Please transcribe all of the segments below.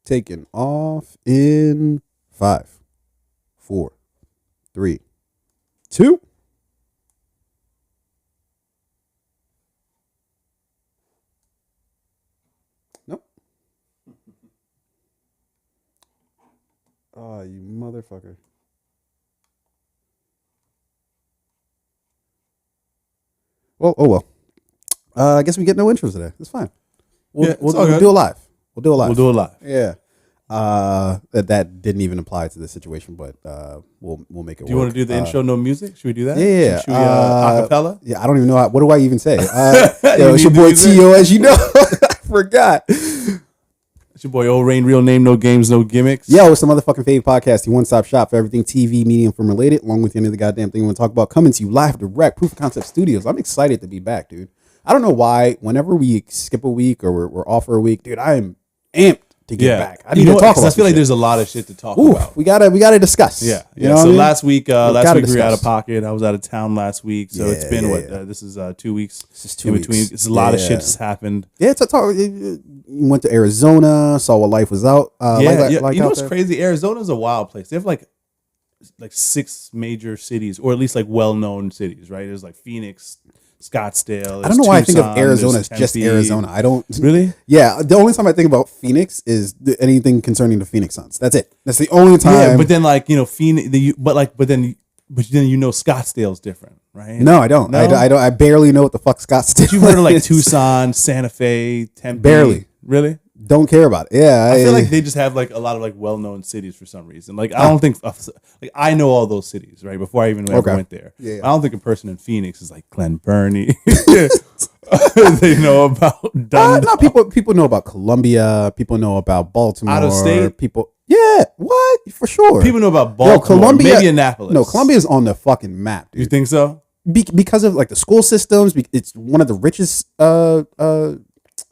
Taking off in 5, 4, 3, 2. Nope. Oh, you motherfucker. Well, oh well. I guess we get no intros today. It's fine. We'll do it live. We'll do it live. Yeah. That didn't even apply to this situation, but we'll make it work. Do you want to do the intro, no music? Should we do that? Yeah. Should we acapella? Yeah, I don't even know. What do I even say? It's your boy T.O., as you know. I forgot. It's your boy O-Rain, real name, no games, no gimmicks. Yo, it's the motherfucking Fave Podcast, the one-stop shop for everything TV, media, and film related, along with any of the goddamn thing we want to talk about. Coming to you live, direct, Proof of Concept Studios. I'm excited to be back, dude. I don't know why, whenever we skip a week or we're off for a week, dude, I am amped to get back. I need to talk about I feel like there's a lot of shit to talk about. We gotta discuss. Yeah. You know so what I mean? last week we were out of pocket. I was out of town last week, so it's been this is 2 weeks. This is 2 weeks. Between. It's a lot of shit that's happened. Yeah, it's a talk. You went to Arizona, saw what life was out. You know what's crazy? Arizona's a wild place. They have like 6 major cities, or at least like well-known cities, right? There's like Phoenix, Scottsdale. I don't know why I think of Arizona as just Arizona. I don't really. Yeah, the only time I think about Phoenix is anything concerning the Phoenix Suns. That's it. That's the only time. Yeah, but then Phoenix, but then Scottsdale's different, right? No, I don't. No? I don't. I barely know what the fuck Scottsdale. But you've heard of like Tucson, Santa Fe, Tempe. Barely. Really? Don't care about it. Yeah, I feel like they just have like a lot of like well-known cities for some reason. Like I don't think like I know all those cities, right? Before I even ever went there. Yeah. I don't think a person in Phoenix is like Glen Burnie. They know about Dundalk. No, people know about Columbia. People know about Baltimore. Out of state? People. Yeah, what? For sure. People know about Baltimore. Columbia, maybe Annapolis. No, Columbia is on the fucking map, dude. You think so? Because of like the school systems. It's one of the richest.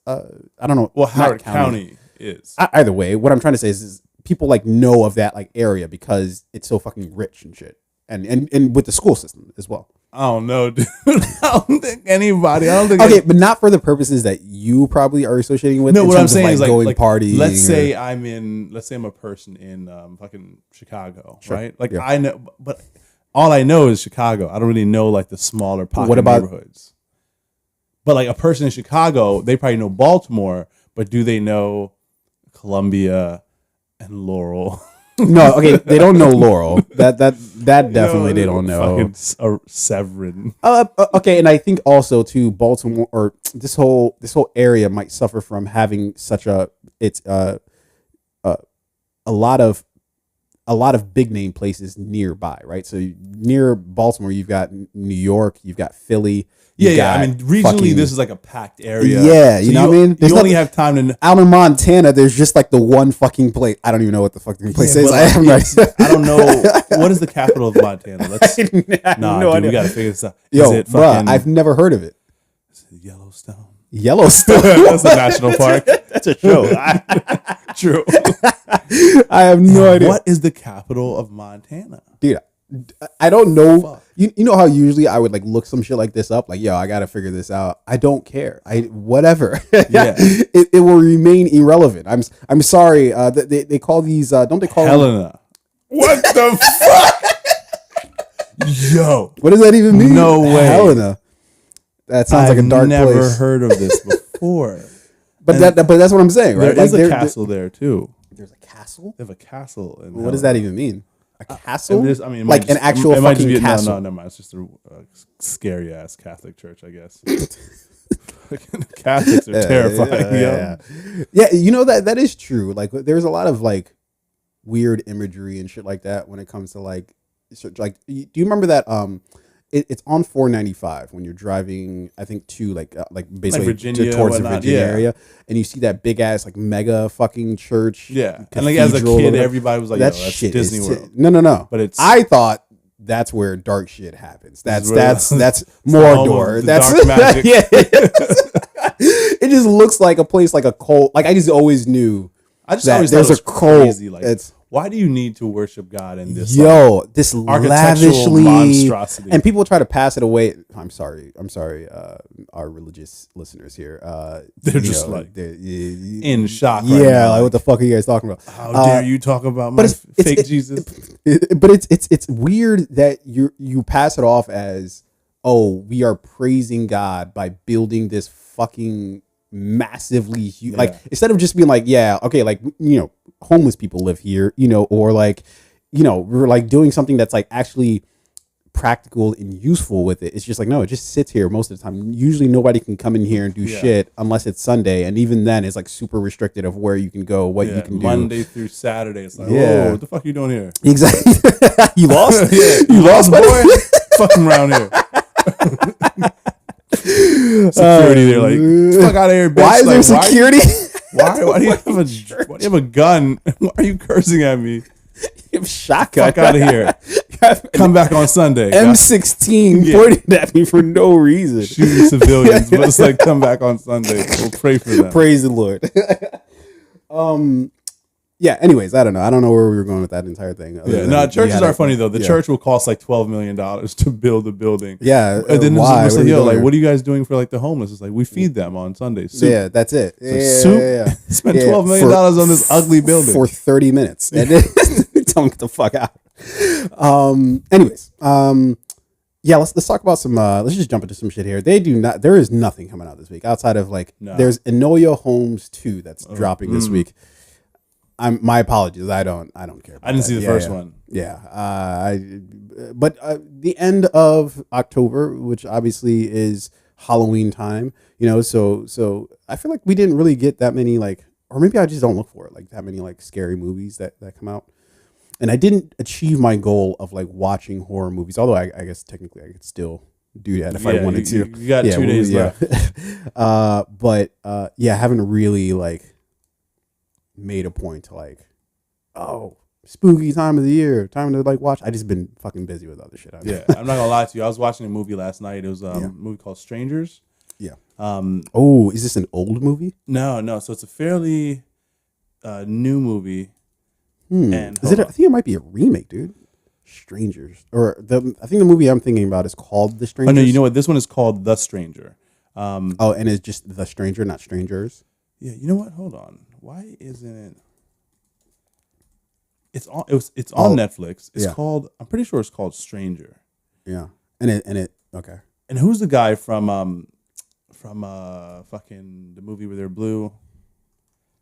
I don't know. Well, Howard County is. Either way, what I'm trying to say is people like know of that like area because it's so fucking rich and shit, and with the school system as well. I don't know, dude. I don't think anybody. Okay, but not for the purposes that you probably are associating with. No, what I'm saying is going like partying. Let's say I'm a person in fucking Chicago, sure. Right? Like I know, but all I know is Chicago. I don't really know like the smaller pocket neighborhoods. But like a person in Chicago, they probably know Baltimore, but do they know Columbia and Laurel? No, okay, they don't know Laurel. That definitely they don't know. Fucking Severin. Okay, and I think also too Baltimore or this whole area might suffer from having such a lot of big name places nearby, right? So near Baltimore, you've got New York, you've got Philly. Yeah. I mean, regionally, this is like a packed area. Yeah, you know what I mean? You only have time to. Out in Montana, there's just like the one fucking place. I don't even know what the fucking place is. I don't know. What is the capital of Montana? Dude, we got to figure this out. Bro, I've never heard of it. Is it Yellowstone? Yellowstone? That's a national park. That's a show. True. I have no idea. What is the capital of Montana? Dude, I don't know. You know how usually I would like look some shit like this up, like, yo, I gotta figure this out. I don't care. Whatever. Yeah. It will remain irrelevant. I'm sorry. They call these. Don't they call Helena? What the fuck? Yo, what does that even mean? No way, Helena. That sounds like a dark place. I've never heard of this before. but that's what I'm saying, right? There is a castle there too. There's a castle. They have a castle. What does that even mean? A castle? Like an actual fucking castle? No, never mind. It's just a scary ass Catholic church, I guess. Catholics are terrifying. Yeah, you know that is true. Like, there's a lot of like weird imagery and shit like that when it comes to like. Do you remember that? It's on 495 when you're driving, I think, to like basically Virginia, towards the Virginia area, and you see that big ass like mega fucking church. Yeah, and like as a kid, everybody was like, "That's shit Disney World." No. But I thought that's where dark shit happens. That's Mordor. That's dark magic. Yeah. It just looks like a place like a cult. Like I just always knew. I just always there's thought it was a cult. crazy. Like, Why do you need to worship God in this this architectural lavishly monstrosity? And people try to pass it away. I'm sorry, our religious listeners here. They're just they're in shock. Yeah, right now. Like what the fuck are you guys talking about? How dare you talk about my fake Jesus? But it's weird that you pass it off as, oh, we are praising God by building this fucking massively huge, like instead of just being like, yeah, okay, like, you know, homeless people live here, you know, or like, you know, we're like doing something that's like actually practical and useful with it. It's just like, no, it just sits here most of the time. Usually nobody can come in here and do shit unless it's Sunday, and even then it's like super restricted of where you can go, what you can do. Monday through Saturday, it's like, whoa, what the fuck are you doing here? Exactly. You lost? You lost, boy. Fucking around here. Security, they're like, fuck out of here, bitch. Why is there security? Why do you have a gun? Why are you cursing at me? You have a shotgun. Fuck out of here. Come back on Sunday. M16 pointed at me for no reason. Shooting civilians, but it's like, come back on Sunday. We'll pray for them. Praise the Lord. Yeah, anyways, I don't know where we were going with that entire thing. Churches are funny though. The church will cost like $12 million to build a building. Yeah. And then it's like, yo, like, what are you guys doing for like the homeless? It's like, we feed them on Sundays. Soup. Yeah, that's it. Soup. Spend $12 million on this ugly building. For 30 minutes. And then tell them to get the fuck out. Anyways, yeah, let's talk about some, let's just jump into some shit here. There is nothing coming out this week outside of like, there's Enola Holmes 2 that's dropping this week. My apologies. I don't care. I didn't see the first one. Yeah. But the end of October, which obviously is Halloween time, you know, so I feel like we didn't really get that many, like, or maybe I just don't look for it, like that many like scary movies that come out. And I didn't achieve my goal of like watching horror movies, although I guess technically I could still do that if I wanted to. You got 2 days left. But I haven't really like made a point to like, oh, spooky time of the year, time to like watch. I just been fucking busy with other shit. I'm not gonna lie to you. I was watching a movie last night. It was a movie called Strangers. Yeah. Is this an old movie? No. So it's a fairly new movie. And I think it might be a remake, dude. Strangers, I think the movie I'm thinking about is called The Strangers. Oh no, you know what? This one is called The Stranger. And it's just The Stranger, not Strangers. Yeah, you know what? Hold on. Why isn't it? It's on Netflix. It's called. I'm pretty sure it's called Stranger. Yeah, and it okay. And who's the guy from fucking the movie where they're blue?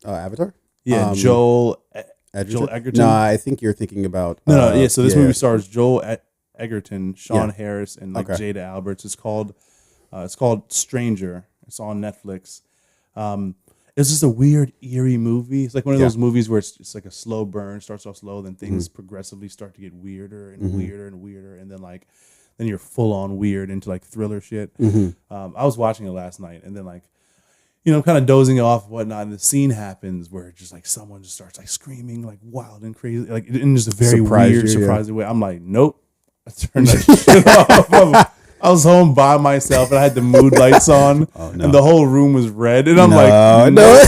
Avatar. Yeah, Joel Edgerton. No, I think you're thinking about. No. So this movie stars Joel Edgerton, Sean Harris, and like Jada Alberts. It's called Stranger. It's on Netflix. It's just a weird, eerie movie. It's like one of those movies where it's like a slow burn, starts off slow, then things progressively start to get weirder and weirder and weirder, and then you're full on weird into like thriller shit. I was watching it last night, and then like, you know, kind of dozing off and whatnot, and the scene happens where just like someone just starts like screaming like wild and crazy, like in just a very weird, surprising way. I'm like, nope. I turned that shit off. I was home by myself and I had the mood lights on, and the whole room was red. And I'm like, no.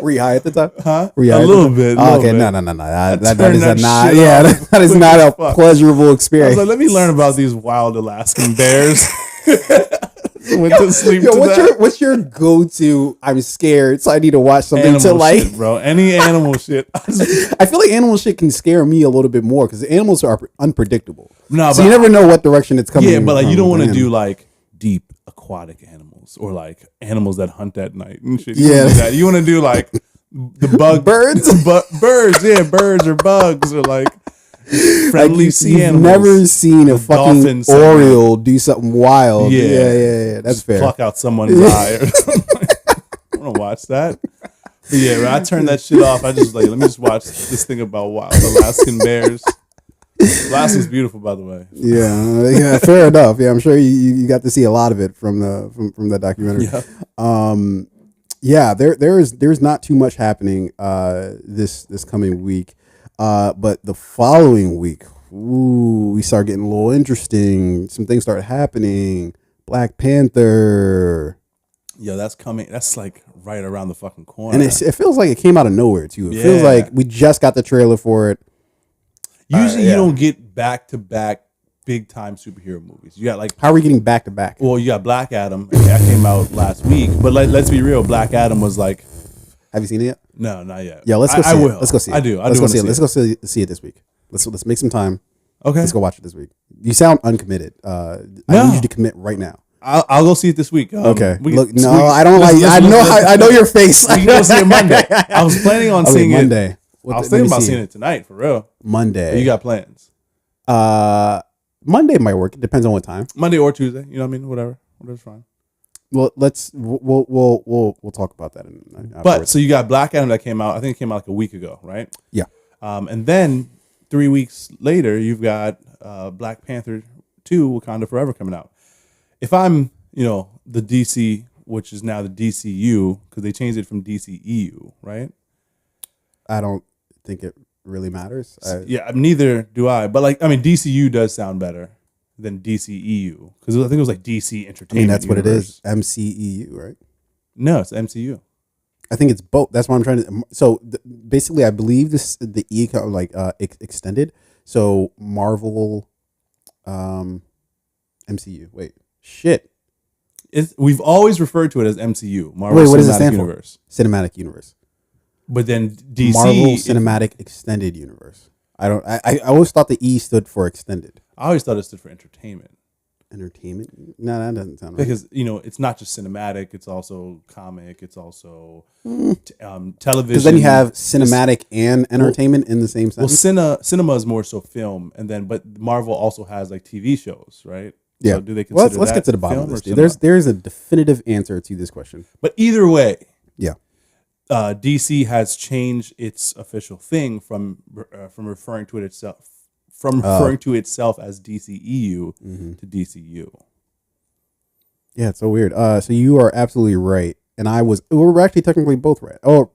Were you high at the time? Huh? A little bit. Okay, no. That is not a pleasurable experience. I was like, let me learn about these wild Alaskan bears. Went to sleep. What's your go-to? I'm scared, so I need to watch something animal to like, shit, bro. Any animal shit. I feel like animal shit can scare me a little bit more because animals are unpredictable. No, so you never know what direction it's coming. Yeah, but like you don't want to do like deep aquatic animals or like animals that hunt at night and shit. You want to do like the birds, birds. Yeah, birds or bugs or like. Friendly like sea you've animals. Never seen a fucking Oriole do something wild. Yeah. That's fair. Pluck out someone's eye. I want to watch that. But yeah, when I turned that shit off, I just like, let me just watch this thing about wild Alaskan bears. Alaska's beautiful, by the way. Yeah, fair enough. Yeah, I'm sure you got to see a lot of it from that documentary. Yeah. There's not too much happening this coming week. But the following week, we start getting a little interesting. Some things start happening. Black Panther. Yo, that's coming. That's like right around the fucking corner. And it feels like it came out of nowhere too. It feels like we just got the trailer for it. Usually you don't get back to back big time superhero movies. You got like, how are we getting back to back? Well, you got Black Adam, and that came out last week. But let's be real, Black Adam was like. Have you seen it yet? No, not yet. Yeah, let's go see it. Will. Let's go see it. I do. Let's go see it. Let's go see it this week. Let's make some time. Okay. Let's go watch it this week. You sound uncommitted. I need you to commit right now. I'll go see it this week. Okay. Look, I don't like. I know your face. We can go see it Monday. I was planning on seeing Monday. it. I was thinking about seeing it tonight for real. Monday. You got plans? Monday might work. It depends on what time. Monday or Tuesday. You know what I mean? Whatever's fine. Well, we'll talk about that. But so you got Black Adam that came out. I think it came out like a week ago, right? Yeah. And then 3 weeks later, you've got Black Panther 2: Wakanda Forever coming out. If I'm, the DC, which is now the DCU, because they changed it from DCEU, right? I don't think it really matters. Neither do I. But DCU does sound better than DCEU, because I think it was like DC Entertainment. That's what Universe. It is. MCEU, right? No, it's MCU. I think it's both. That's what I'm trying to. So basically, I believe the E extended. So Marvel, MCU. Wait, shit. We've always referred to it as MCU. Marvel Wait, what does it Cinematic stand Universe. For? Cinematic Universe. But then DC Marvel Cinematic Extended Universe. I always thought the E stood for extended. I always thought it stood for entertainment. Entertainment? No, that doesn't sound right. Because it's not just cinematic; it's also comic. It's also television. Because then you have cinematic and entertainment in the same sentence. Well, cinema is more so film, but Marvel also has like TV shows, right? Yeah. So do they consider let's get to the bottom of this. There's a definitive answer to this question. But either way, yeah. DC has changed its official thing from referring to it itself as DCEU to DCU. Yeah, it's so weird. So you are absolutely right, and we're actually technically both right. Oh,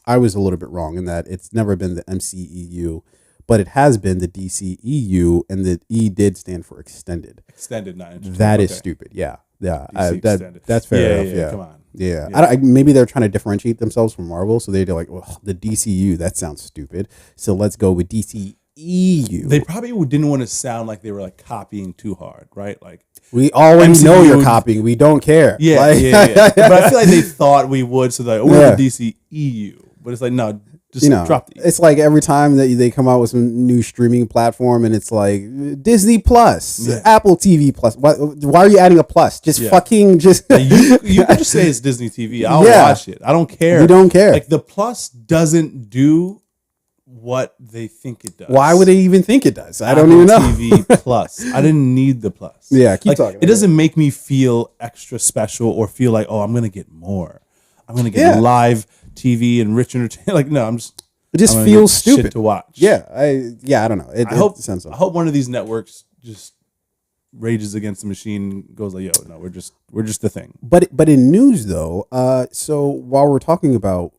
I was a little bit wrong in that it's never been the MCEU, but it has been the DCEU, and the E did stand for extended. Extended, not interesting. That is stupid. Yeah. That's fair enough. Yeah. Come on. Yeah. Maybe they're trying to differentiate themselves from Marvel, so they're like, well, the DCU, that sounds stupid. So let's go with DCEU. They probably didn't want to sound like they were like copying too hard, right? Like we already MCU know you're copying. We don't care. Yeah. But I feel like they thought we would, so they're like, we're the DCEU. But it's like, no, just drop the E. It's like every time that they come out with some new streaming platform and it's like Disney Plus, Apple TV Plus. Why are you adding a plus? Just fucking just. You can just say it's Disney TV. I'll watch it. I don't care. You don't care. Like the plus doesn't do what they think it does. Why would they even think it does? I don't even know. TV Plus. I didn't need the plus. Yeah, keep talking. It doesn't make me feel extra special or feel like, I'm going to get more. I'm going to get live TV and rich entertainment. Like, no, it just feels stupid shit to watch. Yeah, I don't know. I hope one of these networks just rages against the machine, goes like, yo, no, we're just the thing. But in news though, so while we're talking about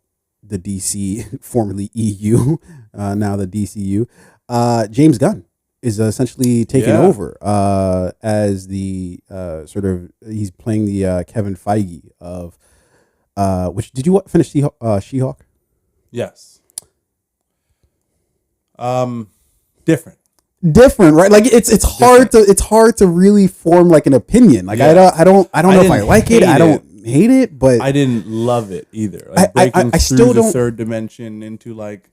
the DC, formerly EU, now the DCU, James Gunn is essentially taking over as the he's playing the Kevin Feige of which did you finish She-Hulk? Yes. Different, right? Like it's hard to really form like an opinion. Like I don't know if I like it. I don't hate it, but I didn't love it either. Like breaking through the third dimension into like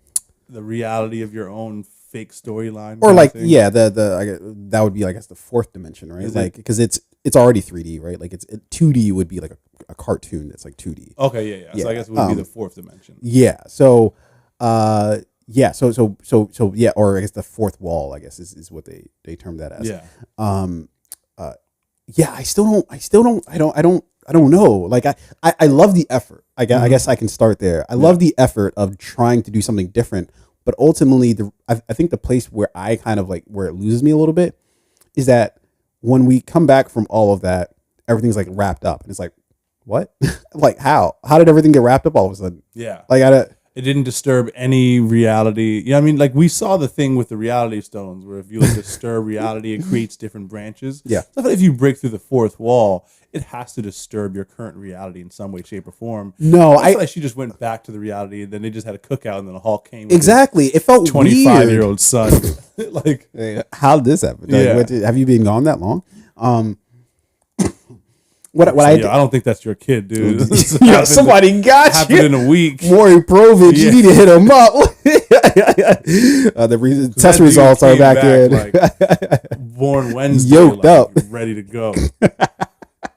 the reality of your own fake storyline, or like that would be I guess the fourth dimension, right? Like because it's already 3D, right? Like 2D would be like a cartoon that's like 2D. Okay, yeah. So I guess it would be the fourth dimension. Yeah. So or I guess the fourth wall, I guess is what they term that as. Yeah. I don't know. Like I love the effort. I guess I can start there. I love the effort of trying to do something different, but ultimately I think the place where I kind of like where it loses me a little bit is that when we come back from all of that, everything's like wrapped up, and it's like, what? Like how did everything get wrapped up all of a sudden? Yeah. Like It didn't disturb any reality. You know what I mean? Like, we saw the thing with the reality stones where if you like disturb reality, it creates different branches. Yeah. So if you break through the fourth wall, it has to disturb your current reality in some way, shape, or form. No, I feel like she just went back to the reality, and then they just had a cookout, and then the Hulk came. Exactly. It felt 25-year-old son. Like, how did this happen? Yeah. Have you been gone that long? I don't think that's your kid, dude. Somebody got happened you. in a week. Maury Provich, you need to hit him up. The reason test results are back in. Like, born Wednesday, yoked up, ready to go.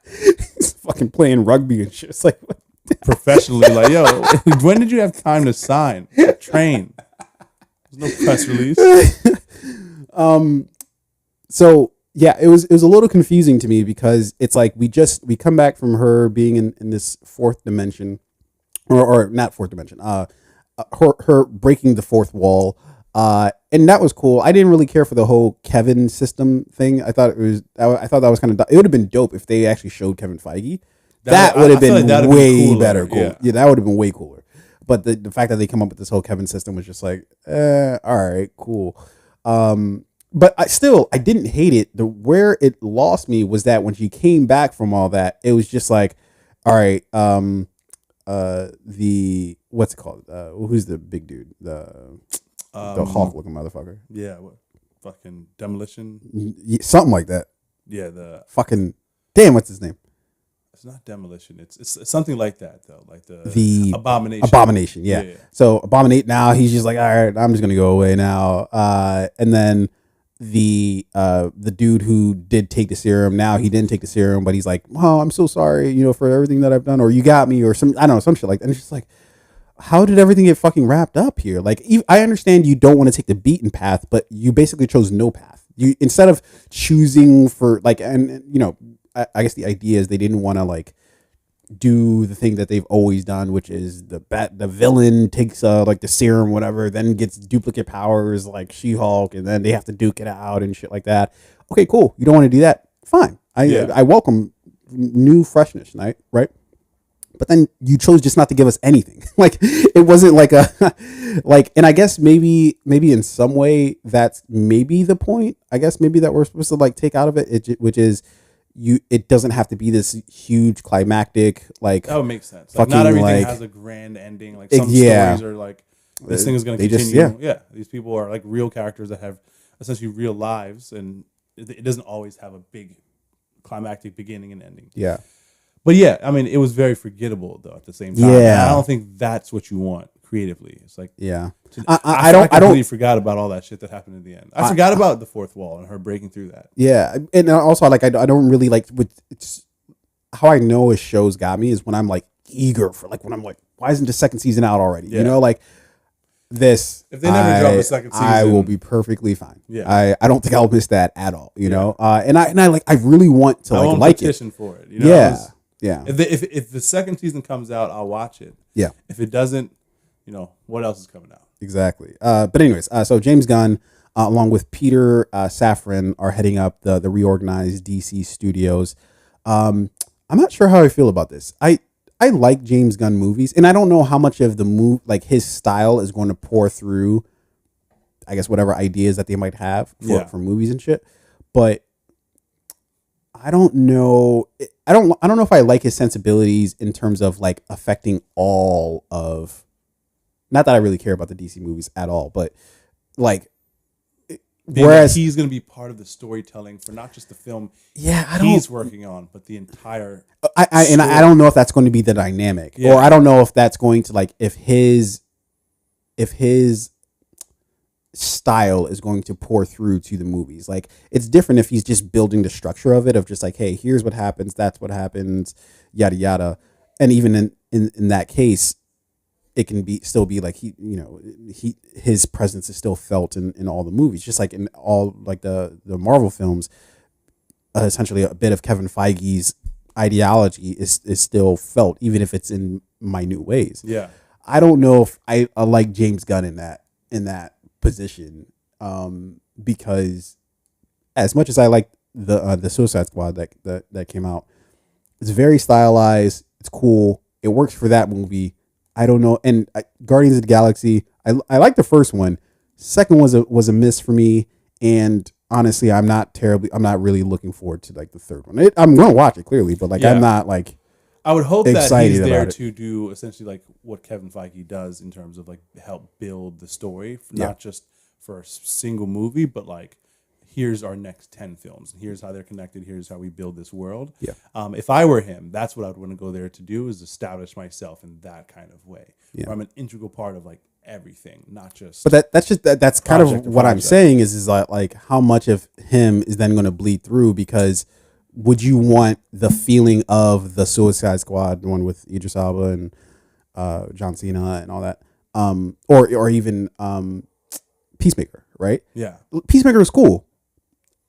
He's fucking playing rugby and shit. It's like professionally, like, yo, when did you have time to sign, train? There's no press release. So yeah, it was a little confusing to me because it's like we come back from her being in this fourth dimension, or not fourth dimension. Her breaking the fourth wall, and that was cool. I didn't really care for the whole Kevin system thing. I thought that was kind of. It would have been dope if they actually showed Kevin Feige. That would have been way better. Cool. Yeah, that would have been way cooler. But the fact that they come up with this whole Kevin system was just like, all right, cool. But I didn't hate it. Where it lost me was that when she came back from all that, it was just like, all right, the what's it called? Who's the big dude? The Hawk looking motherfucker. Yeah, what? Fucking Demolition. Something like that. Yeah, the fucking damn. What's his name? It's not Demolition. It's something like that though. Like the Abomination. Abomination. Yeah. So Abominate. Now he's just like, all right, I'm just gonna go away now. And then the dude who did take the serum, now he didn't take the serum, but he's like, oh, I'm so sorry, for everything that I've done, or you got me, or some, I don't know, some shit like that. And it's just like, how did everything get fucking wrapped up here? Like, I understand you don't want to take the beaten path, but you basically chose no path. You, instead of choosing for like, and I guess the idea is they didn't want to like do the thing that they've always done, which is the villain takes like the serum, whatever, then gets duplicate powers like She-Hulk, and then they have to duke it out and shit like that. Okay, cool. You don't want to do that? Fine. I welcome new freshness, right? But then you chose just not to give us anything. Like, it wasn't like a like, and I guess maybe in some way that's maybe the point. I guess maybe that we're supposed to like take out of it, which is it doesn't have to be this huge climactic, like, that would make sense. Like, not everything has a grand ending. Like, some stories are like, this thing is going to continue. These people are like real characters that have essentially real lives, and it doesn't always have a big climactic beginning and ending. Yeah. But yeah, I mean, it was very forgettable though at the same time. Yeah. I don't think that's what you want creatively. It's like, yeah, I completely forgot about all that shit that happened in the end. I forgot about the fourth wall and her breaking through that. Yeah, and also like I don't really like it's how I know a show's got me is when I'm like eager for, like, when I'm like, why isn't the second season out already? Yeah. Like this. If they never drop a second season, I will be perfectly fine. Yeah, I don't think I'll miss that at all. You know, and I really want to like petition it. For it. Yeah. If the second season comes out, I'll watch it. Yeah. If it doesn't, what else is coming out? Exactly. But anyways, so James Gunn, along with Peter Safran, are heading up the reorganized DC studios. I'm not sure how I feel about this. I like James Gunn movies, and I don't know how much of the like his style is going to pour through, I guess, whatever ideas that they might have for movies and shit. But I don't know. I don't know if I like his sensibilities in terms of like affecting all of. Not that I really care about the DC movies at all, but like, whereas he's going to be part of the storytelling for not just the film he's working on, but the entire. I don't know if that's going to be the dynamic, or I don't know if that's going to like if his style is going to pour through to the movies. Like, it's different if he's just building the structure of it, of just like, hey, here's what happens, that's what happens, yada yada. And even in that case, it can still be like his presence is still felt in all the movies, just like in all like the Marvel films. Essentially, a bit of Kevin Feige's ideology is still felt, even if it's in minute ways. Yeah, I don't know if I like James Gunn in that position, because as much as I like the Suicide Squad that came out, it's very stylized, it's cool, it works for that movie. I don't know. And Guardians of the Galaxy, I like the first one. Second was a miss for me. And honestly, I'm not really looking forward to like the third one. I'm gonna watch it clearly, but like I'm not like. I would hope that he's there to do essentially like what Kevin Feige does in terms of like help build the story, not just for a single movie, but like here's our next 10 films, and here's how they're connected, here's how we build this world. Yeah. If I were him, that's what I would want to go there to do, is establish myself in that kind of way. Yeah. Where I'm an integral part of like everything, not just. But that's kind of what I'm saying is like how much of him is then going to bleed through, because would you want the feeling of the Suicide Squad, the one with Idris Elba and John Cena and all that, or even Peacemaker, right? Yeah, Peacemaker is cool.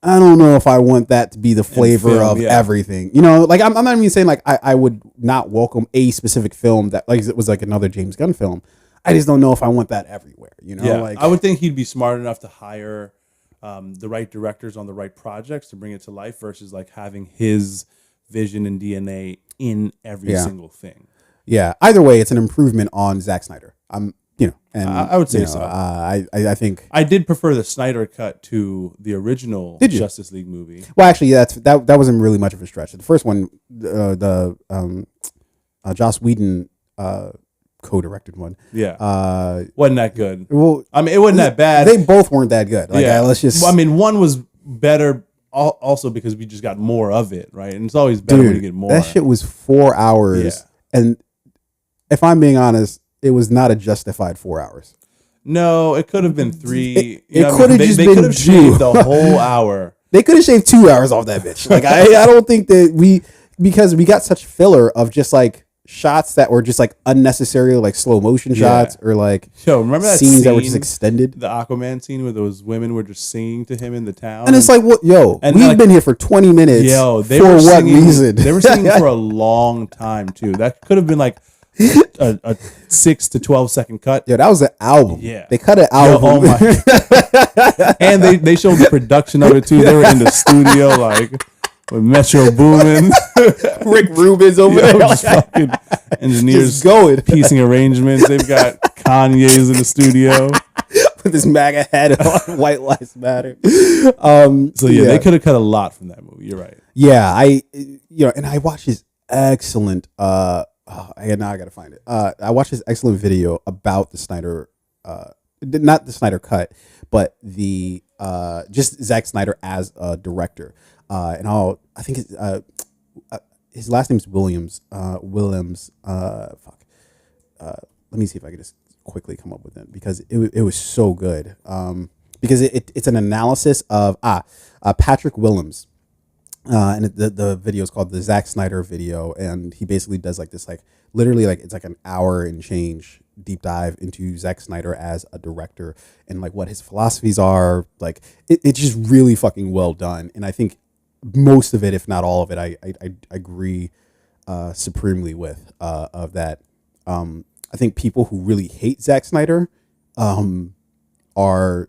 I don't know if I want that to be the flavor of everything. You know, like I'm not even saying like I would not welcome a specific film that like it was like another James Gunn film. I just don't know if I want that everywhere. You know, like I would think he'd be smart enough to hire the right directors on the right projects to bring it to life, versus like having his vision and DNA in every single thing. Yeah. Either way, it's an improvement on Zack Snyder. And I would say so. I think I did prefer the Snyder cut to the original Justice League movie. Well, actually, that wasn't really much of a stretch. The first one, Joss Whedon co-directed one. Yeah, wasn't that good? Well, I mean, it wasn't that bad. They both weren't that good. Like, let's just. Well, I mean, one was better. Also, because we just got more of it, right? And it's always better when you get more. That shit was 4 hours, and if I'm being honest, it was not a justified 4 hours. No, it could have been 3. It could have just been. They could have shaved the whole hour. They could have shaved 2 hours off that bitch. Like I don't think that because we got such filler of just like shots that were just like unnecessary, like slow motion shots, or like remember that scenes that were just extended. The Aquaman scene where those women were just singing to him in the town, and it's like, what? We've been here for 20 minutes. They for were what singing, reason? They were singing for a long time too. That could have been like a 6 to 12 second cut. That was an album. Yeah, they cut an album. Oh my! And they showed the production of it too. They were in the studio like with Metro Boomin, Rick Rubin's over there, just fucking engineers just going, piecing arrangements. They've got Kanye's in the studio with this MAGA hat on, White Lives Matter. So they could have cut a lot from that movie. You're right. Yeah, and I watched his excellent. Now I gotta find it. I watched this excellent video about the Snyder, not the Snyder cut, but the just Zack Snyder as a director. And I think his last name's Williams. Let me see if I could just quickly come up with it, because it was so good. Because it's an analysis of Patrick Willems. And the video is called the Zack Snyder video, and he basically does like this, like literally like it's like an hour and change deep dive into Zack Snyder as a director and like what his philosophies are. Like it's just really fucking well done, and I think most of it, if not all of it, I agree supremely with of that. I think people who really hate Zack Snyder are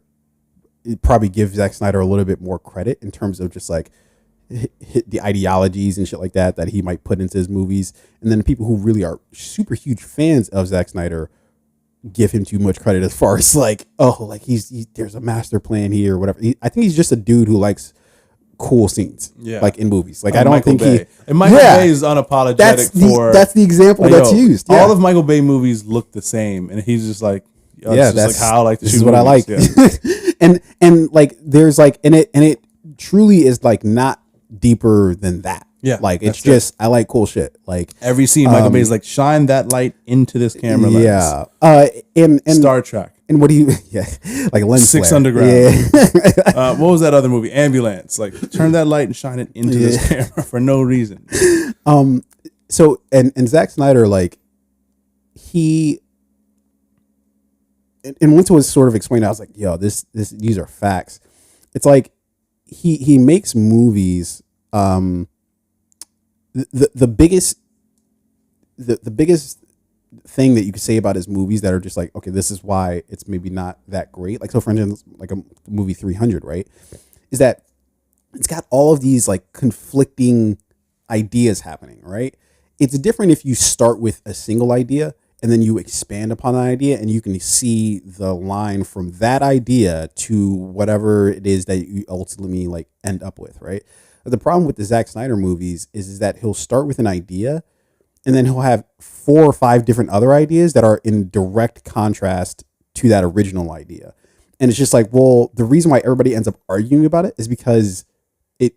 probably give Zack Snyder a little bit more credit in terms of just like the ideologies and shit like that he might put into his movies, and then the people who really are super huge fans of Zack Snyder give him too much credit as far as like, there's a master plan here or whatever. I think he's just a dude who likes cool scenes, like in movies. Like I don't think Bay. And Michael Bay is unapologetic that's the example that's used. All of Michael Bay movies look the same, and he's just like, that's like how I like to shoot. This is what movies. I like. and like there's like and it truly is like not deeper than that. Yeah, like it's just I like cool shit. Like every scene, Michael Bay is like, shine that light into this camera lens. Yeah, and Star Trek. And what do you? Yeah, like lens Six flare. Underground. Yeah. What was that other movie? Ambulance. Like turn that light and shine it into this camera for no reason. So and Zack Snyder, like he. And once it was sort of explained, I was like, yo, these are facts. It's like he makes movies. The biggest thing that you could say about his movies that are just like, okay, this is why it's maybe not that great. Like, so for instance, like a movie 300, right? Is that it's got all of these like conflicting ideas happening, right? It's different if you start with a single idea and then you expand upon that idea, and you can see the line from that idea to whatever it is that you ultimately like end up with, right? But the problem with the Zack Snyder movies is that he'll start with an idea, and then he'll have 4 or 5 different other ideas that are in direct contrast to that original idea. And it's just like, well, the reason why everybody ends up arguing about it is because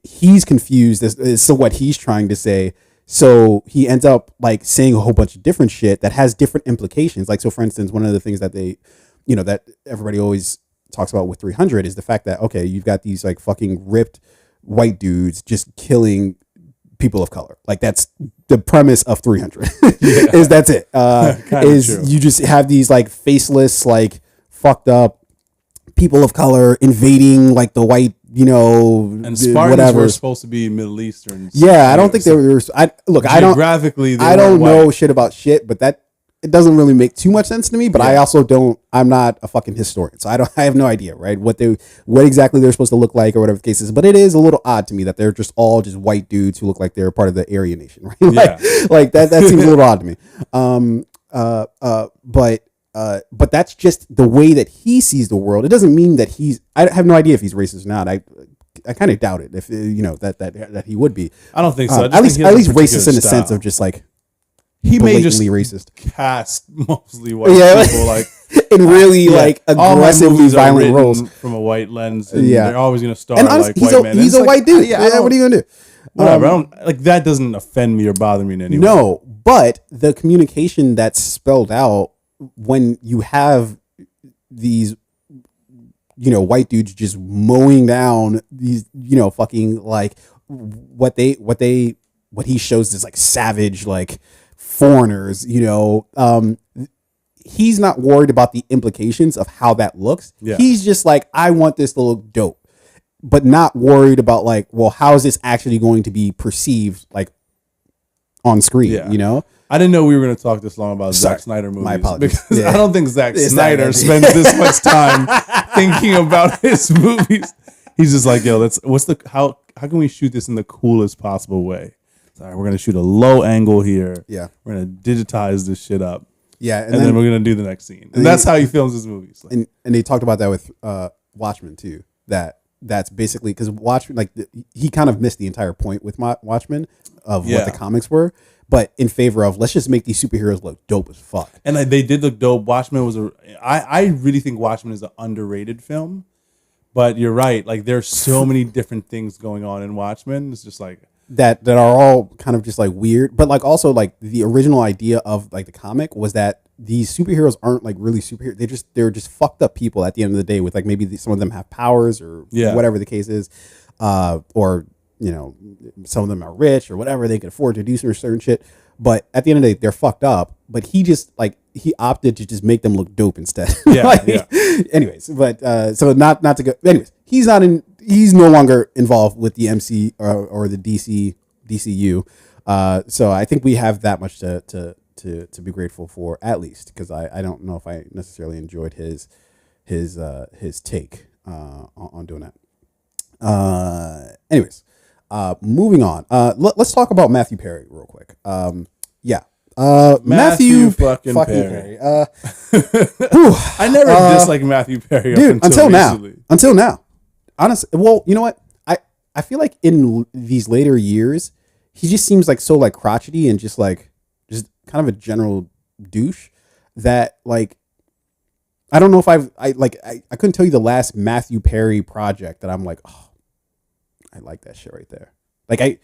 he's confused as to what he's trying to say. So he ends up like saying a whole bunch of different shit that has different implications. Like, so for instance, one of the things that that everybody always talks about with 300 is the fact that, okay, you've got these like fucking ripped white dudes just killing people of color. Like, that's the premise of 300 is that's it. Is true. You just have these like faceless, like fucked up people of color invading like the white, and Spartans were supposed to be Middle Eastern. Yeah, I don't think they were. Geographically, I don't know shit about shit, but it doesn't really make too much sense to me. But I also don't. I'm not a fucking historian, so I have no idea, right? What exactly they're supposed to look like or whatever the case is. But it is a little odd to me that they're just all just white dudes who look like they're part of the Aryan nation, right? Like that seems a little odd to me. But that's just the way that he sees the world. It doesn't mean that I have no idea if he's racist or not. I kind of doubt it. If that he would be. I don't think so. At least racist in the sense of just like he may just racist cast mostly white people like in really like aggressively violent roles from a white lens. And they're always going to star like he's white men. He's a white dude. Yeah, what are you going to do? Whatever. That doesn't offend me or bother me in any way. No, but the communication that's spelled out when you have these, white dudes just mowing down these, fucking like what he shows is like savage, like foreigners, he's not worried about the implications of how that looks. Yeah. He's just like, I want this to look dope, but not worried about like, well, how is this actually going to be perceived like on screen, I didn't know we were going to talk this long about Zack Snyder movies. My apologies. Because I don't think Zack Snyder spends this much time thinking about his movies. He's just like, yo, how can we shoot this in the coolest possible way? All right, we're going to shoot a low angle here. Yeah. We're going to digitize this shit up. Yeah. And then we're going to do the next scene. And that's how he films his movies. And they talked about that with Watchmen too. That's basically because Watchmen, like he kind of missed the entire point with Watchmen of what the comics were. But in favor of, let's just make these superheroes look dope as fuck. And they did look dope. Watchmen was I really think Watchmen is an underrated film. But you're right. Like, there's so many different things going on in Watchmen. It's just like that are all kind of just like weird. But like also like the original idea of like the comic was that these superheroes aren't like really superheroes. They're just fucked up people at the end of the day with like maybe some of them have powers or whatever the case is. Or some of them are rich or whatever, they can afford to do certain shit, but at the end of the day they're fucked up. But he opted to just make them look dope instead. Anyways, but so not to go, anyways, he's no longer involved with the MC or the DCU, so I think we have that much to be grateful for, at least, because I don't know if I necessarily enjoyed his take on doing that. Anyways, moving on. Let's talk about Matthew Perry real quick. Matthew fucking Perry. I never disliked Matthew Perry, dude, until now. Honestly, well, you know what? I feel like in these later years, he just seems like so like crotchety and just kind of a general douche that like I don't know if I couldn't tell you the last Matthew Perry project that I'm like, oh, I like that shit right there. Like I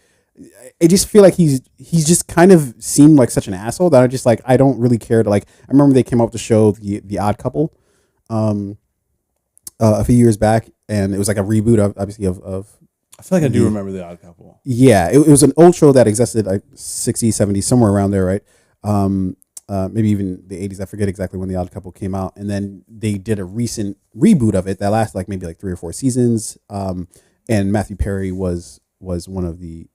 just feel like he's just kind of seemed like such an asshole that I just like, I don't really care to like. I remember they came up with the show the Odd Couple a few years back, and it was like a reboot of obviously of I feel like I do remember the Odd Couple. Yeah, it was an old show that existed like 60s, 70s, somewhere around there, right? Maybe even the 80s. I forget exactly when the Odd Couple came out, and then they did a recent reboot of it that lasted like maybe like 3 or 4 seasons. And Matthew Perry was one of the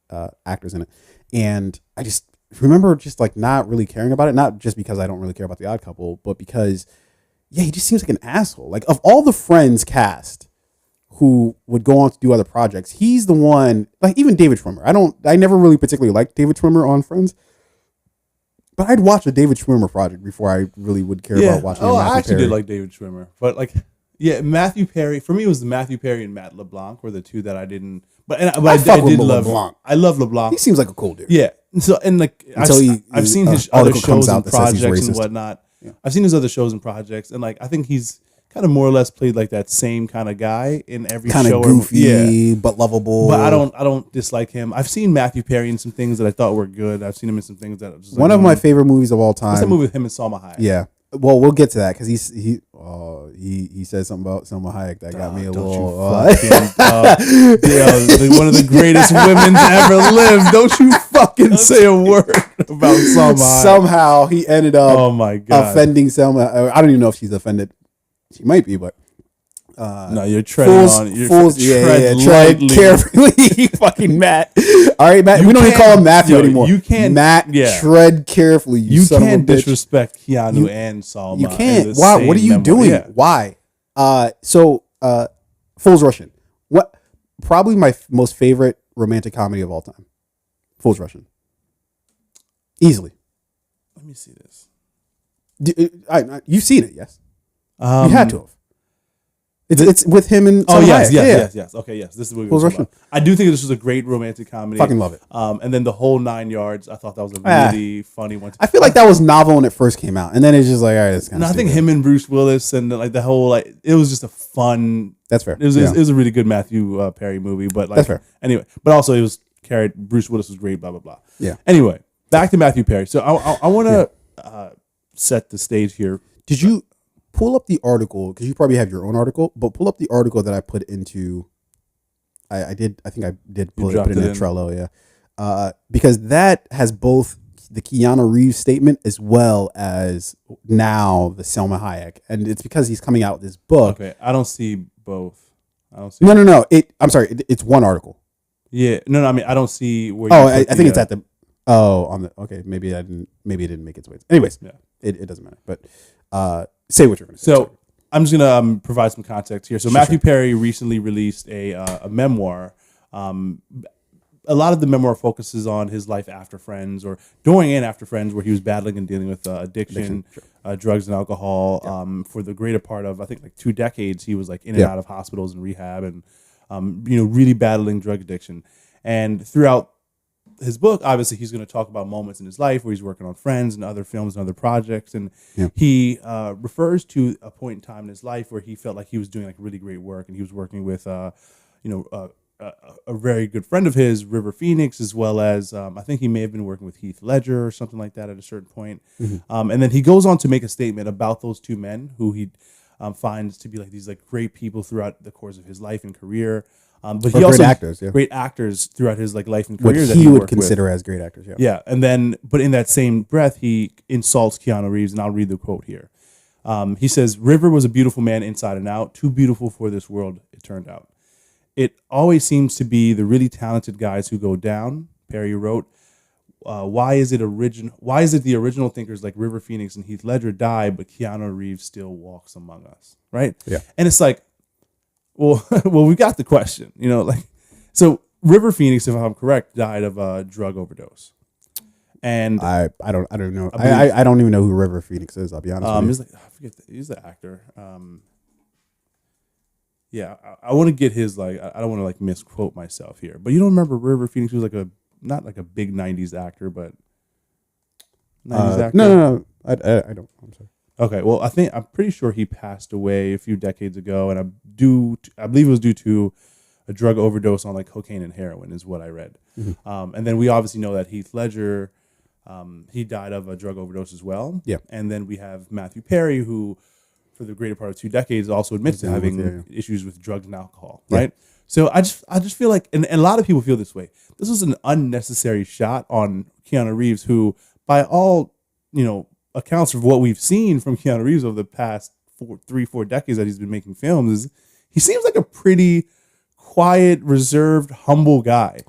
actors in it, and I just remember just like not really caring about it, not just because I don't really care about the Odd Couple, but because he just seems like an asshole. Like, of all the Friends cast who would go on to do other projects, he's the one. Like, even David Schwimmer. I never really particularly liked David Schwimmer on Friends. But I'd watch a David Schwimmer project before I really would care about watching. Oh, I actually did like David Schwimmer, but like, yeah, Matthew Perry. For me, it was Matthew Perry and Matt LeBlanc were the two that I didn't. But I did love LeBlanc. I love LeBlanc. He seems like a cool dude. Yeah. So and like I've seen his other shows and projects and whatnot. Yeah. I've seen his other shows and projects, and like I think he's kind of more or less played like that same kind of guy in every show. Kind of goofy, but lovable. But I don't dislike him. I've seen Matthew Perry in some things that I thought were good. I've seen him in some things that just one of my favorite movies of all time. What's that movie with him and Salma Hayek? Yeah. Well, we'll get to that because he said something about Salma Hayek that got me a little. One of the greatest women to ever live. Don't you fucking say a word about Salma Hayek. Somehow he ended up. Oh my God. Offending Salma. I don't even know if she's offended. She might be, but. No, you're treading on. You're tread carefully, fucking Matt. All right, Matt. We don't even call him Matthew anymore. You can't, Matt. Tread carefully. You can't disrespect Keanu and Salma. You can't. Why? What are you doing? Yeah. Why? Fool's Russian. What? Probably my most favorite romantic comedy of all time. Fool's Russian. Easily. Let me see this. You've seen it, yes? You had to have. It's with him and yes. Okay, yes. This is what we were talking about. I do think this was a great romantic comedy. Fucking love it. And then the whole 9 yards, I thought that was a really funny one. I feel like that was novel when it first came out, and then it's just like, all right, it's kind of. I think him and Bruce Willis and like the whole it was just a fun. That's fair. It was a really good Matthew Perry movie, but like that's fair. Anyway, but also it was carried. Bruce Willis was great. Blah blah blah. Yeah. Anyway, back to Matthew Perry. So I want to set the stage here. Did you pull up the article, because you probably have your own article, but pull up the article that I put into. I think I did put it in Trello, yeah, because that has both the Keanu Reeves statement as well as now the Salma Hayek, and it's because he's coming out with this book. Okay, I don't see both. I don't see. No. I'm sorry. It's one article. Yeah, no. I mean, I don't see where. I think it's at the. Oh, on the. Okay, maybe it didn't make its way. Anyways, yeah, it doesn't matter. But say what you're going to say. So I'm just going to provide some context here. So Matthew Perry recently released a memoir. A lot of the memoir focuses on his life after Friends, or during and after Friends, where he was battling and dealing with addiction, drugs and alcohol. Yeah. For the greater part of, I think, like 2 decades, he was like in and out of hospitals and rehab, and really battling drug addiction. And throughout his book, obviously, he's going to talk about moments in his life where he's working on Friends and other films and other projects. And he refers to a point in time in his life where he felt like he was doing like really great work, and he was working with, a very good friend of his, River Phoenix, as well as I think he may have been working with Heath Ledger or something like that at a certain point. Mm-hmm. And then he goes on to make a statement about those two men who he finds to be like these like great people throughout the course of his life and career. But he also great actors throughout his like life and career that he would consider as great actors. Yeah, and then but in that same breath, he insults Keanu Reeves, and I'll read the quote here. He says, "River was a beautiful man inside and out, too beautiful for this world, it turned out. It always seems to be the really talented guys who go down." Perry wrote, why is it the original thinkers like River Phoenix and Heath Ledger die, but Keanu Reeves still walks among us, right? Yeah. And it's like, well, we got the question, so River Phoenix, if I'm correct, died of a drug overdose. And I don't know. I don't even know who River Phoenix is. I'll be honest with you. I forget. He's the actor. Yeah, I want to get his I don't want to like misquote myself here, but you don't remember River Phoenix was not like a big '90s actor, but '90s actor. No, I don't. I'm sorry. Okay, well, I'm pretty sure he passed away a few decades ago, and I believe it was due to a drug overdose on like cocaine and heroin, is what I read. Mm-hmm. And then we obviously know that Heath Ledger, he died of a drug overdose as well. Yeah. And then we have Matthew Perry, who, for the greater part of 2 decades, also admits to having issues with drugs and alcohol. Right. Yeah. So I just feel like, and a lot of people feel this way. This was an unnecessary shot on Keanu Reeves, who, by all accounts of what we've seen from Keanu Reeves over the past 4 decades that he's been making films, is he seems like a pretty quiet, reserved, humble guy.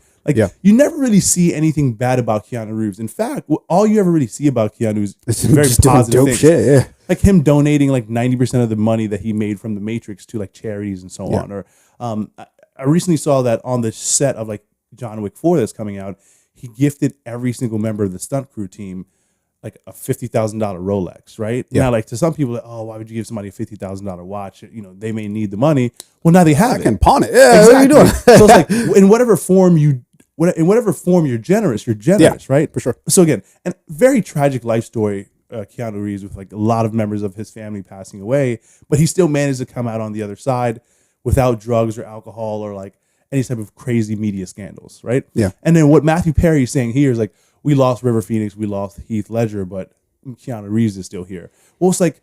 You never really see anything bad about Keanu Reeves. In fact, all you ever really see about Keanu is very positive things. Shit, yeah. Like him donating like 90% of the money that he made from The Matrix to like charities and so on. Or I recently saw that on the set of like John Wick 4 that's coming out, he gifted every single member of the stunt crew team like a $50,000 Rolex, right? Yeah. Now, like to some people, like, oh, why would you give somebody a $50,000 watch? You know, they may need the money. Well, now they have it. I can pawn it. Yeah, exactly. What are you doing? So it's like in whatever form you're generous, right? For sure. So again, and very tragic life story, Keanu Reeves, with like a lot of members of his family passing away, but he still managed to come out on the other side without drugs or alcohol or like any type of crazy media scandals, right? Yeah. And then what Matthew Perry is saying here is like, we lost River Phoenix, we lost Heath Ledger, but Keanu Reeves is still here. Well, it's like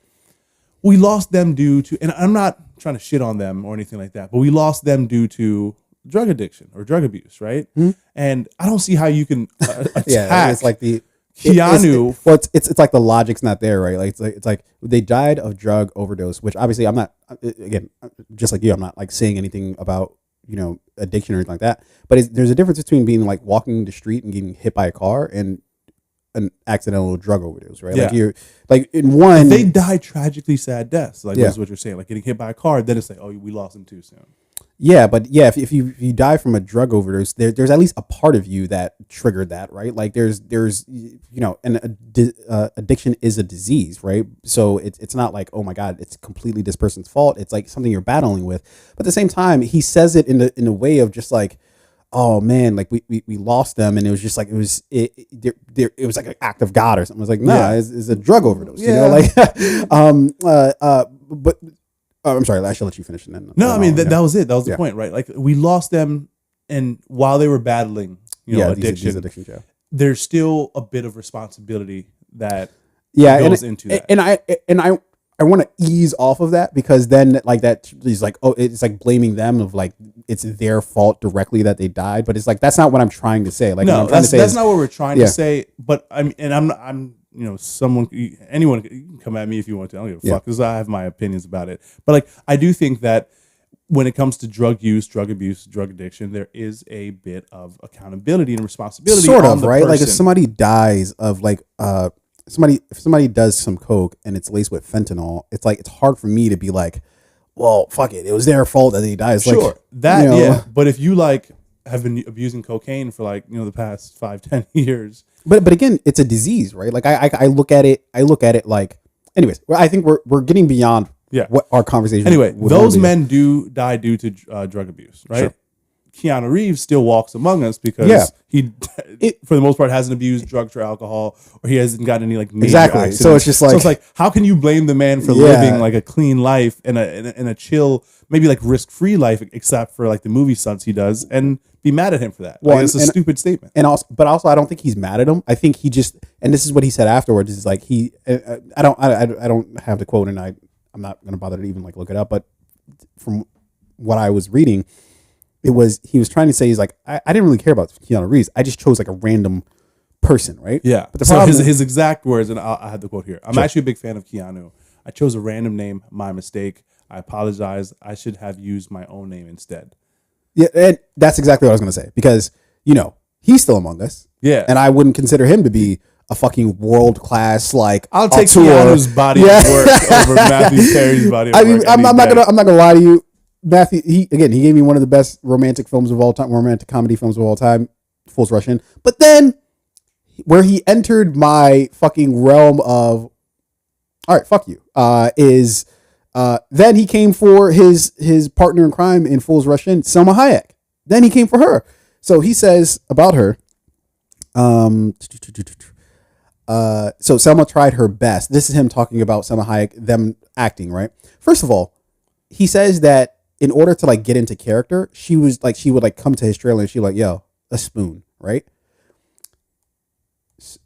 we lost them due to, and I'm not trying to shit on them or anything like that, but we lost them due to drug addiction or drug abuse, right? Mm-hmm. And I don't see how you can attack. Yeah, it's like the Keanu. It's like the logic's not there, right? Like it's like they died of drug overdose, which obviously I'm not. Again, just like you, I'm not like saying anything about addiction or anything like that. But there's a difference between being like walking the street and getting hit by a car and an accidental drug overdose, right? Yeah. Like you're like in one, if they die tragically sad deaths, like yeah. That's what you're saying, like getting hit by a car. Then it's like, oh, we lost them too soon. Yeah, but yeah, if you die from a drug overdose, there's at least a part of you that triggered that, right? Like there's and addiction is a disease, right? So it's not like, oh my God, it's completely this person's fault. It's like something you're battling with. But at the same time, he says it in a way of just like, oh man, like we lost them, and it was just like it was like an act of God or something. It was like, nah, it's a drug overdose, like but. Oh, I'm sorry. I should let you finish. And then no, I mean that was it. That was the point, right? Like we lost them, and while they were battling, addiction, addictions, there's still a bit of responsibility that goes into that. And I want to ease off of that, because then like that is like, oh, it's like blaming them of like it's their fault directly that they died, but it's like that's not what I'm trying to say. Like no, that's not what we're trying to say. But I'm anyone can come at me if you want to. I don't give a fuck, because I have my opinions about it. But like, I do think that when it comes to drug use, drug abuse, drug addiction, there is a bit of accountability and responsibility. Sort of, right? Person. Like if somebody dies of like if somebody does some coke and it's laced with fentanyl, it's like it's hard for me to be like, well, fuck it, it was their fault that they died. It's sure, like, that But if you like have been abusing cocaine for like the past 5-10 years. But again, it's a disease, right? Like I look at it like, anyways, I think we're getting beyond what our conversation. Anyway, those men do die due to drug abuse, right? Sure. Keanu Reeves still walks among us because he, for the most part, hasn't abused drugs or alcohol, or he hasn't gotten any like major accidents. So it's just like, how can you blame the man for living like a clean life and a chill, maybe like risk-free life, except for like the movie stunts he does, and be mad at him for that? Well, it's a stupid statement. And also, I don't think he's mad at him. I think he just, and this is what he said afterwards, is like I don't have the quote, and I'm not gonna bother to even like look it up, but from what I was reading, he was trying to say, he's like, I didn't really care about Keanu Reeves. I just chose like a random person, right? Yeah. But so his exact words, and I had the quote here. I'm actually a big fan of Keanu. I chose a random name, my mistake. I apologize. I should have used my own name instead. Yeah, and that's exactly what I was going to say, because he's still among us. Yeah. And I wouldn't consider him to be a fucking world class like. I'll take Keanu's body of work over Matthew Perry's body of work. I mean, I'm not gonna lie to you. Matthew, he gave me one of the best romantic films of all time, romantic comedy films of all time, Fools Rush In. But then, where he entered my fucking realm of, all right, fuck you, is then he came for his partner in crime in Fools Rush In, Selma Hayek. Then he came for her. So he says about her, so Selma tried her best. This is him talking about Selma Hayek, them acting, right? First of all, he says that in order to like get into character, she would like come to his trailer and she like, yo, a spoon, right?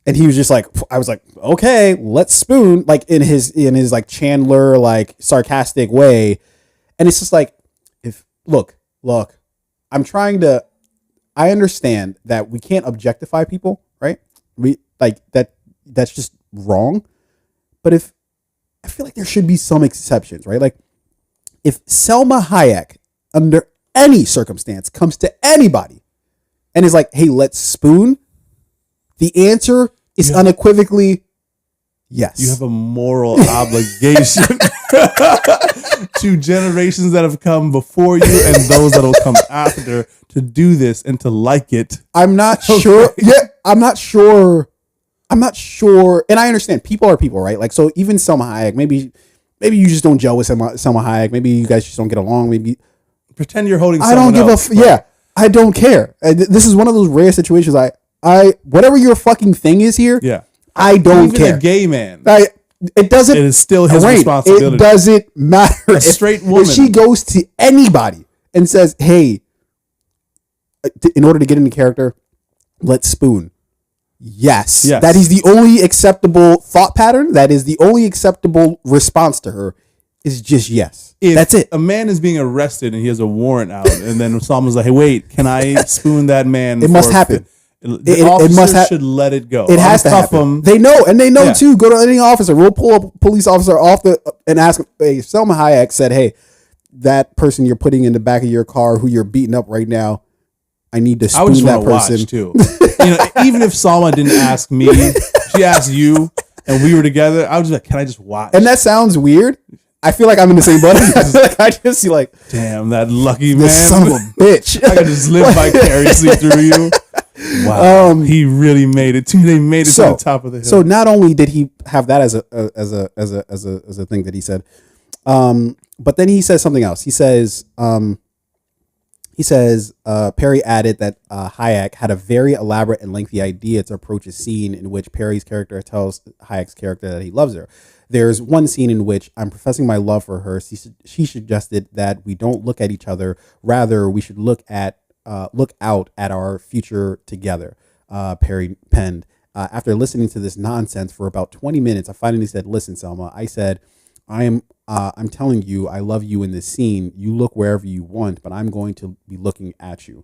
And he was just like, I was like, okay, let's spoon, like in his like Chandler like sarcastic way. And it's just like, look, I understand that we can't objectify people, right? We like that's just wrong. But I feel like there should be some exceptions, right? Like, if Selma Hayek, under any circumstance, comes to anybody and is like, hey, let's spoon, the answer is unequivocally yes. You have a moral obligation to generations that have come before you and those that will come after to do this and to like it. I'm not sure. Yeah, I'm not sure. I'm not sure, and I understand people are people, right? Like, so even Selma Hayek, maybe you just don't gel with Selma Hayek. Maybe you guys just don't get along. Maybe pretend you're holding. I don't give else, a yeah. I don't care. This is one of those rare situations. I whatever your fucking thing is here. Yeah, I don't even care. A gay man. It doesn't. It is still his responsibility. It doesn't matter. A straight woman. If she goes to anybody and says, "Hey, in order to get into character, let's spoon." Yes, that is the only acceptable thought pattern. That is the only acceptable response to her. Is just yes. That's it. A man is being arrested and he has a warrant out, and then someone's like, "Hey, wait, can I spoon that man?" It must happen. It must should let it go. It has to happen. They know, and they know too. Go to any officer. We'll pull a police officer off and ask him. Hey, Selma Hayek said, "Hey, that person you're putting in the back of your car, who you're beating up right now, I need to spoon that person." Watch too. Even if Salma didn't ask me, she asked you, and we were together. I was just like, "Can I just watch?" And that sounds weird. I feel like I'm in the same boat. I just see like, damn, that lucky man, son of a bitch. I could just live vicariously through you. Wow, he really made it. They made it to the top of the hill. So not only did he have that as a thing that he said, but then he says something else. He says Perry added that Hayek had a very elaborate and lengthy idea to approach a scene in which Perry's character tells Hayek's character that he loves her. There's one scene in which I'm professing my love for her. She suggested that we don't look at each other. Rather, we should look out at our future together. Perry penned. After listening to this nonsense for about 20 minutes, I finally said, "Listen, Selma," I said, I'm telling you, I love you in this scene. You look wherever you want, but I'm going to be looking at you."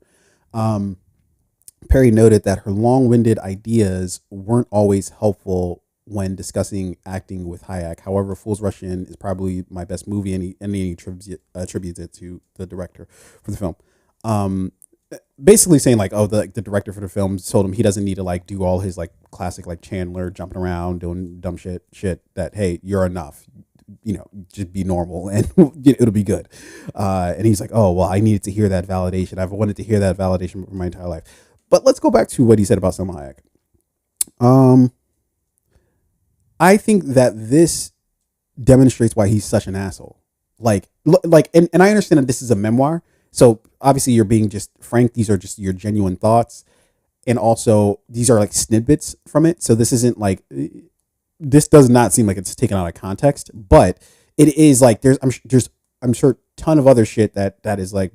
Perry noted that her long-winded ideas weren't always helpful when discussing acting with Hayek. However, Fool's Rush In is probably my best movie, and he attributes it to the director for the film. Basically saying like, oh, the director for the film told him he doesn't need to like do all his like classic like Chandler jumping around doing dumb shit that, hey, you're enough. Just be normal and it'll be good. And he's like, oh, well, I needed to hear that validation. I've wanted to hear that validation for my entire life. But let's go back to what he said about Selma Hayek. I think that this demonstrates why he's such an asshole. And I understand that this is a memoir. So obviously you're being just frank. These are just your genuine thoughts. And also these are like snippets from it. So this isn't like, this does not seem like it's taken out of context, but it is like, I'm sure a ton of other shit that is like,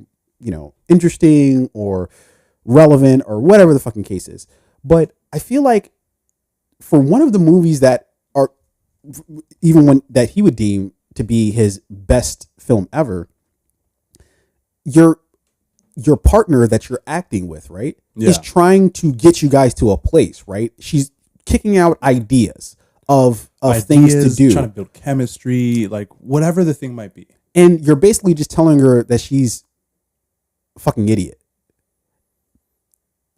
interesting or relevant or whatever the fucking case is. But I feel like for one of the movies that are that he would deem to be his best film ever, your partner that you're acting with, right, is trying to get you guys to a place, right? She's kicking out ideas of things to do, trying to build chemistry, like whatever the thing might be. And you're basically just telling her that she's a fucking idiot.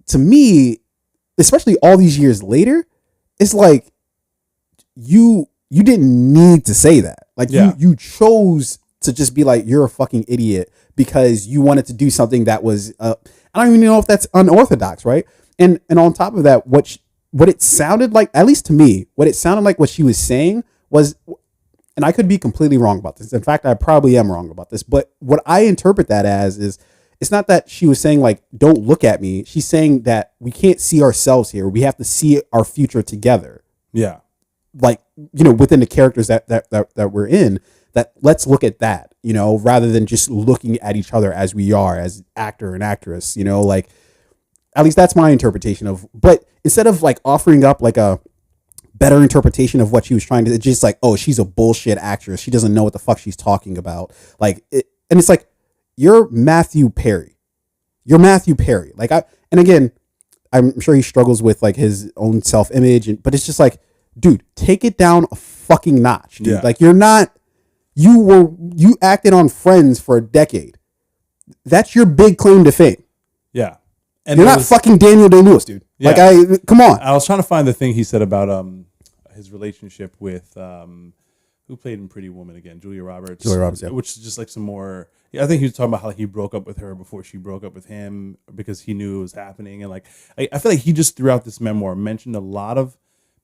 To me, especially all these years later, it's like you didn't need to say that. Like you chose to just be like, you're a fucking idiot because you wanted to do something that was I don't even know if that's unorthodox, right? And on top of that, what it sounded like, at least to me, what it sounded like what she was saying was, and I could be completely wrong about this. In fact, I probably am wrong about this, but what I interpret that as is, it's not that she was saying like, don't look at me. She's saying that we can't see ourselves here. We have to see our future together. Yeah. Like, within the characters that we're in, that let's look at that, rather than just looking at each other as we are as actor and actress, like, at least that's my interpretation of, but instead of like offering up like a better interpretation of what she was trying to, it's just like, oh, she's a bullshit actress. She doesn't know what the fuck she's talking about. Like, and it's like, you're Matthew Perry. Like, and again, I'm sure he struggles with like his own self-image, but it's just like, dude, take it down a fucking notch, dude. Yeah. Like, you acted on Friends for a decade. That's your big claim to fame. Yeah. And you're not fucking Daniel Day-Lewis, dude. Yeah. Like, come on. I was trying to find the thing he said about his relationship with who played in Pretty Woman again, Julia Roberts. Yeah. Which is just like some more. Yeah, I think he was talking about how he broke up with her before she broke up with him because he knew it was happening, and like I feel like he just throughout this memoir mentioned a lot of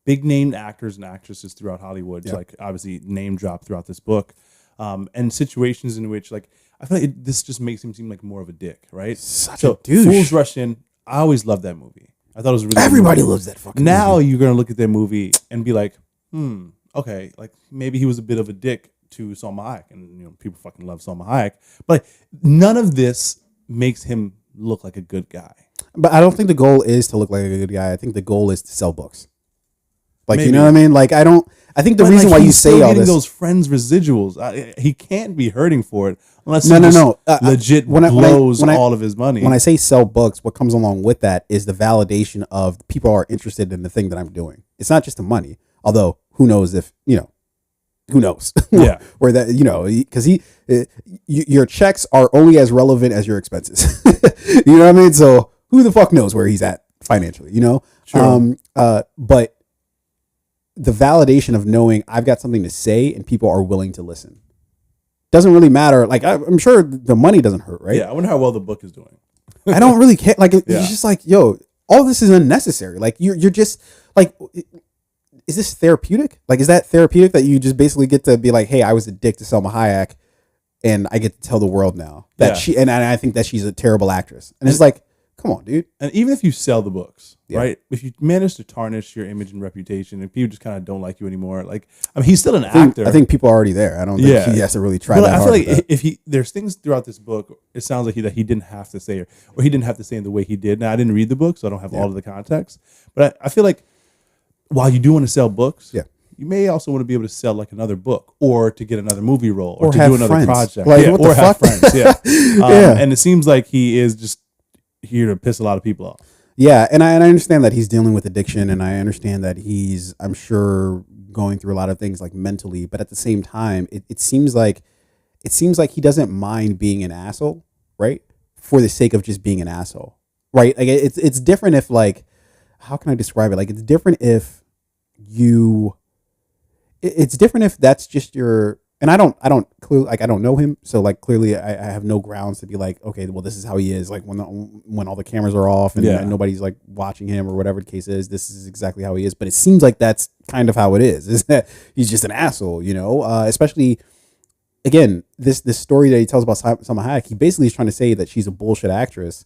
big named actors and actresses throughout Hollywood. Yeah. So like obviously name drop throughout this book, and situations in which like I feel like this just makes him seem like more of a dick, right? Such a douche. Fools Rush In. I always loved that movie. I thought it was really everybody loves that fucking. Now movie. you're gonna look at that movie and be like, okay, like maybe he was a bit of a dick to Salma Hayek, and you know people fucking love Salma Hayek, but none of this makes him look like a good guy. But I don't think the goal is to look like a good guy. I think the goal is to sell books. Like, Maybe. You know what I mean? Like, I think the reason why you say all this, those friends residuals, he can't be hurting for it unless legit blows all of his money. When I say sell books, what comes along with that is the validation of people are interested in the thing that I'm doing. It's not just the money, although who knows if, who knows? Yeah. Where that, because your checks are only as relevant as your expenses. You know what I mean? So who the fuck knows where he's at financially, Sure. But the validation of knowing I've got something to say and people are willing to listen doesn't really matter. Like, I'm sure the money doesn't hurt, right? Yeah. I wonder how well the book is doing. I don't really care. Like, it's just like, yo, all this is unnecessary. Like, you're just like, is this therapeutic? Like, is that therapeutic that you just basically get to be like, hey, I was a dick to Salma Hayek and I get to tell the world now that she, and I think that she's a terrible actress. And it's like, come on, dude. And even if you sell the books, right? If you manage to tarnish your image and reputation and people just kind of don't like you anymore, like, I mean, he's still an actor. I think people are already there. I don't think he has to really try that hard. I feel like there's things throughout this book, it sounds like he didn't have to say, or he didn't have to say in the way he did. Now, I didn't read the book, so I don't have all of the context. But I feel like while you do want to sell books, you may also want to be able to sell like another book or to get another movie role or to do another project. Like, what the fuck? Have friends. And it seems like he is just here to piss a lot of people off. Yeah, and I understand that he's dealing with addiction, and I understand that he's, I'm sure, going through a lot of things like mentally. But at the same time, it seems like he doesn't mind being an asshole, right? For the sake of just being an asshole, right? Like it's different if, like, how can I describe it? Like, it's different if it's different if that's just your. And I don't know him, so like clearly I have no grounds to be like, okay, well, this is how he is. Like when all the cameras are off and nobody's like watching him or whatever the case is, this is exactly how he is. But it seems like that's kind of how it is that he's just an asshole, especially again this story that he tells about Salma Hayek. He basically is trying to say that she's a bullshit actress,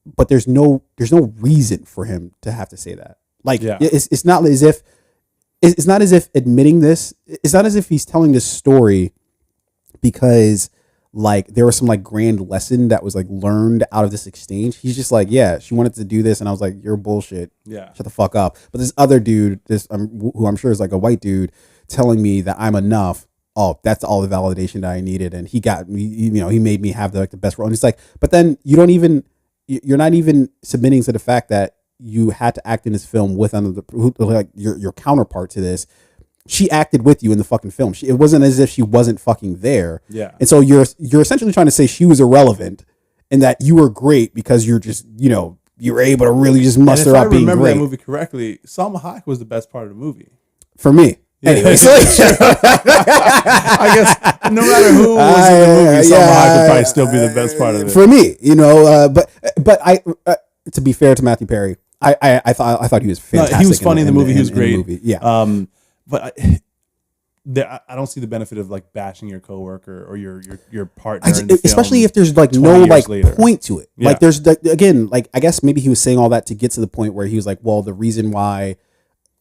but there's no reason for him to have to say that. Like it's not as if. It's not as if admitting this. It's not as if he's telling this story because like there was some like grand lesson that was like learned out of this exchange. He's just like, yeah, she wanted to do this, and I was like, you're bullshit. Yeah, shut the fuck up. But this other dude, who I'm sure is like a white dude, telling me that I'm enough. Oh, that's all the validation that I needed, and he got me. He made me have the best role. And it's like, but then you're not even submitting to the fact that you had to act in this film with like your counterpart to this. She acted with you in the fucking film. It wasn't as if she wasn't fucking there. Yeah. And so you're essentially trying to say she was irrelevant and that you were great because you're just, you were able to really just muster up being great. If I remember that movie correctly, Salma Hayek was the best part of the movie. For me. Yeah. Anyway, so I guess no matter who was in the movie, Salma Hayek would probably still be the best part of it. For me, but I, to be fair to Matthew Perry, I thought he was fantastic. No, he was funny in the movie. He was great. Yeah. But I don't see the benefit of like bashing your coworker or your partner, especially if there's like no like point to it. Yeah. Like there's again, like I guess maybe he was saying all that to get to the point where he was like, well, the reason why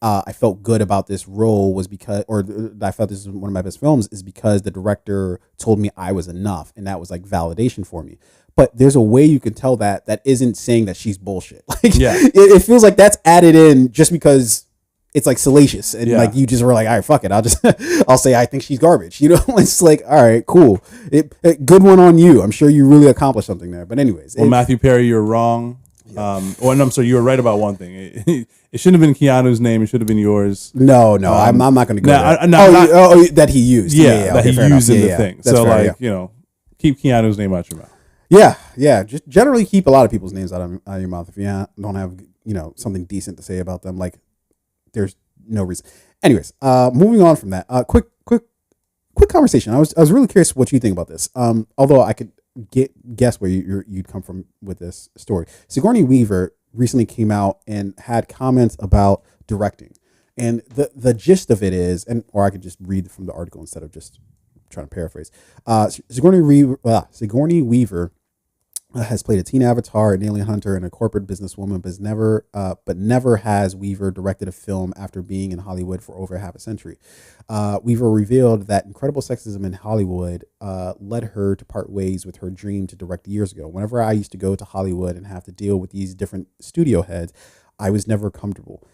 I felt good about this role was because, or I felt this is one of my best films, is because the director told me I was enough, and that was like validation for me. But there's a way you can tell that isn't saying that she's bullshit. Like, it feels like that's added in just because it's like salacious and like you just were like, all right, fuck it, I'll say I think she's garbage. It's like, all right, cool. Good one on you. I'm sure you really accomplished something there. But anyways, well, Matthew Perry, you're wrong. I'm sorry, you were right about one thing. It shouldn't have been Keanu's name. It should have been yours. No, I'm not going to go there. That he used. That he used in the thing. So fair, keep Keanu's name out your mouth. Yeah. Just generally keep a lot of people's names out of your mouth if you don't have something decent to say about them. Like there's no reason. Anyways, moving on from that. Quick conversation. I was really curious what you think about this. Although I could guess where you'd come from with this story. Sigourney Weaver recently came out and had comments about directing. And the gist of it is, or I could just read from the article instead of just trying to paraphrase. Sigourney Weaver has played a teen avatar, an alien hunter, and a corporate businesswoman, but never has Weaver directed a film after being in Hollywood for over half a century. Weaver revealed that incredible sexism in Hollywood led her to part ways with her dream to direct years ago. Whenever I used to go to Hollywood and have to deal with these different studio heads, I was never comfortable.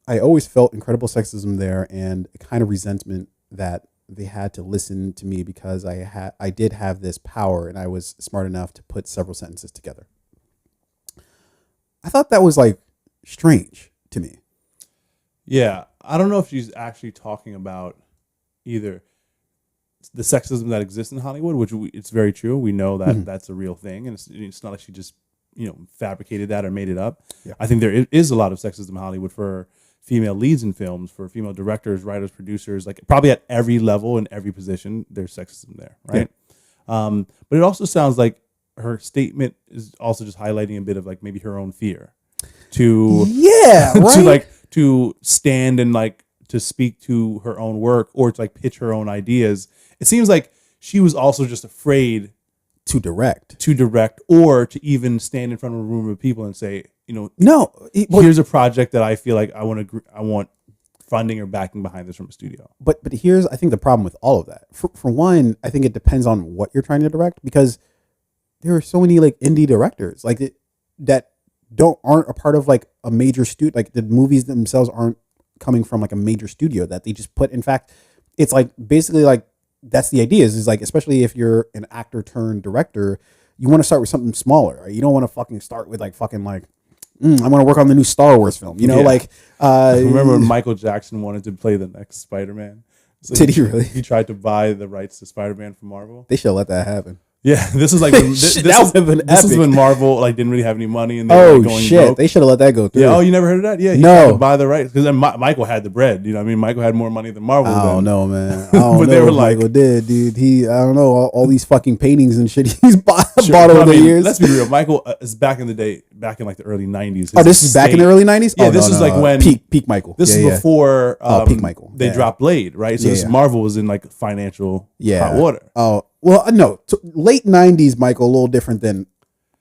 I always felt incredible sexism there and a kind of resentment that they had to listen to me because I did have this power and I was smart enough to put several sentences together. I thought that was like strange to me. Yeah, I don't know if she's actually talking about either the sexism that exists in Hollywood, which it's very true. We know that that's a real thing, and it's not like she just fabricated that or made it up. Yeah. I think there is a lot of sexism in Hollywood for female leads in films, for female directors, writers, producers, like probably at every level and every position, there's sexism there, right? Yeah. But it also sounds like her statement is also just highlighting a bit of like maybe her own fear to right? to stand and like to speak to her own work or to like pitch her own ideas. It seems like she was also just afraid to direct or to even stand in front of a room of people and say, here's a project that I feel like I want funding or backing behind this from a studio. But here's, I think, the problem with all of that. For one, I think it depends on what you're trying to direct, because there are so many like indie directors that aren't a part of like a major studio. Like the movies themselves aren't coming from like a major studio that they just put. In fact, it's like basically like that's the idea is like, especially if you're an actor turned director, you want to start with something smaller. Right? You don't want to fucking start with like fucking like, I'm going to work on the new Star Wars film. Remember when Michael Jackson wanted to play the next Spider-Man? So did he really? He tried to buy the rights to Spider-Man from Marvel. They should let that happen. Yeah, this is like this is when Marvel like didn't really have any money and they were going broke. They should have let that go through. Yeah, you never heard of that? Yeah, he tried to buy the rights because then Michael had the bread. Michael had more money than Marvel. I don't know, man. But they were like, Michael did, dude. I don't know, all these fucking paintings and shit he's bought over the years. Let's be real. Michael is back in the day, back in like the early '90s. Oh, this is back in the early '90s. Yeah, this is like when peak Michael. This is before peak Michael. They dropped Blade, right? So Marvel was in like financial hot water. Oh. Well, no, late '90s, Michael, a little different than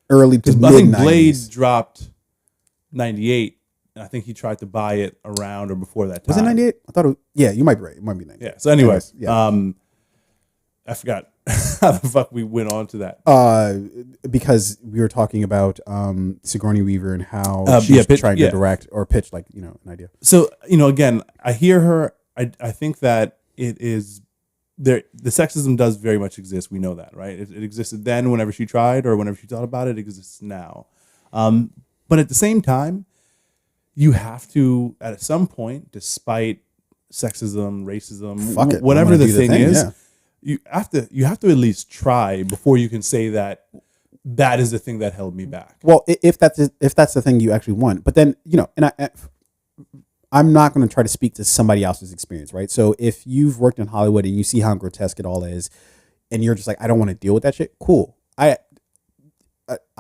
early to mid '90s. I think Blade dropped '98, and I think he tried to buy it around or before that time. Was it '98? I thought it was, yeah, you might be right. It might be '98. Yeah. So anyway, I forgot how the fuck we went on to that. Because we were talking about Sigourney Weaver and how she's trying to direct or pitch like an idea. So again, I hear her. I think that it is. The sexism does very much exist. We know that, right? It existed then whenever she tried or whenever she thought about it. It exists now. But at the same time, you have to, at some point, despite sexism, racism, whatever the thing is, you have to at least try before you can say that is the thing that held me back. Well, if that's the thing you actually want. But then, and I'm not going to try to speak to somebody else's experience, right? So if you've worked in Hollywood and you see how grotesque it all is, and you're just like, I don't want to deal with that shit, cool. I'm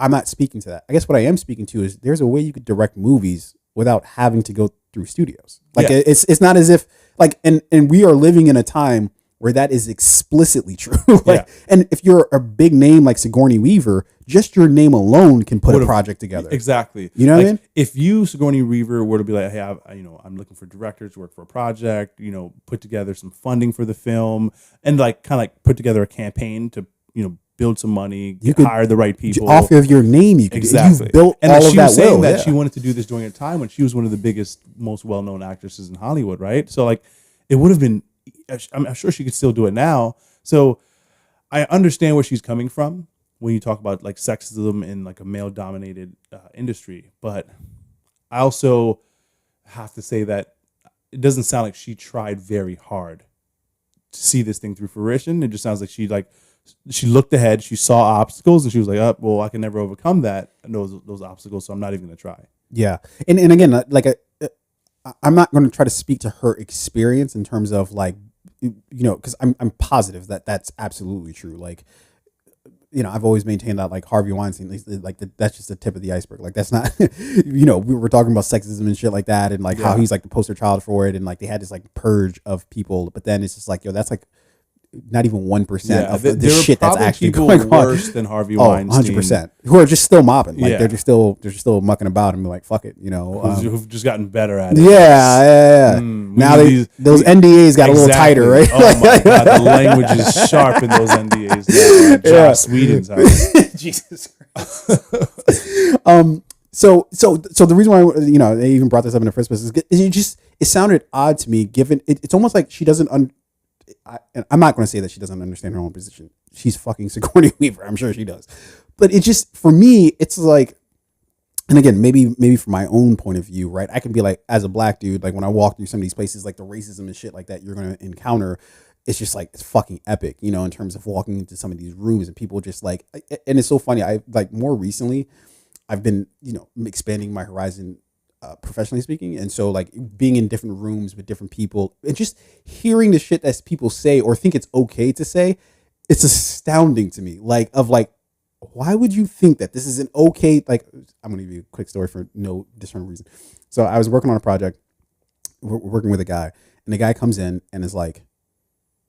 not speaking to that. I guess what I am speaking to is there's a way you could direct movies without having to go through studios. Like it's not as if like, and we are living in a time where that is explicitly true. And if you're a big name like Sigourney Weaver, just your name alone can put a project together. Exactly. You know what I mean? If you, Sigourney Weaver, were to be like, hey, I'm looking for directors to work for a project, put together some funding for the film and like kind of like put together a campaign to, build some money, hire the right people. Off of your name, you could exactly. You've built and all of that. And she was saying that she wanted to do this during a time when she was one of the biggest, most well-known actresses in Hollywood, right? So like it would have been, I'm sure she could still do it now. So I understand where she's coming from when you talk about like sexism in like a male-dominated industry, but I also have to say that it doesn't sound like she tried very hard to see this thing through fruition. It just sounds like she looked ahead, she saw obstacles, and she was like, "Oh, well, I can never overcome those obstacles, so I'm not even going to try." Yeah, and again, like I'm not going to try to speak to her experience in terms of like, because I'm positive that that's absolutely true. Like, I've always maintained that like Harvey Weinstein, like that's just the tip of the iceberg. Like that's not, we were talking about sexism and shit like that, and like how he's like the poster child for it, and like they had this like purge of people, but then it's just like, that's like not even 1% of the shit that's actually going on. Worse than Harvey Weinstein. 100%. Who are just still mopping, like they're just still mucking about and be like, fuck it, who've just gotten better at it. Yeah. Now those NDAs got a little tighter, right? Oh my god, the language is sharp in those NDAs now. Joss Whedon's house. Jesus Christ. So the reason why they even brought this up in the first place is it sounded odd to me, given it's almost like she doesn't. I'm not going to say that she doesn't understand her own position. She's fucking Sigourney Weaver. I'm sure she does, but it just, for me, it's like, and again, maybe from my own point of view, right? I can be like, as a black dude, like when I walk through some of these places, like the racism and shit like that you're going to encounter, it's just like, it's fucking epic, in terms of walking into some of these rooms and people just like, and it's so funny. I like more recently, I've been, expanding my horizon, professionally speaking. And so like being in different rooms with different people and just hearing the shit that people say or think it's okay to say, it's astounding to me. Like, why would you think that this is an okay, like, I'm going to give you a quick story for no discernible reason. So I was working on a project, working with a guy, and the guy comes in and is like,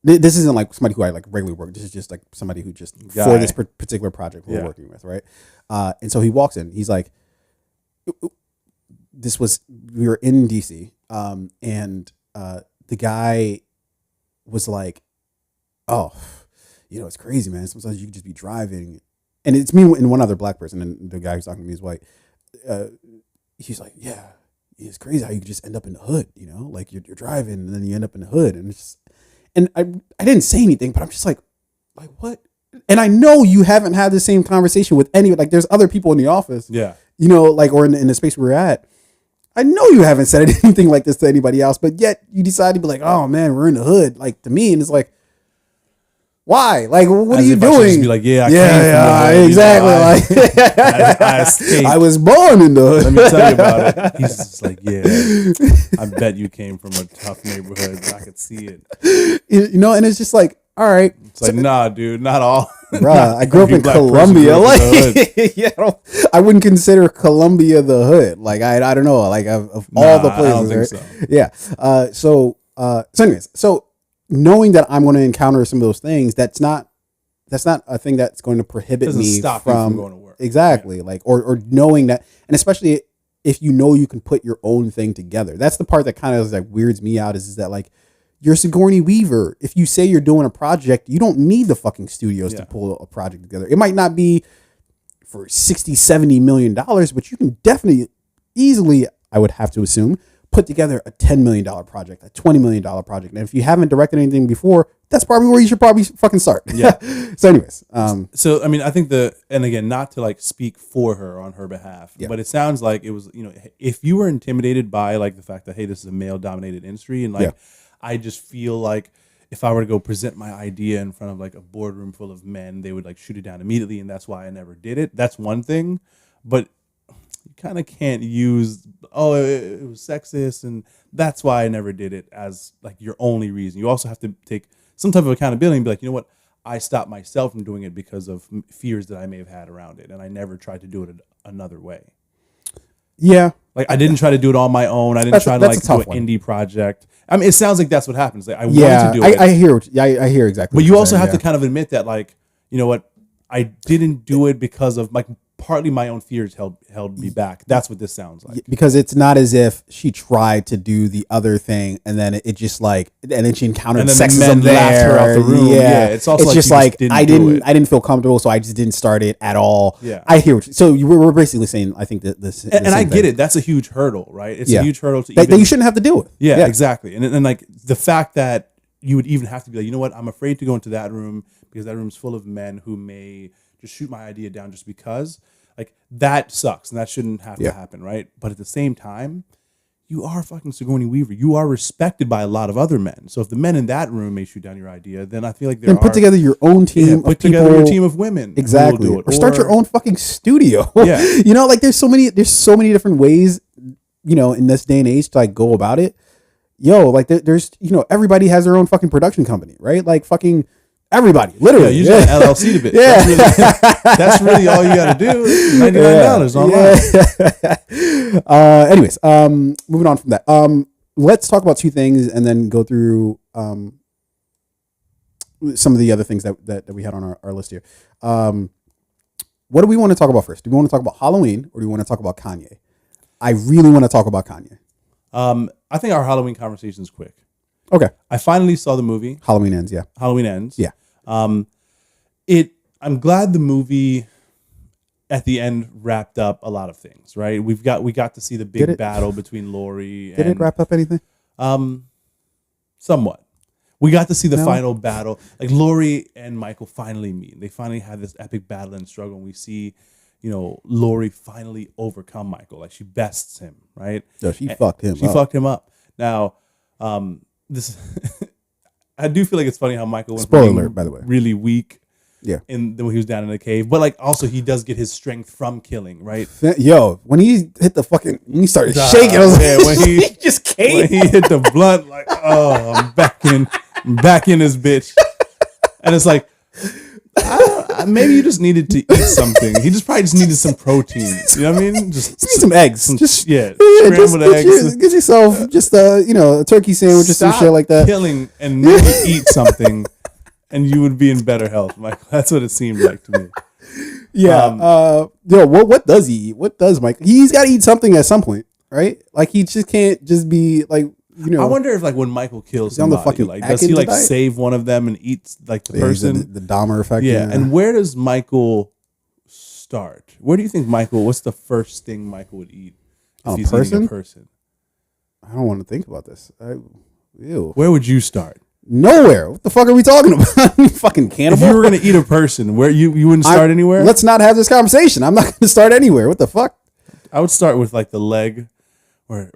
this isn't like somebody who I like regularly work. This is just like somebody who just for this particular project we're working with. Right. And so he walks in, he's like, we were in DC, and the guy was like, oh, it's crazy, man. Sometimes you could just be driving, and it's me and one other black person, and the guy who's talking to me is white. He's like, yeah, it's crazy how you could just end up in the hood, like you're driving and then you end up in the hood, and I didn't say anything, but I'm just like what? And I know you haven't had the same conversation with any, like there's other people in the office, like, or in the space we're at. I know you haven't said anything like this to anybody else, but yet you decide to be like, oh man, we're in the hood. Like to me, and it's like, why? Like, what are you doing? I just be like, exactly. I was born in the hood. Let me tell you about it. He's just like, I bet you came from a tough neighborhood. I could see it. And it's just like, all right. It's like, nah, dude, not all. Bruh, I grew up in Columbia. Like, I wouldn't consider Columbia the hood. Like, I don't know. Like, of all the places, I don't think so. Yeah. So anyways, knowing that I'm going to encounter some of those things, that's not a thing that's going to prohibit me from going to work. Exactly. Like, or knowing that, and especially if you can put your own thing together. That's the part that kind of like weirds me out is that like, you're Sigourney Weaver. If you say you're doing a project, you don't need the fucking studios to pull a project together. It might not be for $60-70 million, but you can definitely easily, I would have to assume, put together a $10 million project, a $20 million project. And if you haven't directed anything before, that's probably where you should probably fucking start. Yeah. So anyways. So, I mean, I think and again, not to like speak for her on her behalf, but it sounds like it was, if you were intimidated by like the fact that, hey, this is a male dominated industry and like, I just feel like if I were to go present my idea in front of like a boardroom full of men, they would like shoot it down immediately. And that's why I never did it. That's one thing. But you kind of can't use, it was sexist and that's why I never did it as like your only reason. You also have to take some type of accountability and be like, you know what? I stopped myself from doing it because of fears that I may have had around it. And I never tried to do it another way. Yeah. Like I didn't try to do it on my own. I didn't try to like do an indie project. I mean, it sounds like that's what happens. Like I wanted to do it. I hear exactly. But you also have to kind of admit that, like, you know what, I didn't do it because of like partly my own fears held me back. That's what this sounds like. Because it's not as if she tried to do the other thing and then it just like, and then she encountered sexism there. Laughed her out the room. Yeah. It's also it's like I didn't feel comfortable, so I just didn't start it at all. Yeah. I hear what so you were basically saying, I think that this, and I get it. That's a huge hurdle, right? It's a huge hurdle to that you shouldn't have to do it. Yeah, exactly. And like the fact that you would even have to be like, you know what, I'm afraid to go into that room because that room's full of men who may just shoot my idea down just because. Like that sucks and that shouldn't have to happen, right? But at the same time, you are fucking Sigourney Weaver. You are respected by a lot of other men. So if the men in that room may shoot down your idea, then I feel like put together your own team. Put together your team of women. Exactly. Do it. Or start your own fucking studio. Yeah. Like there's so many different ways, in this day and age to like go about it. Like there's everybody has their own fucking production company, right? Like fucking. Everybody, literally. You just got LLC to bit. Yeah. That's really all you got to do. $99 online. Anyways, moving on from that. Let's talk about two things and then go through some of the other things that we had on our list here. What do we want to talk about first? Do we want to talk about Halloween or do we want to talk about Kanye? I really want to talk about Kanye. I think our Halloween conversation is quick. Okay. I finally saw the movie. Halloween Ends, yeah. Halloween Ends. Yeah. I'm glad the movie at the end wrapped up a lot of things, right? We got to see the big battle between Laurie. Did it wrap up anything? Somewhat. We got to see the final battle. Like Laurie and Michael finally meet. They finally have this epic battle and struggle. And we see, Laurie finally overcome Michael. Like she bests him, right? So she fucked him up. She fucked him up. Now, this I do feel like it's funny how Michael went spoiler alert, by the way, really weak. Yeah. When he was down in the cave. But like also he does get his strength from killing, right? Yo, when he hit the fucking when he started shaking, I was when he just came. When he hit the blunt, like, oh, I'm back in this bitch. And it's like maybe you just needed to eat something. He probably just needed some protein. You know what I mean? Just need some eggs. Scrambled eggs. Get yourself just a turkey sandwich or some shit like that. Killing and maybe eat something, and you would be in better health, Michael. That's what it seemed like to me. Yeah. What does he eat? What does Michael? He's got to eat something at some point, right? Like he just can't just be like. I wonder if like when Michael kills somebody, like does he like save one of them and eat like the person? The Dahmer effect. Yeah. And where does Michael start? Where do you think Michael? What's the first thing Michael would eat if he's eating a person? I don't want to think about this. Ew. Where would you start? Nowhere. What the fuck are we talking about? You fucking cannibal. If you were gonna eat a person, where you wouldn't start anywhere? Let's not have this conversation. I'm not gonna start anywhere. What the fuck? I would start with like the leg. Or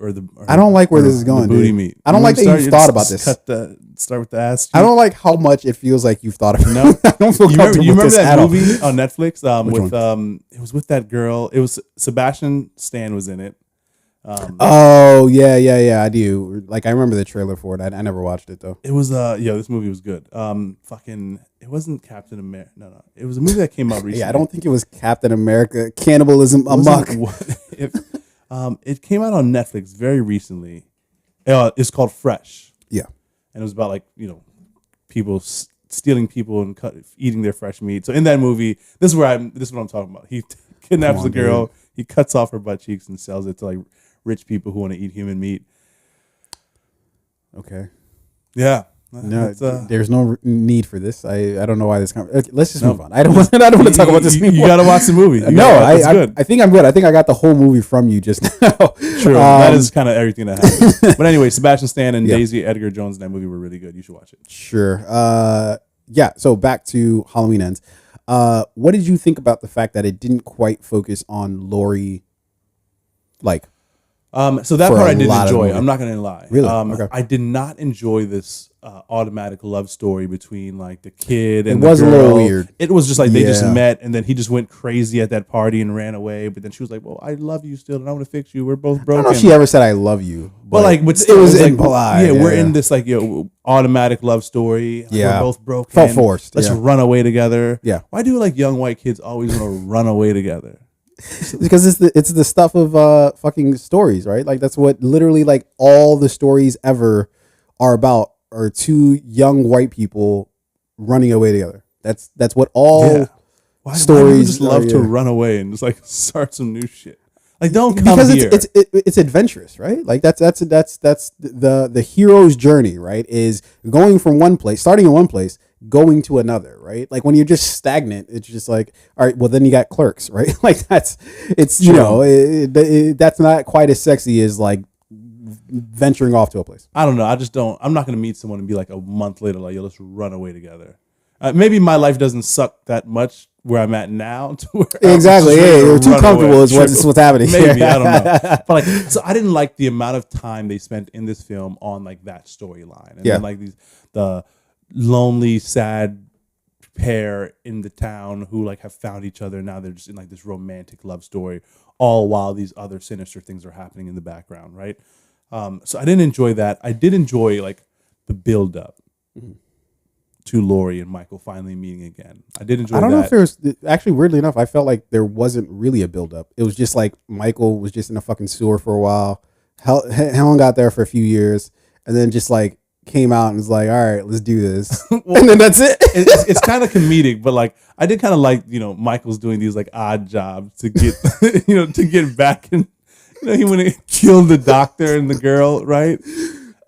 I don't like where this is going, booty dude. Meat. I don't like that you've thought about this. Start with the ass cheek. I don't like how much it feels like you've thought of it. No, I don't feel comfortable you remember with this that at movie all. on Netflix? Which one? It was with that girl. It was Sebastian Stan was in it. Yeah, I do. Like I remember the trailer for it. I never watched it though. It was this movie was good. It wasn't Captain America. No. It was a movie that came out recently. Yeah, I don't think it was Captain America. Cannibalism amok. It came out on Netflix very recently. It's called Fresh. Yeah, and it was about like people stealing people and eating their fresh meat. So in that movie, this is what I'm talking about. He kidnaps the girl, dude. He cuts off her butt cheeks and sells it to like rich people who want to eat human meat. Okay. Yeah. No, there's no need for this. I don't know why this. Let's just move on. I don't want to talk about this anymore. You got to watch the movie. I think I'm good. I think I got the whole movie from you just now. True. That is kind of everything that happened. But anyway, Sebastian Stan and Daisy Edgar Jones in that movie were really good. You should watch it. Sure. Yeah. So back to Halloween Ends. What did you think about the fact that it didn't quite focus on Laurie? Like, so that part I did enjoy. I'm not going to lie. Really? Okay. I did not enjoy this automatic love story between like the kid and the girl. It was a little weird. It was just like they just met and then he just went crazy at that party and ran away. But then she was like, "Well, I love you still, and I want to fix you. We're both broken." I don't know if she ever said "I love you," but like, but it was like, implied. Yeah, we're in this like automatic love story. Like, we're both broken. Felt forced. Let's run away together. Yeah. Why do like young white kids always want to run away together? Because it's the stuff of fucking stories, right? Like that's what literally like all the stories ever are about, are two young white people running away together. That's what all stories just love to run away and just like start some new shit. Like don't come here. Because it's adventurous, right? Like that's the hero's journey, right? Is going from one place, starting in one place, going to another, right? Like when you're just stagnant, it's just like, all right, well then you got Clerks, right? Like that's that's not quite as sexy as like venturing off to a place. I don't know. I'm not going to meet someone and be like a month later, like, yo, let's run away together. Maybe my life doesn't suck that much where I'm at now. To where exactly. Yeah, you're too comfortable is what's happening. Maybe, I don't know. But like, so I didn't like the amount of time they spent in this film on like that storyline. And then like the lonely, sad pair in the town who like have found each other. Now they're just in like this romantic love story, all while these other sinister things are happening in the background, right? So I didn't enjoy that. I did enjoy like the build up to Laurie and Michael finally meeting again. I did enjoy that. I don't know if there's actually, weirdly enough, I felt like there wasn't really a build up. It was just like Michael was just in a fucking sewer for a while. Helen got there for a few years and then just like came out and was like, all right, let's do this. Well, and then that's it. It's kind of comedic, but like I did kind of like, Michael's doing these like odd jobs to get, to get back. And, he went and killed the doctor and the girl, right?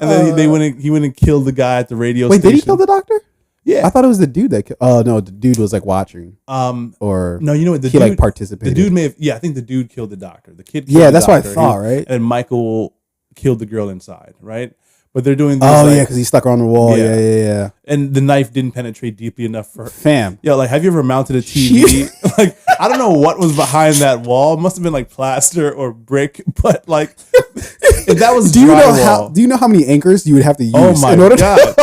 And then he went and killed the guy at the radio station. Wait, did he kill the doctor? Yeah. I thought it was the dude that oh no, the dude was like watching. Or no, you know what? He like participated. The dude may have, I think the dude killed the doctor. The kid killed the that's doctor. What I thought, right? And Michael killed the girl inside, right? But they're doing this. Oh, yeah, because he stuck her on the wall. Yeah. And the knife didn't penetrate deeply enough for her. Fam. Yo, like, have you ever mounted a TV? Like, I don't know what was behind that wall. It must have been like plaster or brick, but like, if that was drywall. Do you know how many anchors you would have to use? Oh my God.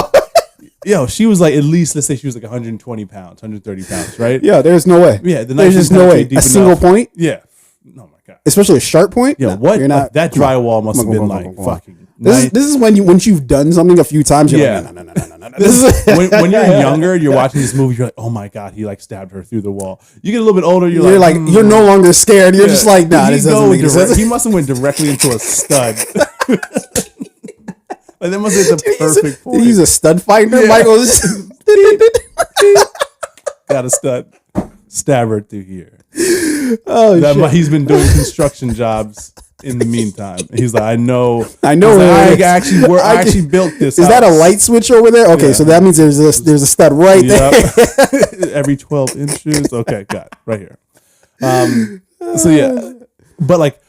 Yo, she was like, at least, let's say she was like 120 pounds, 130 pounds, right? Yeah, there's no way. Yeah, there's just no way. A single point? Yeah. Oh my God. Especially a sharp point? Yo, what? That drywall must have been like fucking. This is when once you've done something a few times, you're like, no. This is when you're younger, you're watching this movie, you're like, oh my God, he like stabbed her through the wall. You get a little bit older, you're like, you're no longer scared. You're just like, nah, this doesn't make sense. He must have went directly into a stud. Like that must have been the perfect point. Did he use a stud finder? Yeah. Michael just got a stud. Stab her through here. Oh, shit. He's been doing construction jobs in the meantime. He's like, I know. I actually built this. Is that a light switch over there? Okay, so that means there's a stud right there. Every 12 inches. Okay, got it. Right here. So yeah, but like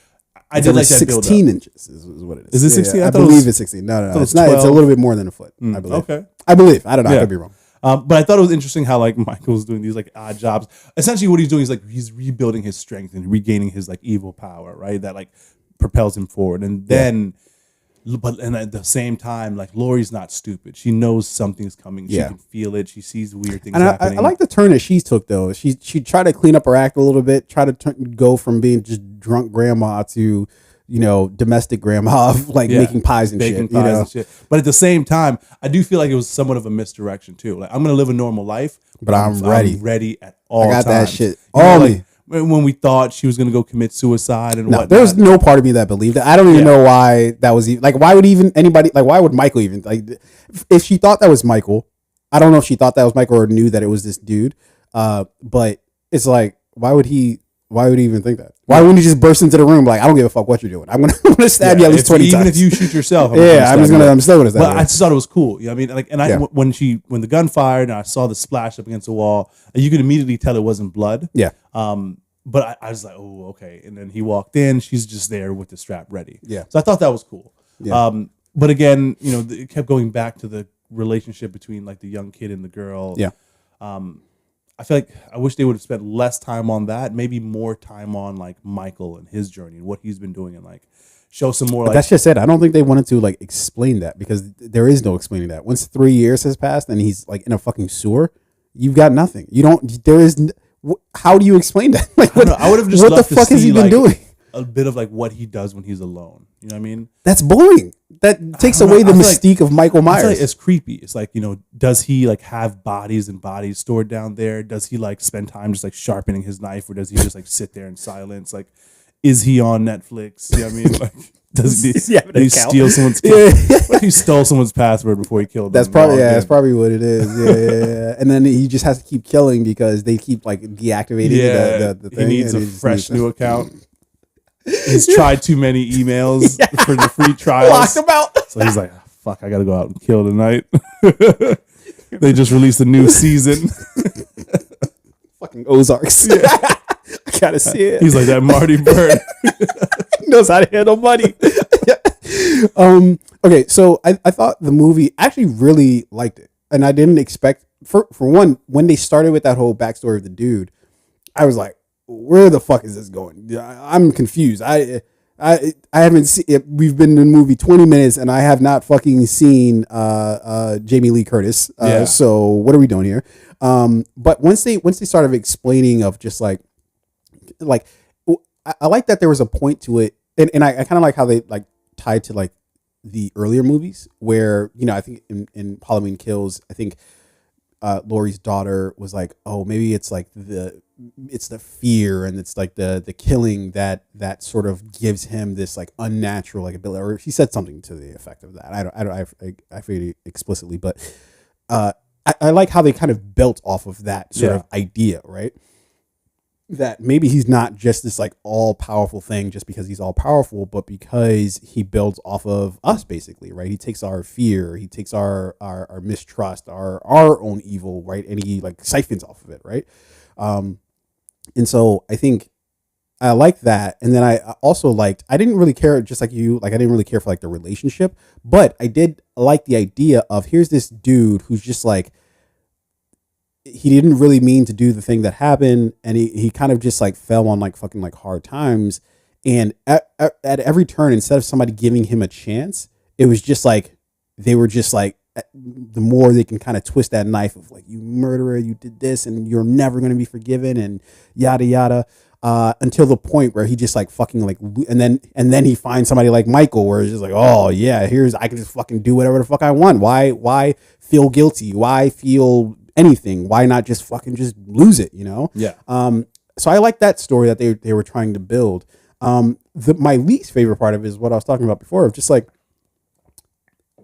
I did like that 16 inches is what it is. Is it 16? I believe it's 16. No. It's not. 12. It's a little bit more than a foot. I believe. Okay. I believe. I don't know. I could be wrong. But I thought it was interesting how like Michael's doing these like odd jobs. Essentially, what he's doing is like he's rebuilding his strength and regaining his like evil power, right? That like propels him forward. And then, and at the same time, like Laurie's not stupid. She knows something's coming. She can feel it. She sees weird things happening. I like the turn that she took though. She tried to clean up her act a little bit. Try to go from being just drunk grandma to domestic grandma, like making pies and shit. And shit. But at the same time, I do feel like it was somewhat of a misdirection too. Like I'm gonna live a normal life, but I'm ready. I'm ready at all times. I got that shit. Like, when we thought she was gonna go commit suicide and whatnot. There was no part of me that believed that. I don't even know why that was even, like, why would even anybody, like, why would Michael even, like, if she thought that was Michael, I don't know if she thought that was Michael or knew that it was this dude. But it's like, why would he even think that? Why wouldn't he just burst into the room like, I don't give a fuck what you're doing. I'm gonna stab you at least 20 times. Even if you shoot yourself. I'm still gonna stab you. But I just thought it was cool. You know what I mean? Like, and when the gun fired and I saw the splash up against the wall, you could immediately tell it wasn't blood. Yeah. But I was like, oh, okay. And then he walked in. She's just there with the strap ready. Yeah. So I thought that was cool. Yeah. But again, it kept going back to the relationship between like the young kid and the girl. Yeah. I feel like I wish they would have spent less time on that, maybe more time on like Michael and his journey and what he's been doing, and like show some more. Like, that's just it. I don't think they wanted to like explain that because there is no explaining that. Once 3 years has passed and he's like in a fucking sewer, you've got nothing. You don't. There is. How do you explain that? Like, I would have just. What the fuck has he been doing? A bit of like what he does when he's alone. You know what I mean? That's boring. That takes away the mystique of Michael Myers. Like it's creepy. It's like, does he like have bodies and bodies stored down there? Does he like spend time just like sharpening his knife, or does he just like sit there in silence? Like, is he on Netflix? You know what I mean? Like, does he steal someone's? What if he stole someone's password before he killed them? That's probably what it is. Yeah. And then he just has to keep killing because they keep like deactivating the thing. He needs a fresh new account. He's tried too many emails for the free trials. Locked him out. So he's like, fuck, I gotta go out and kill tonight. They just released a new season. Fucking Ozarks. Yeah. I gotta see it. He's like that Marty Bird. He knows how to handle money. Okay, so I thought the movie, I actually really liked it. And I didn't expect, for one, when they started with that whole backstory of the dude, I was like, where the fuck is this going? I'm confused. I haven't seen it. We've been in the movie 20 minutes and I have not fucking seen Jamie Lee Curtis. So what are we doing here? But once they started explaining of just like I like that there was a point to it, and I kind of like how they like tied to like the earlier movies where I think in Halloween Kills, I think Lori's daughter was like, oh, maybe it's like it's the fear and it's like the killing that sort of gives him this like unnatural like ability, or he said something to the effect of that. I forget it explicitly, but I like how they kind of built off of that sort of idea, right? That maybe he's not just this like all powerful thing just because he's all powerful, but because he builds off of us basically, right? He takes our fear, he takes our mistrust, our own evil, right? And he like siphons off of it, right? And so I think I like that. And then I also liked, I didn't really care, just like you, like I didn't really care for like the relationship, but I did like the idea of here's this dude who's just like, he didn't really mean to do the thing that happened, and he kind of just like fell on like fucking like hard times, and at every turn, instead of somebody giving him a chance, it was just like they were just like, the more they can kind of twist that knife of like, you murderer, you did this and you're never going to be forgiven and yada yada, until the point where he just like fucking like, and then he finds somebody like Michael where it's just like, oh yeah, I can just fucking do whatever the fuck I want. Why feel guilty? Why feel anything? Why not just fucking just lose it, you know? Yeah. So I like that story that they were trying to build. My least favorite part of it is what I was talking about before, of just like,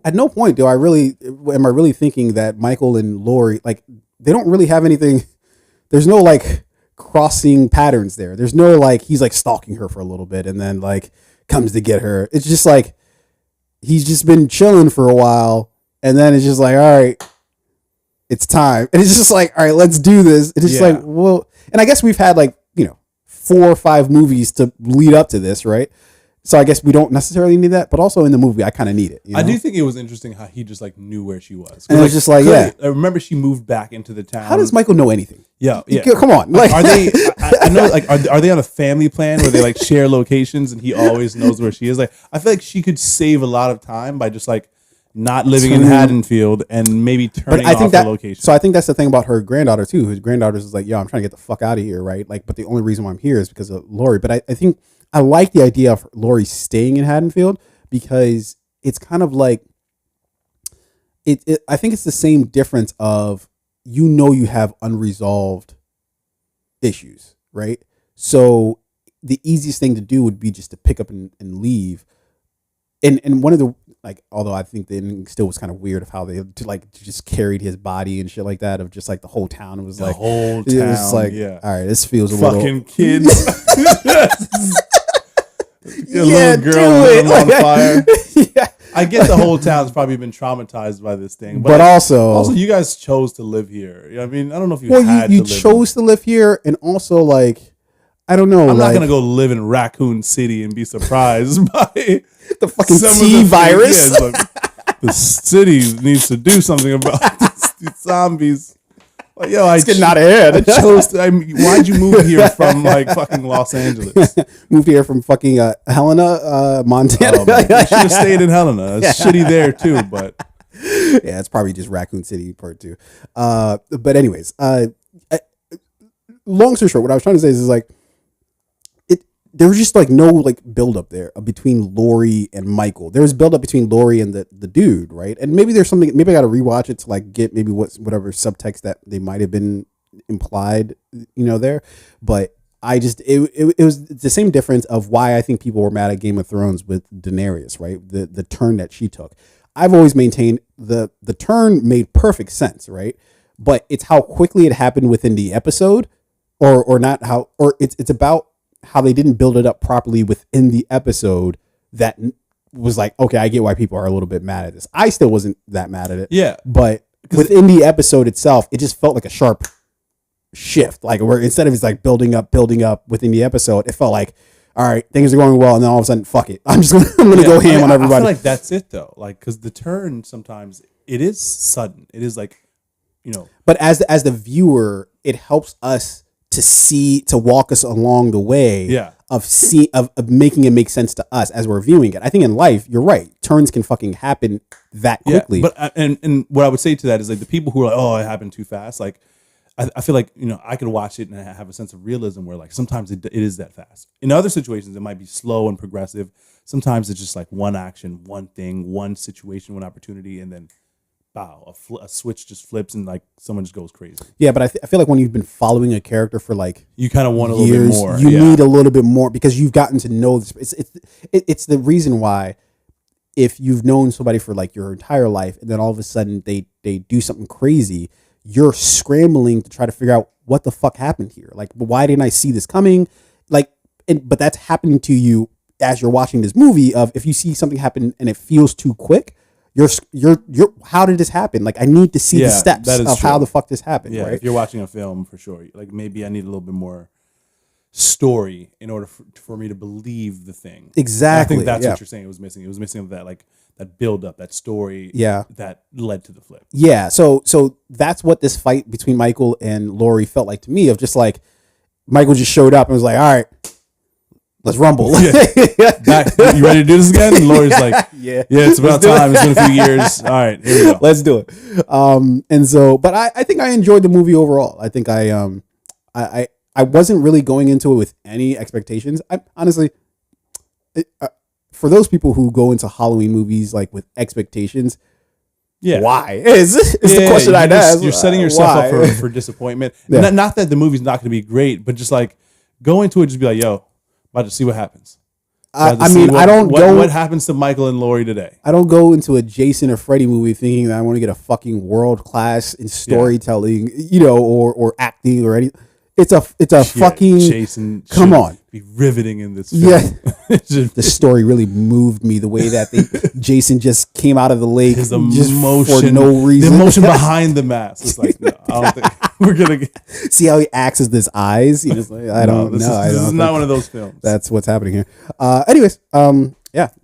at no point am I really thinking that Michael and Lori, like, they don't really have anything. There's no like crossing patterns there. There's no like, he's like stalking her for a little bit and then like comes to get her. It's just like, he's just been chilling for a while and then it's just like, all right, it's time. And it's just like, all right, let's do this. It's just like, well, and I guess we've had like, 4 or 5 movies to lead up to this, right? So I guess we don't necessarily need that, but also in the movie, I kind of need it. I do think it was interesting how he just like knew where she was. And it was just like, yeah. I remember she moved back into the town. How does Michael know anything? Yeah. Come on. Like, are they? I know. Like, are they on a family plan where they like share locations and he always knows where she is? Like, I feel like she could save a lot of time by just like not living in Haddonfield and maybe turning off the location. So I think that's the thing about her granddaughter too. His granddaughter's is like, yo, I'm trying to get the fuck out of here, right? Like, but the only reason why I'm here is because of Lori. But I think I like the idea of Lori staying in Haddonfield because it's kind of like I think it's the same difference of, you have unresolved issues, right? So the easiest thing to do would be just to pick up and leave. And one of the, like, although I think the ending still was kind of weird of how they just carried his body and shit like that, of just like the whole town. It was the like whole town. It was like, all right, this feels a fucking little kids. Little girl lit on fire. Yeah. I get the whole town's probably been traumatized by this thing, but also you guys chose to live here. I mean, I don't know if you chose to live here, and also like, I don't know. I'm not gonna go live in Raccoon City and be surprised by the fucking T virus. The city needs to do something about these zombies. Like, yo, it's getting out of hand. I chose to. Why'd you move here from like fucking Los Angeles? Moved here from fucking Helena, Montana. Oh, you should have stayed in Helena. It's shitty there too, but yeah, it's probably just Raccoon City part 2. But anyways, long story short, what I was trying to say is like, there was just like no like build up there between Lori and Michael. There was build up between Lori and the dude, right? And maybe there's something. Maybe I got to rewatch it to like get maybe whatever subtext that they might have been implied, there. But I just it was the same difference of why I think people were mad at Game of Thrones with Daenerys, right? The turn that she took. I've always maintained the turn made perfect sense, right? But it's how quickly it happened within the episode, or not how, or it's about how they didn't build it up properly within the episode that was like, okay, I get why people are a little bit mad at this. I still wasn't that mad at it. Yeah. But within the episode itself, it just felt like a sharp shift. Like, where instead of it's like building up within the episode, it felt like, all right, things are going well, and then all of a sudden, fuck it. I'm gonna go ham on everybody. I feel like that's it though. Like, because the turn sometimes it is sudden. It is like, But as the viewer, it helps us to walk us along the way of making it make sense to us as we're viewing it. I think in life, you're right. Turns can fucking happen that quickly. Yeah, but and what I would say to that is like the people who are like, oh, it happened too fast. Like, I feel like, I could watch it and have a sense of realism where like sometimes it is that fast. In other situations, it might be slow and progressive. Sometimes it's just like one action, one thing, one situation, one opportunity, and then bow, a switch just flips and like someone just goes crazy. Yeah, but I feel like when you've been following a character for like you kind of want a little bit more. You need a little bit more because you've gotten to know this. It's the reason why if you've known somebody for like your entire life and then all of a sudden they do something crazy, you're scrambling to try to figure out what the fuck happened here. Like, why didn't I see this coming? Like, but that's happening to you as you're watching this movie. Of if you see something happen and it feels too quick, you're how did this happen? Like, I need to see the steps of how the fuck this happened. Yeah, right? If you're watching a film, for sure. Like, maybe I need a little bit more story in order for me to believe the thing. Exactly. And I think that's what you're saying. It was missing. It was missing that like that build up, that story. Yeah. That led to the flip. Yeah. So that's what this fight between Michael and Laurie felt like to me. Of just like Michael just showed up and was like, all right, let's rumble. Back, you ready to do this again? And Laurie's like, yeah, it's about time. It's been a few years. All right, here we go. Let's do it. And so, but I think I enjoyed the movie overall. I think I wasn't really going into it with any expectations. I honestly, for those people who go into Halloween movies like with expectations, why is the question I'd ask? You're setting yourself up for disappointment. Yeah. Not that the movie's not going to be great, but just like go into it, just be like, yo, about to see what happens. I mean, I don't go. What happens to Michael and Laurie today? I don't go into a Jason or Freddy movie thinking that I want to get a fucking world class in storytelling, or acting or anything. It's a fucking Jason. Come on, be riveting in this film. Yeah, the story really moved me. The way that Jason just came out of the lake, his emotion for no reason. The emotion behind the mask. It's like, no, I don't think we're gonna see how he acts with his eyes. He just like, I don't know. This is not one of those films. That's what's happening here. Anyways, so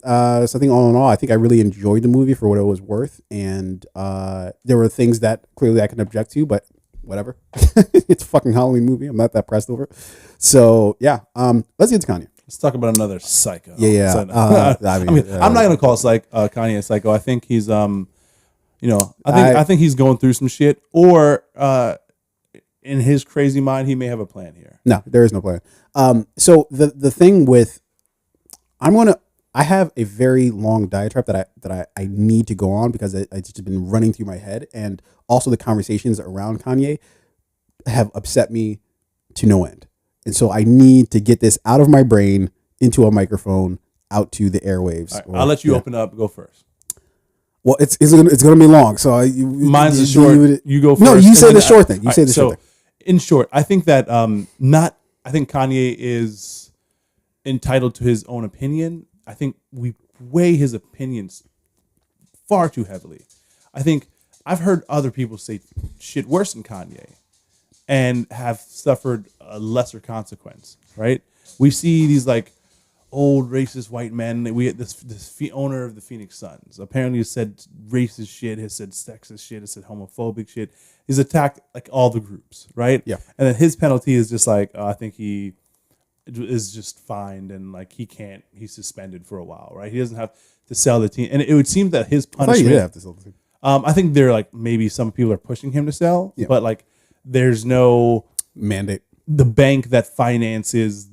I think all in all, I think I really enjoyed the movie for what it was worth, and there were things that clearly I can object to, but whatever. It's a fucking Halloween movie. I'm not that pressed over it. So yeah, let's get to Kanye. Let's talk about another psycho. Yeah. So, I'm not gonna call Kanye a psycho. I think he's I think he's going through some shit, or in his crazy mind, he may have a plan here. No, there is no plan. So the thing with I have a very long diatribe that I need to go on because it's just been running through my head, and also the conversations around Kanye have upset me to no end. And so I need to get this out of my brain into a microphone out to the airwaves. Right, I'll let you open up. Go first. Well, it's gonna be long. So mine's the short. You go first. No, you say the short thing. You say the short thing. In short, I think that I think Kanye is entitled to his own opinion. I think we weigh his opinions far too heavily. I think I've heard other people say shit worse than Kanye and have suffered a lesser consequence, right? We see these like old racist white men. We had this owner of the Phoenix Suns apparently has said racist shit, has said sexist shit, has said homophobic shit. He's attacked like all the groups, right? Yeah. And then his penalty is just like, I think he is just fined and like he's suspended for a while, right? He doesn't have to sell the team. And it would seem that his punishment, I thought you did have to sell the team. I think they're like maybe some people are pushing him to sell, but like there's no mandate. The bank that finances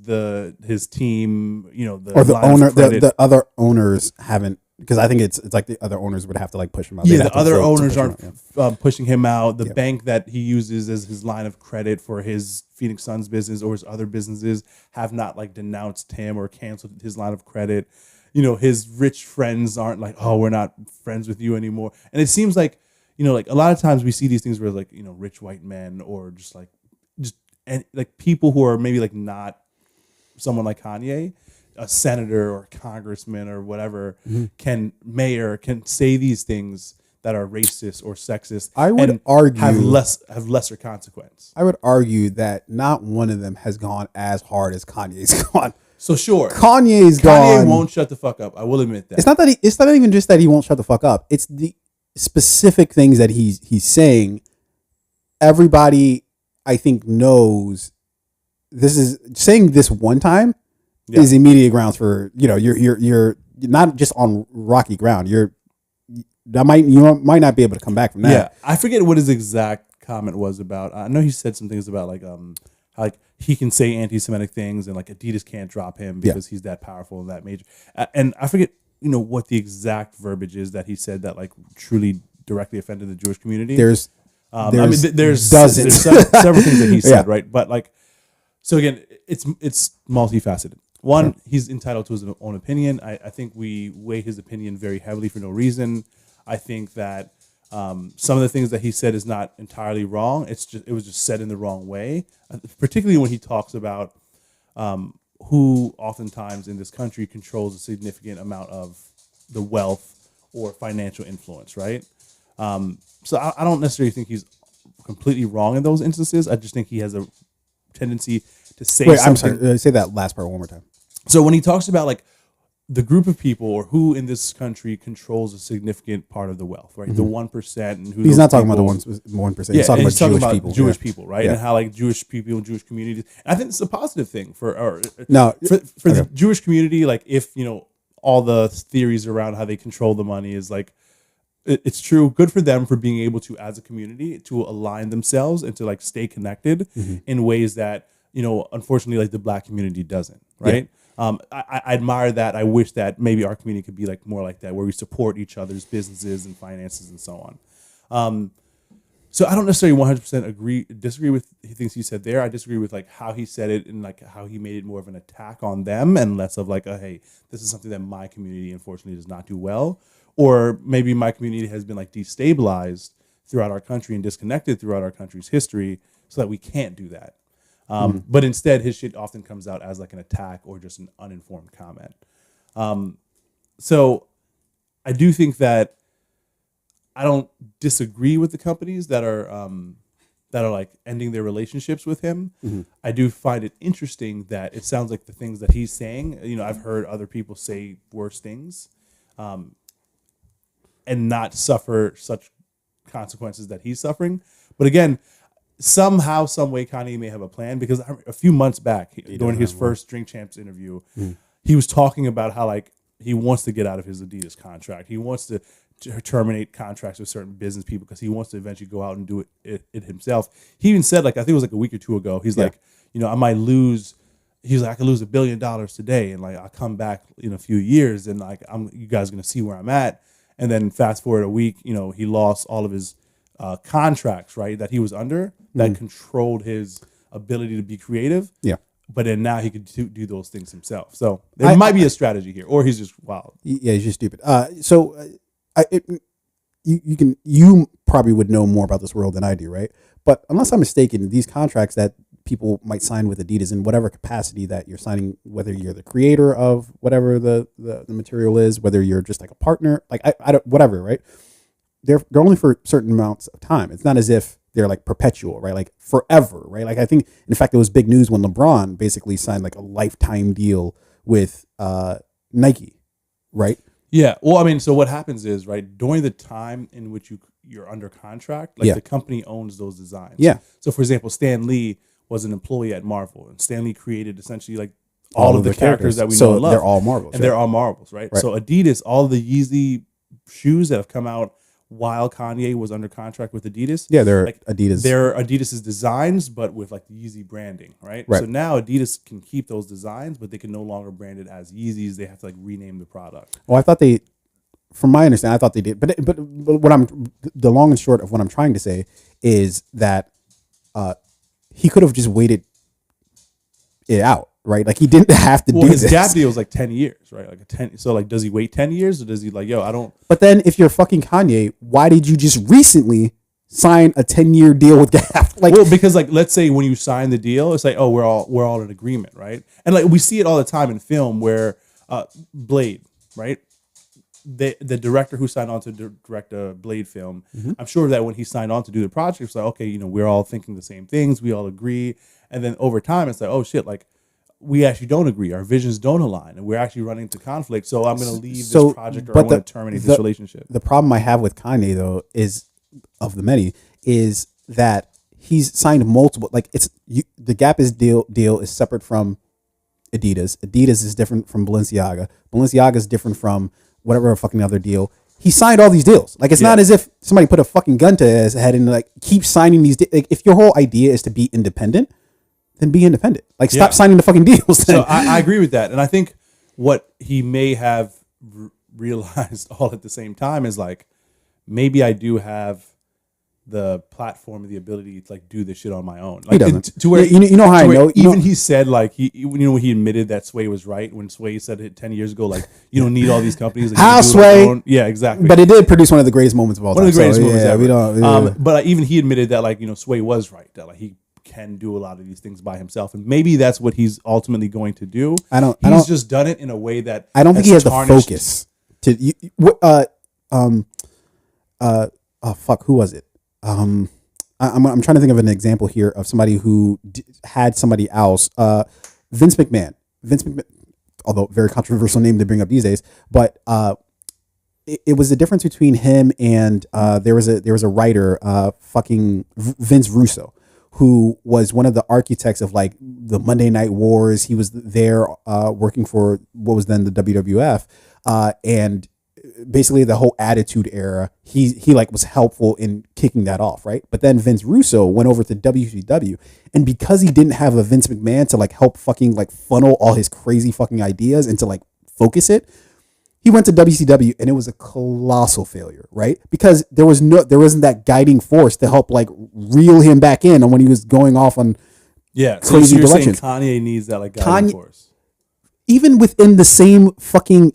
his team, or the owner, the other owners haven't, because I think it's like the other owners would have to like push him out. Yeah, the other owners aren't pushing him out. The bank that he uses as his line of credit for his Phoenix Suns business or his other businesses have not like denounced him or canceled his line of credit. His rich friends aren't like, oh, we're not friends with you anymore. And it seems like, like a lot of times we see these things where like, rich white men or just like people who are maybe like not someone like Kanye, a senator or congressman or whatever, can say these things that are racist or sexist. I would argue have lesser consequence. I would argue that not one of them has gone as hard as Kanye's gone. So sure, Kanye won't shut the fuck up. I will admit that. It's not even just that he won't shut the fuck up. It's the specific things that he's saying. Everybody, I think, knows this is saying this one time is immediate grounds for you're not just on rocky ground. You might not be able to come back from that. Yeah, I forget what his exact comment was about. I know he said some things about like how like he can say anti-Semitic things and like Adidas can't drop him because he's that powerful and that major. And I forget what the exact verbiage is that he said that like truly directly offended the Jewish community. There's there's dozens. There's several things that he said, right? But like, so again, it's multifaceted. One, he's entitled to his own opinion. I think we weigh his opinion very heavily for no reason. I think that some of the things that he said is not entirely wrong. It was just said in the wrong way, particularly when he talks about who oftentimes in this country controls a significant amount of the wealth or financial influence, right? So I don't necessarily think he's completely wrong in those instances. I just think he has a tendency to say something. I'm sorry. Say that last part one more time. So when he talks about like the group of people or who in this country controls a significant part of the wealth, right? The 1%. And who he's not talking about the 1%. Yeah, he's talking about Jewish people, right? Yeah. And how like Jewish people and Jewish communities. And I think it's a positive thing for the Jewish community. Like if, all the theories around how they control the money is like, it's true. Good for them for being able to, as a community, to align themselves and to like stay connected in ways that, unfortunately, like the Black community doesn't, right? Yeah. I admire that. I wish that maybe our community could be like more like that, where we support each other's businesses and finances and so on. So I don't necessarily 100% disagree with the things he said there. I disagree with like how he said it and like how he made it more of an attack on them and less of like, hey, this is something that my community unfortunately does not do well, or maybe my community has been like destabilized throughout our country and disconnected throughout our country's history, so that we can't do that. But instead, his shit often comes out as like an attack or just an uninformed comment. So I do think that I don't disagree with the companies that are like ending their relationships with him. I do find it interesting that it sounds like the things that he's saying, I've heard other people say worse things and not suffer such consequences that he's suffering. But again, somehow, some way, Kanye may have a plan, because a few months back, during his first Drink Champs interview, he was talking about how like he wants to get out of his Adidas contract. He wants to terminate contracts with certain business people because he wants to eventually go out and do it himself. He even said, like, I think it was like a week or two ago, he's like, I might lose. He's like, I could lose $1 billion today, and like I'll come back in a few years, and like you guys are gonna see where I'm at. And then fast forward a week, he lost all of his contracts, right, that he was under that controlled his ability to be creative. Yeah. But then now he could do those things himself. So there might be a strategy here, or he's just wild. Yeah, he's just stupid. You probably would know more about this world than I do, right? But unless I'm mistaken, these contracts that people might sign with Adidas in whatever capacity that you're signing, whether you're the creator of whatever the material is, whether you're just like a partner, like I don't, whatever, right? They're only for certain amounts of time. It's not as if they're like perpetual, right? Like forever, right? Like I think, in fact, it was big news when LeBron basically signed like a lifetime deal with Nike, right? Yeah. Well, I mean, so what happens is, right, during the time in which you're under contract, like the company owns those designs. Yeah. So for example, Stan Lee was an employee at Marvel, and Stan Lee created essentially like all of the characters that we know and love. They're all Marvels. And they're all Marvels, right? So Adidas, all the Yeezy shoes that have come out while Kanye was under contract with Adidas. Yeah, they're like Adidas. They're Adidas's designs, but with like the Yeezy branding, right? So now Adidas can keep those designs, but they can no longer brand it as Yeezys. They have to like rename the product. Well, I thought from my understanding, I thought they did. But the long and short of what I'm trying to say is that he could have just waited it out. Right, like he didn't have to do this. His Gap deal was like 10 years, right? Like 10. So like, does he wait 10 years, or does he like, I don't? But then, if you're fucking Kanye, why did you just recently sign a 10-year deal with Gap? Like, well, because like, let's say when you sign the deal, it's like, oh, we're all in agreement, right? And like we see it all the time in film where Blade, right? The director who signed on to direct a Blade film, I'm sure that when he signed on to do the project, it's like, okay, we're all thinking the same things, we all agree, and then over time, it's like, oh shit, like, we actually don't agree. Our visions don't align, and we're actually running into conflict. So I'm going to leave this project, or I want to terminate this relationship. The problem I have with Kanye, though, is of the many, is that he's signed multiple. Like the Gap deal is separate from Adidas. Adidas is different from Balenciaga. Balenciaga is different from whatever fucking other deal. He signed all these deals. Like it's not as if somebody put a fucking gun to his head and like keep signing these. Like if your whole idea is to be independent, then be independent. Like, stop signing the fucking deals. Then. So I agree with that. And I think what he may have realized all at the same time is like, maybe I do have the platform and the ability to like do this shit on my own. Like, he doesn't. To where you know how I know. Even he said like when he admitted that Sway was right when Sway said it 10 years ago. Like you don't need all these companies. Like, how Sway? Yeah, exactly. But it did produce one of the greatest moments of all time. One of the greatest moments ever. We don't. Yeah. But even he admitted that like Sway was right. That like he can do a lot of these things by himself, and maybe that's what he's ultimately going to do. He's just done it in a way that I don't think he has the focus to. Fuck, who was it? I'm trying to think of an example here of somebody who had somebody else. Vince McMahon. Although very controversial name to bring up these days, but it was the difference between him and there was a writer, fucking Vince Russo, who was one of the architects of like the Monday Night Wars. He was there working for what was then the WWF, and basically the whole Attitude Era. He like was helpful in kicking that off, right? But then Vince Russo went over to WCW, and because he didn't have a Vince McMahon to like help fucking like funnel all his crazy fucking ideas and to like focus it, he went to WCW and it was a colossal failure, right? Because there wasn't that guiding force to help like reel him back in on when he was going off on crazy directions. Kanye needs that like guiding force, even within the same fucking.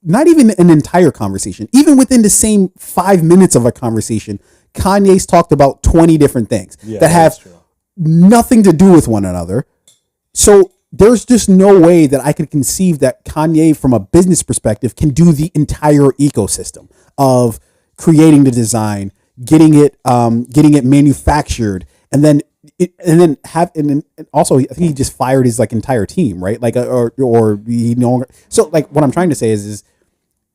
Not even an entire conversation, even within the same 5 minutes of a conversation, Kanye's talked about 20 different things that have nothing to do with one another. So there's just no way that I could conceive that Kanye, from a business perspective, can do the entire ecosystem of creating the design, getting it manufactured, and then also I think he just fired his like entire team, right? Like or he no longer. So like what I'm trying to say is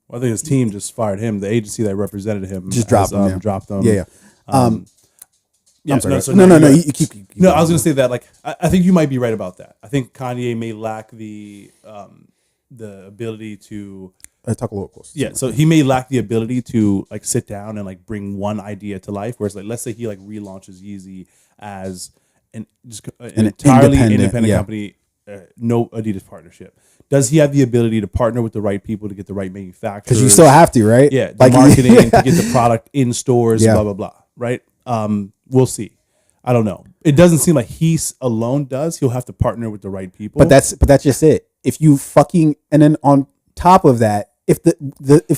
I think his team just fired him. The agency that represented him just dropped him. Dropped him. Yeah. I'm sorry. No. You keep no, I was going to say that. Like, I think you might be right about that. I think Kanye may lack the ability to talk a little close. Yeah, so he may lack the ability to like sit down and like bring one idea to life. Whereas like let's say he like relaunches Yeezy as an entirely independent company, no Adidas partnership. Does he have the ability to partner with the right people to get the right manufacturers? Because you still have to, right? Yeah, the marketing to get the product in stores, blah, blah, blah, right? We'll see. I don't know. It doesn't seem like he alone does. He'll have to partner with the right people. But that's just it. If you fucking, and then on top of that, if the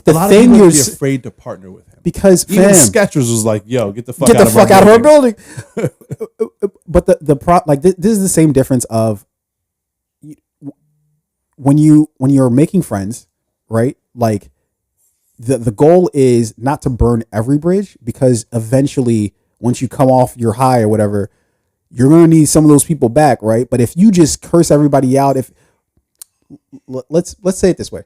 a lot thing of people you're be afraid to partner with him, because even Skechers was like, "Yo, get the fuck out of our building." But this is the same difference of when you're making friends, right? Like the goal is not to burn every bridge, because eventually once you come off your high or whatever, you're going to need some of those people back, right? But if you just curse everybody out, let's say it this way.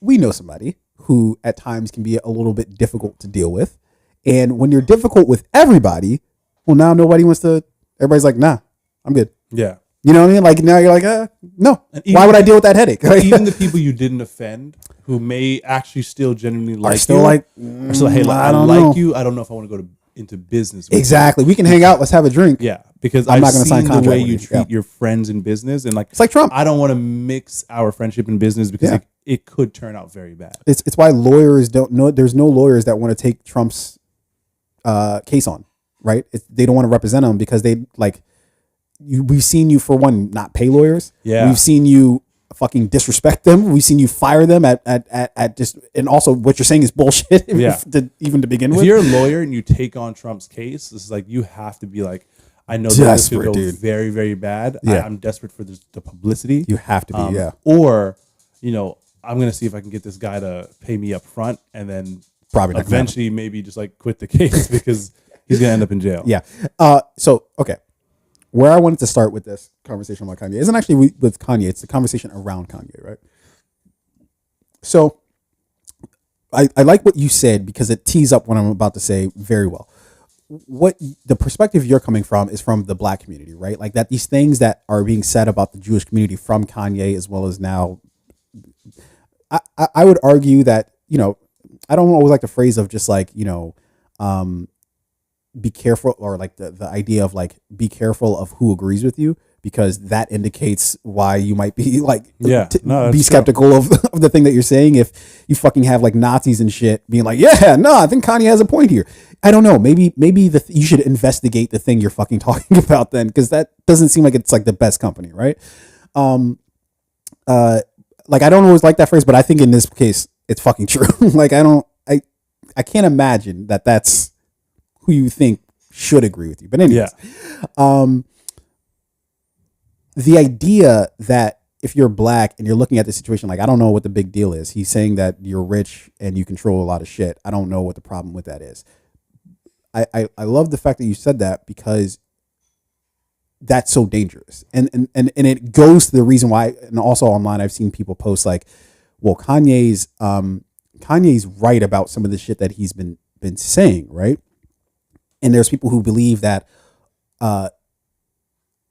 We know somebody who at times can be a little bit difficult to deal with. And when you're difficult with everybody, well, now everybody's like, nah, I'm good. Yeah. You know what I mean? Like now you're like, no. Why would I deal with that headache? Even the people you didn't offend, who may actually still genuinely like still you, like, are still, hey, I like know. You. I don't know if I want to go into business with exactly. You. We can hang out. Let's have a drink. Yeah, because I'm not going to sign the way you treat your friends in business, and like it's like Trump. I don't want to mix our friendship in business because it could turn out very bad. It's why lawyers don't know. There's no lawyers that want to take Trump's case on, right? They don't want to represent him because they like. We've seen you, for one, not pay lawyers. Yeah. We've seen you fucking disrespect them. We've seen you fire them at just, and also what you're saying is bullshit. Even to begin with. If you're a lawyer and you take on Trump's case, this is like you have to be like, I know this could go very, very bad. Yeah. I'm desperate for the publicity. You have to be, Or, I'm gonna see if I can get this guy to pay me up front, and then probably eventually maybe just like quit the case because he's gonna end up in jail. Yeah. So okay. Where I wanted to start with this conversation about Kanye isn't actually with Kanye. It's the conversation around Kanye, right? So I like what you said because it tees up what I'm about to say very well. What the perspective you're coming from is from the Black community, right? Like that these things that are being said about the Jewish community from Kanye, as well as now, I would argue that, I don't always like the phrase of just like, be careful, or like the idea of like be careful of who agrees with you, because that indicates why you might be like be skeptical of the thing that you're saying. If you fucking have like Nazis and shit being like, yeah, no, I think Kanye has a point here. I don't know. Maybe you should investigate the thing you're fucking talking about then, because that doesn't seem like it's like the best company, right? Like I don't always like that phrase, but I think in this case it's fucking true. Like I can't imagine that that's who you think should agree with you. But anyways, the idea that if you're black and you're looking at the situation, like, I don't know what the big deal is. He's saying that you're rich and you control a lot of shit. I don't know what the problem with that is. I love the fact that you said that, because that's so dangerous. And it goes to the reason why, and also online, I've seen people post like, well, Kanye's right about some of the shit that he's been saying, right? And there's people who believe that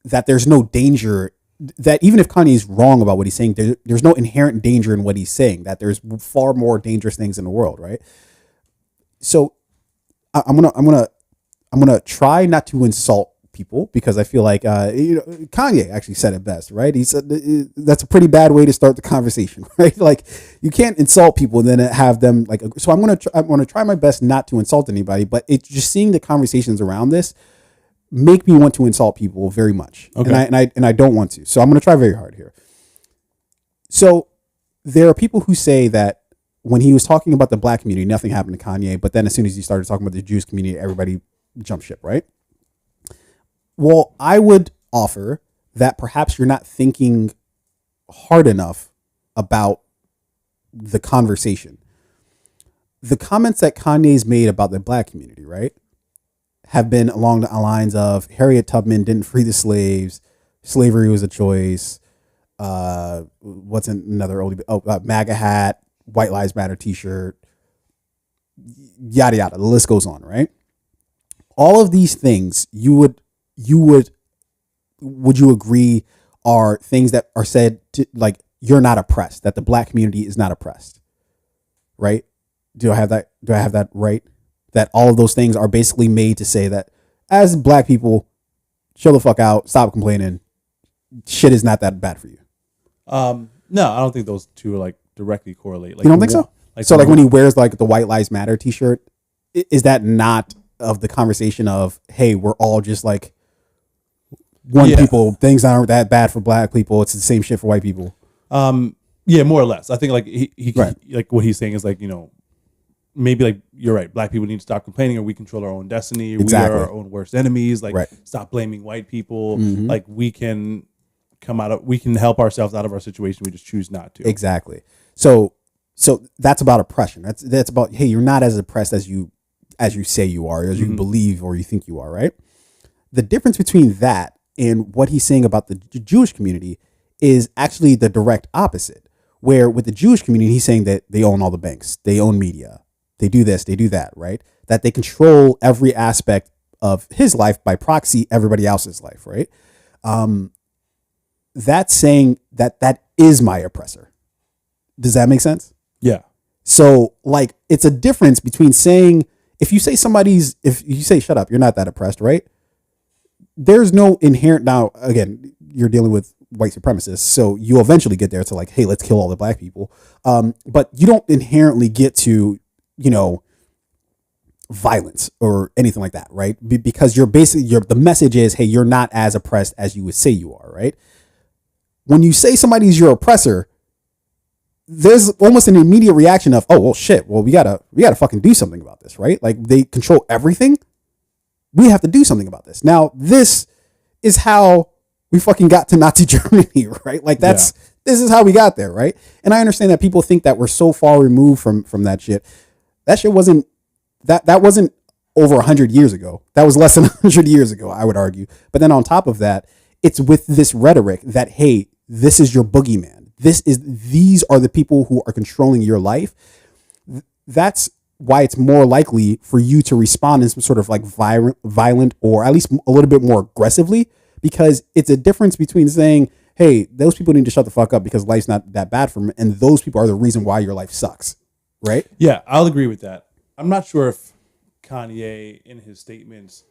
that there's no danger, that even if Kanye's wrong about what he's saying, there's no inherent danger in what he's saying, that there's far more dangerous things in the world, right? So I'm gonna try not to insult people, because I feel like Kanye actually said it best, right? He said that's a pretty bad way to start the conversation, right? Like, you can't insult people and then have them like. So I'm gonna try my best not to insult anybody, but it's just seeing the conversations around this make me want to insult people very much. Okay. And I don't want to. So I'm going to try very hard here. So there are people who say that when he was talking about the black community, nothing happened to Kanye, but then as soon as he started talking about the Jewish community, everybody jumped ship, right? Well, I would offer that perhaps you're not thinking hard enough about the conversation. The comments that Kanye's made about the black community, right, have been along the lines of Harriet Tubman didn't free the slaves, slavery was a choice. What's another oldie? MAGA hat, White Lives Matter T-shirt, yada yada. The list goes on, right? All of these things, would you agree are things that are said to, like, you're not oppressed, that the black community is not oppressed, right? Do I have that right? That all of those things are basically made to say that as black people, chill the fuck out, stop complaining. Shit is not that bad for you. No, I don't think those two are like directly correlate. Like, you don't think so? Like when he wears like the White Lives Matter T-shirt, is that not of the conversation of, hey, we're all just like one people, things aren't that bad for black people, it's the same shit for white people? Yeah, more or less. I think like he right. like what he's saying is like, maybe like you're right, black people need to stop complaining, or we control our own destiny, or exactly. we are our own worst enemies, like, right. Stop blaming white people. Mm-hmm. Like, we can help ourselves out of our situation, we just choose not to. Exactly. So that's about oppression. That's about, hey, you're not as oppressed as you say you are, as you believe or you think you are, right? The difference between that and what he's saying about the Jewish community is actually the direct opposite, where with the Jewish community, he's saying that they own all the banks, they own media, they do this, they do that, right? That they control every aspect of his life, by proxy, everybody else's life, right? That's saying that is my oppressor. Does that make sense? Yeah. So like, it's a difference between saying, if you say shut up, you're not that oppressed, right? There's no inherent, now again, you're dealing with white supremacists, so you eventually get there to like, hey, let's kill all the black people. But you don't inherently get to, violence or anything like that, right? Because the message is, hey, you're not as oppressed as you would say you are, right? When you say somebody's your oppressor, there's almost an immediate reaction of, oh, well, shit, well, we gotta fucking do something about this, right? Like, they control everything. We have to do something about this. Now, this is how we fucking got to Nazi Germany, right? Like, this is how we got there, right? And I understand that people think that we're so far removed from that shit. That shit wasn't over 100 years ago. That was less than 100 years ago, I would argue. But then on top of that, it's with this rhetoric that, hey, this is your boogeyman. These are the people who are controlling your life. That's why it's more likely for you to respond in some sort of like violent, or at least a little bit more aggressively, because it's a difference between saying, hey, those people need to shut the fuck up because life's not that bad for them, and those people are the reason why your life sucks, right? Yeah, I'll agree with that. I'm not sure if Kanye in his statements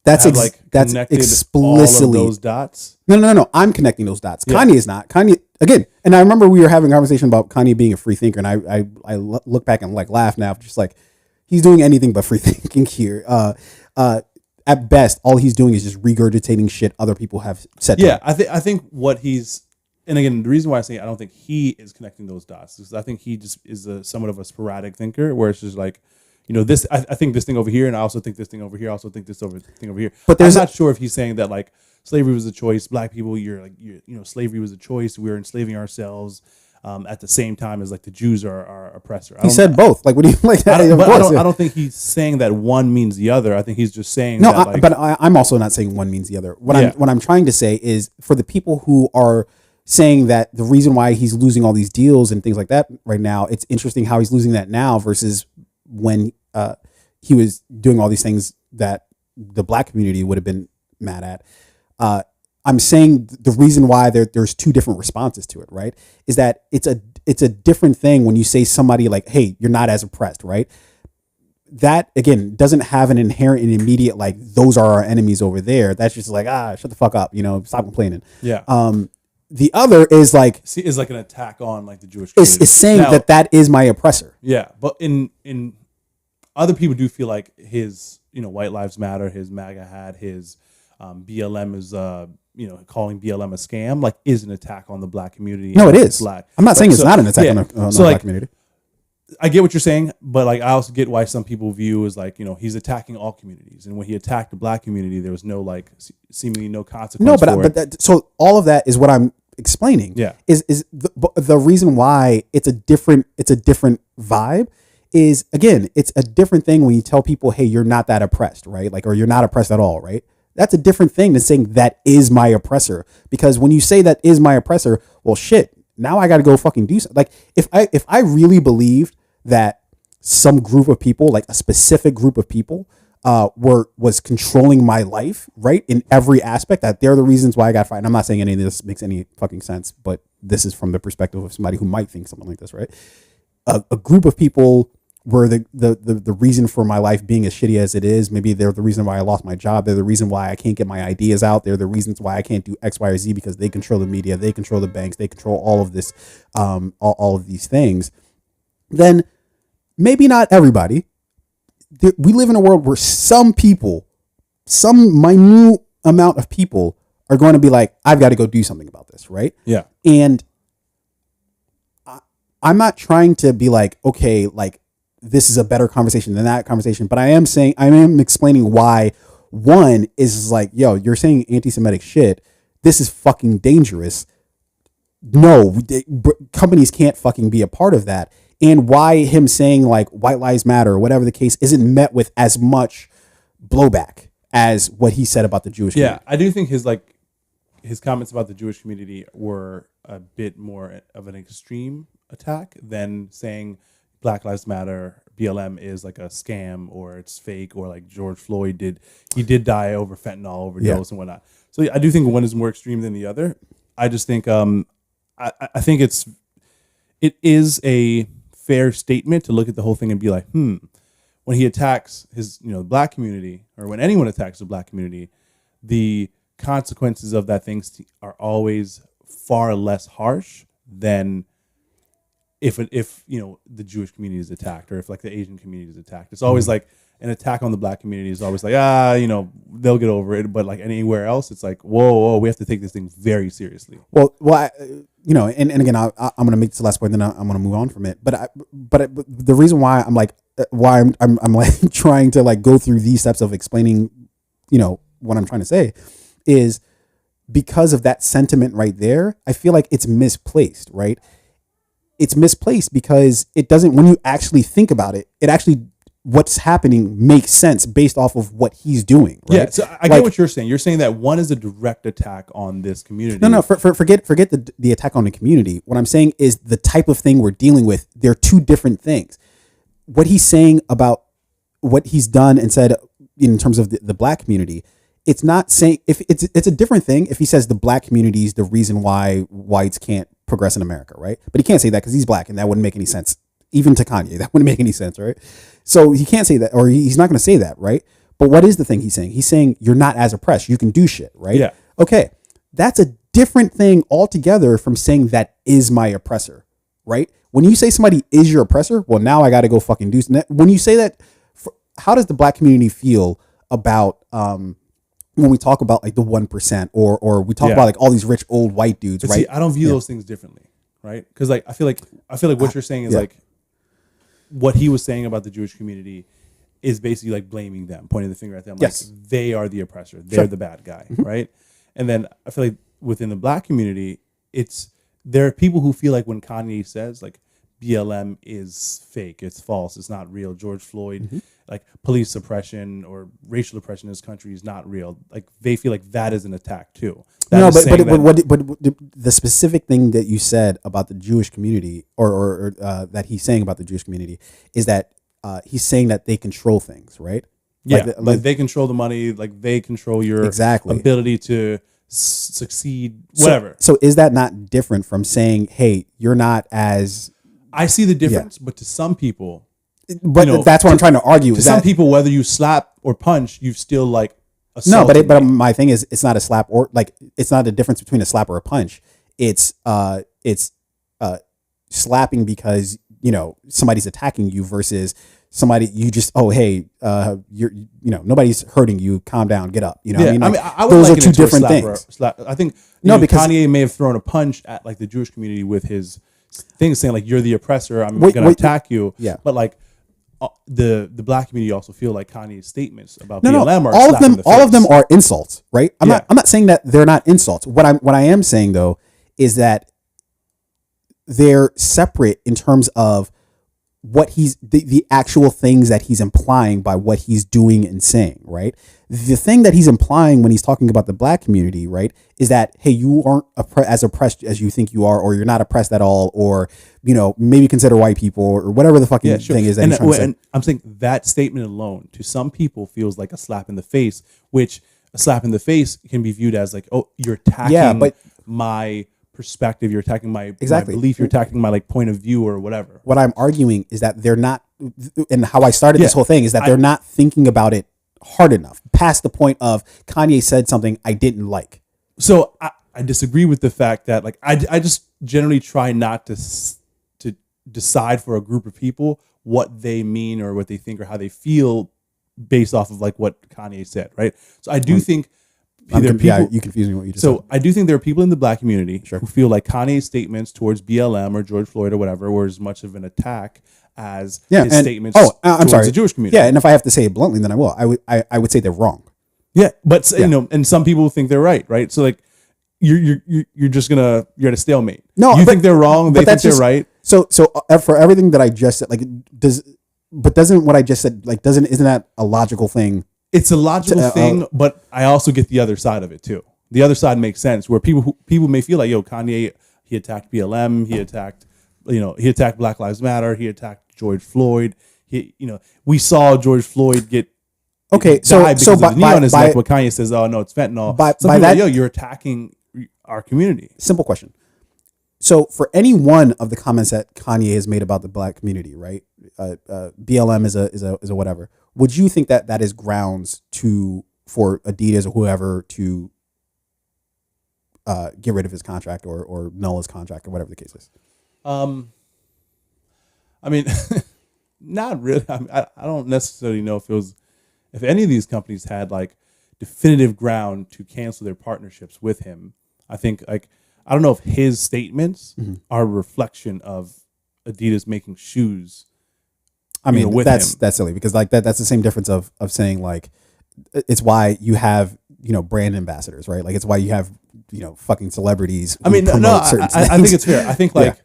That's that's explicitly all of those dots. No. I'm connecting those dots. Yeah. Kanye is not. Kanye again, and I remember we were having a conversation about Kanye being a free thinker, and I look back and like laugh now, just like he's doing anything but free thinking here. At best, all he's doing is just regurgitating shit other people have said. Yeah, I think what he's, and again, the reason why I say I don't think he is connecting those dots is I think he just is somewhat of a sporadic thinker, where it's just like, this. I think this thing over here, and I also think this thing over here. I also think this thing over here. But I'm not sure if he's saying that like slavery was a choice. Black people, slavery was a choice. We're enslaving ourselves. At the same time as like the Jews are our oppressor. He said both. Like, what do you like? I don't think he's saying that one means the other. I think he's just saying but I'm also not saying one means the other. What I'm trying to say is for the people who are saying that the reason why he's losing all these deals and things like that right now, it's interesting how he's losing that now versus when he was doing all these things that the black community would have been mad at. I'm saying the reason why there's two different responses to it, right? Is that it's a different thing when you say somebody like, hey, you're not as oppressed, right? That again doesn't have an inherent and immediate like those are our enemies over there. That's just like shut the fuck up, stop complaining. Yeah. The other is like an attack on like the Jewish community. It's saying now, that is my oppressor. Yeah, but in other people do feel like his White Lives Matter, his MAGA hat, his BLM is calling BLM a scam, like is an attack on the black community. No, it is. Black. I'm not saying it's not an attack on the black community. I get what you're saying, but like I also get why some people view as like he's attacking all communities, and when he attacked the black community, there was no like seemingly no consequence. No, so all of that is what I'm explaining. Yeah, is the reason why it's a different vibe. Is again, it's a different thing when you tell people, hey, you're not that oppressed, right? Like, or you're not oppressed at all, right? That's a different thing than saying that is my oppressor. Because when you say that is my oppressor, well, shit, now I got to go fucking do something. Like if I really believed that some group of people, like a specific group of people, was controlling my life, right, in every aspect, that they're the reasons why I got fired. And I'm not saying any of this makes any fucking sense, but this is from the perspective of somebody who might think something like this, right? A group of people were the reason for my life being as shitty as it is. Maybe they're the reason why I lost my job. They're the reason why I can't get my ideas out. They're the reasons why I can't do X, Y, or Z, because they control the media, they control the banks, they control all of this, all of these things. Then maybe not everybody. We live in a world where some people, some minute amount of people are going to be like, I've got to go do something about this, right? Yeah. And I'm not trying to be like, okay, like, this is a better conversation than that conversation, but I am explaining why one is like, yo, you're saying anti-Semitic shit. This is fucking dangerous. No, companies can't fucking be a part of that. And why him saying like White Lives Matter or whatever the case isn't met with as much blowback as what he said about the Jewish community. Yeah, I do think his comments about the Jewish community were a bit more of an extreme attack than saying Black Lives Matter, BLM is like a scam or it's fake, or like George Floyd did die over fentanyl overdose and whatnot. So yeah, I do think one is more extreme than the other. I just think I think it is a fair statement to look at the whole thing and be like, when he attacks his black community, or when anyone attacks the black community, the consequences of that thing are always far less harsh than if the Jewish community is attacked, or if like the Asian community is attacked. It's always like an attack on the black community is always like, they'll get over it. But like anywhere else, it's like, whoa, we have to take this thing very seriously. Well, and again, I'm going to make this the last point, then I'm going to move on from it. But the reason why I'm like, I'm like trying to like go through these steps of explaining, what I'm trying to say is because of that sentiment right there. I feel like it's misplaced, right? It's misplaced because it doesn't, when you actually think about it, what's happening makes sense based off of what he's doing. Right? Yeah. So I get what you're saying. You're saying that one is a direct attack on this community. No, forget the attack on the community. What I'm saying is the type of thing we're dealing with. They're two different things. What he's saying about what he's done and said in terms of the black community, it's not saying, if it's a different thing if he says the black community is the reason why whites can't progress in America, right? But he can't say that because he's black, and that wouldn't make any sense. Even to Kanye, that wouldn't make any sense, right? So he can't say that, or he's not going to say that, right? But what is the thing he's saying? He's saying you're not as oppressed. You can do shit, right? Yeah. Okay. That's a different thing altogether from saying that is my oppressor, right? When you say somebody is your oppressor, well, now I got to go fucking do something. When you say that, how does the black community feel about when we talk about like the 1% or we talk about like all these rich old white dudes, but right? See, I don't view those things differently, right? Because like I feel like what you're saying is like what he was saying about the Jewish community is basically like blaming them, pointing the finger at them, like they are the oppressor, they're the bad guy, right? And then I feel like within the black community, there are people who feel like when Kanye says like BLM is fake, it's false, it's not real. George Floyd, like police suppression or racial oppression in this country is not real. Like they feel like that is an attack too. But the specific thing that you said about the Jewish community, or that he's saying about the Jewish community, is that he's saying that they control things, right? Yeah, like they control the money, like they control your ability to succeed, whatever. So is that not different from saying, hey, you're not as... I see the difference, but to some people... But that's what I'm trying to argue. To some people, whether you slap or punch, you've still like assaulted. No, but my thing is, it's not a slap or like it's not a difference between a slap or a punch. It's slapping because somebody's attacking you versus somebody you just you're nobody's hurting you. Calm down, get up. What I mean? Those are two different things. I think because Kanye may have thrown a punch at like the Jewish community with his thing saying like you're the oppressor. I'm going to attack you. Yeah, but like. The black community also feel like Kanye's statements about BLM are all of them are insults, right? I'm not saying that they're not insults. What I am saying though is that they're separate in terms of what he's the actual things that he's implying by what he's doing and saying, right? The thing that he's implying when he's talking about the black community, right, is that, hey, you aren't as oppressed as you think you are, or you're not oppressed at all, or maybe consider white people or whatever the fucking thing is that he's trying to say. And I'm saying that statement alone to some people feels like a slap in the face, which a slap in the face can be viewed as like, oh, you're attacking my perspective, you're attacking my belief, you're attacking my like point of view or whatever. What I'm arguing is that they're not, and how I started this whole thing is that they're not thinking about it hard enough past the point of Kanye said something I didn't like. So I disagree with the fact that like I just generally try not to decide for a group of people what they mean or what they think or how they feel based off of like what Kanye said, right? So I do think you confuse me what you just said. I do think there are people in the black community who feel like Kanye's statements towards BLM or George Floyd or whatever were as much of an attack as his statements towards the Jewish community. Yeah, and if I have to say it bluntly, then I will. I would say they're wrong. Yeah, but and some people think they're right? So like you're at a stalemate. No, you think they're wrong, they think they're right. So for everything that I just said, like doesn't what I just said isn't that a logical thing? It's a logical thing, but I also get the other side of it too. The other side makes sense where people may feel like, yo, Kanye, he attacked BLM, he attacked Black Lives Matter, he attacked George Floyd. We saw George Floyd get so what Kanye says, oh no, it's fentanyl. By that, yo, you're attacking our community. Simple question. So for any one of the comments that Kanye has made about the black community, right? BLM is a whatever. Would you think that is grounds for Adidas or whoever to get rid of his contract or null his contract or whatever the case is? I mean, not really. I don't necessarily know if any of these companies had like definitive ground to cancel their partnerships with him. I think like I don't know if his statements are a reflection of Adidas making shoes. I mean, that's silly because like that's the same difference of saying like it's why you have brand ambassadors, right? Like it's why you have fucking celebrities. I mean, I think it's fair. I think like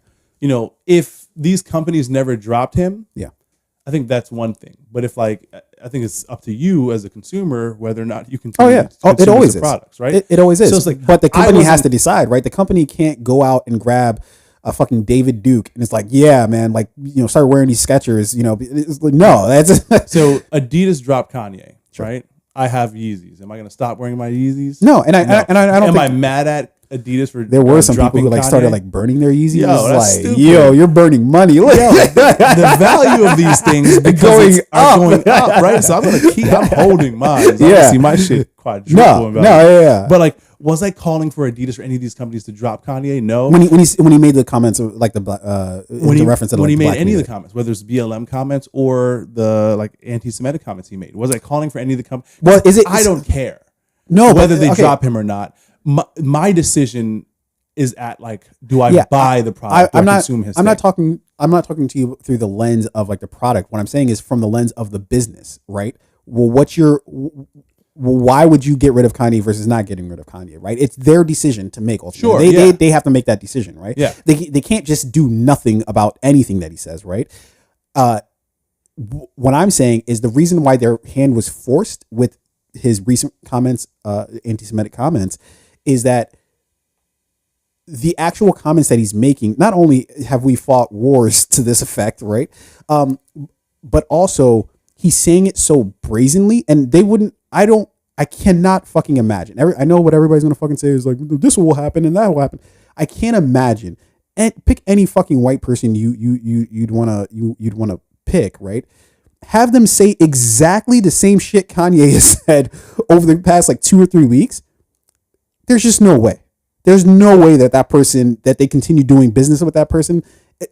if these companies never dropped him, I think that's one thing. But if like I think it's up to you as a consumer whether or not you can. It always is products, right? It always is. So it's like, but the company has to decide, right? The company can't go out and grab a fucking David Duke and it's like, yeah, man, like start wearing these Skechers. It's like, no, that's so Adidas dropped Kanye, right? I have Yeezys. Am I going to stop wearing my Yeezys? No, and I don't. Am I mad at Adidas for there were some people who like Kanye? started like burning their Yeezys. Yo, that's like, stupid. yo, you're burning money. The value of these things are going up, right? So I'm holding mine. So Yeah. see my shit quadruple in value. Yeah. But like, was I calling for Adidas or any of these companies to drop Kanye? No. When he made the comments of like the reference to when like, he made black any music. of the comments, whether it's BLM comments or the like anti-Semitic comments he made, was I calling for any of the companies? Well, I don't care. No, whether they drop him or not. My decision is at like, do I buy the product? Consume his? I'm not talking to you through the lens of like the product. What I'm saying is from the lens of the business, right? Well, why would you get rid of Kanye versus not getting rid of Kanye, right? It's their decision to make. Ultimately. Sure, they have to make that decision, right? Yeah, they can't just do nothing about anything that he says, right? What I'm saying is the reason why their hand was forced with his recent comments, anti-Semitic comments, is that the actual comments that he's making, not only have we fought wars to this effect, right? But also he's saying it so brazenly, and I cannot fucking imagine. I know what everybody's gonna fucking say is like, this will happen and that will happen. I can't imagine. And pick any fucking white person you'd wanna pick, right? Have them say exactly the same shit Kanye has said over the past like 2 or 3 weeks. There's just no way. There's no way that they continue doing business with that person.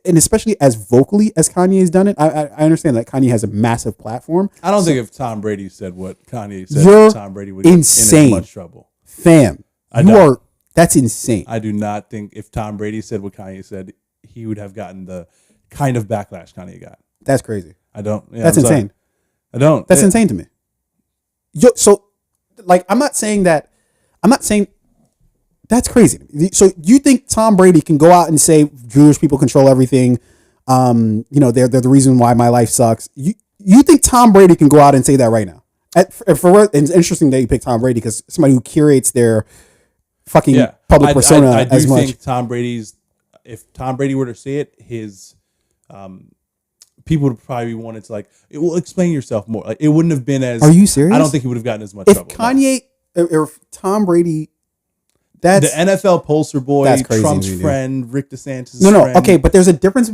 And especially as vocally as Kanye has done it. I understand that Kanye has a massive platform. I don't think if Tom Brady said what Kanye said, Tom Brady would get in as much trouble. Fam, that's insane. I do not think if Tom Brady said what Kanye said, he would have gotten the kind of backlash Kanye got. That's crazy. I don't. Yeah, that's insane. I don't. That's insane to me. So, like, I'm not saying that's crazy. So you think Tom Brady can go out and say Jewish people control everything? They're the reason why my life sucks. You think Tom Brady can go out and say that right now? It's interesting that you pick Tom Brady because somebody who curates their fucking public persona I do as much. Think if Tom Brady were to say it, his people would probably wanted to like, it will explain yourself more. Like, it wouldn't have been as. Are you serious? I don't think he would have gotten as much trouble. Kanye or Tom Brady. That's the NFL poster boy, that's crazy, Trump's friend, Rick DeSantis' No, friend. okay, but there's a difference.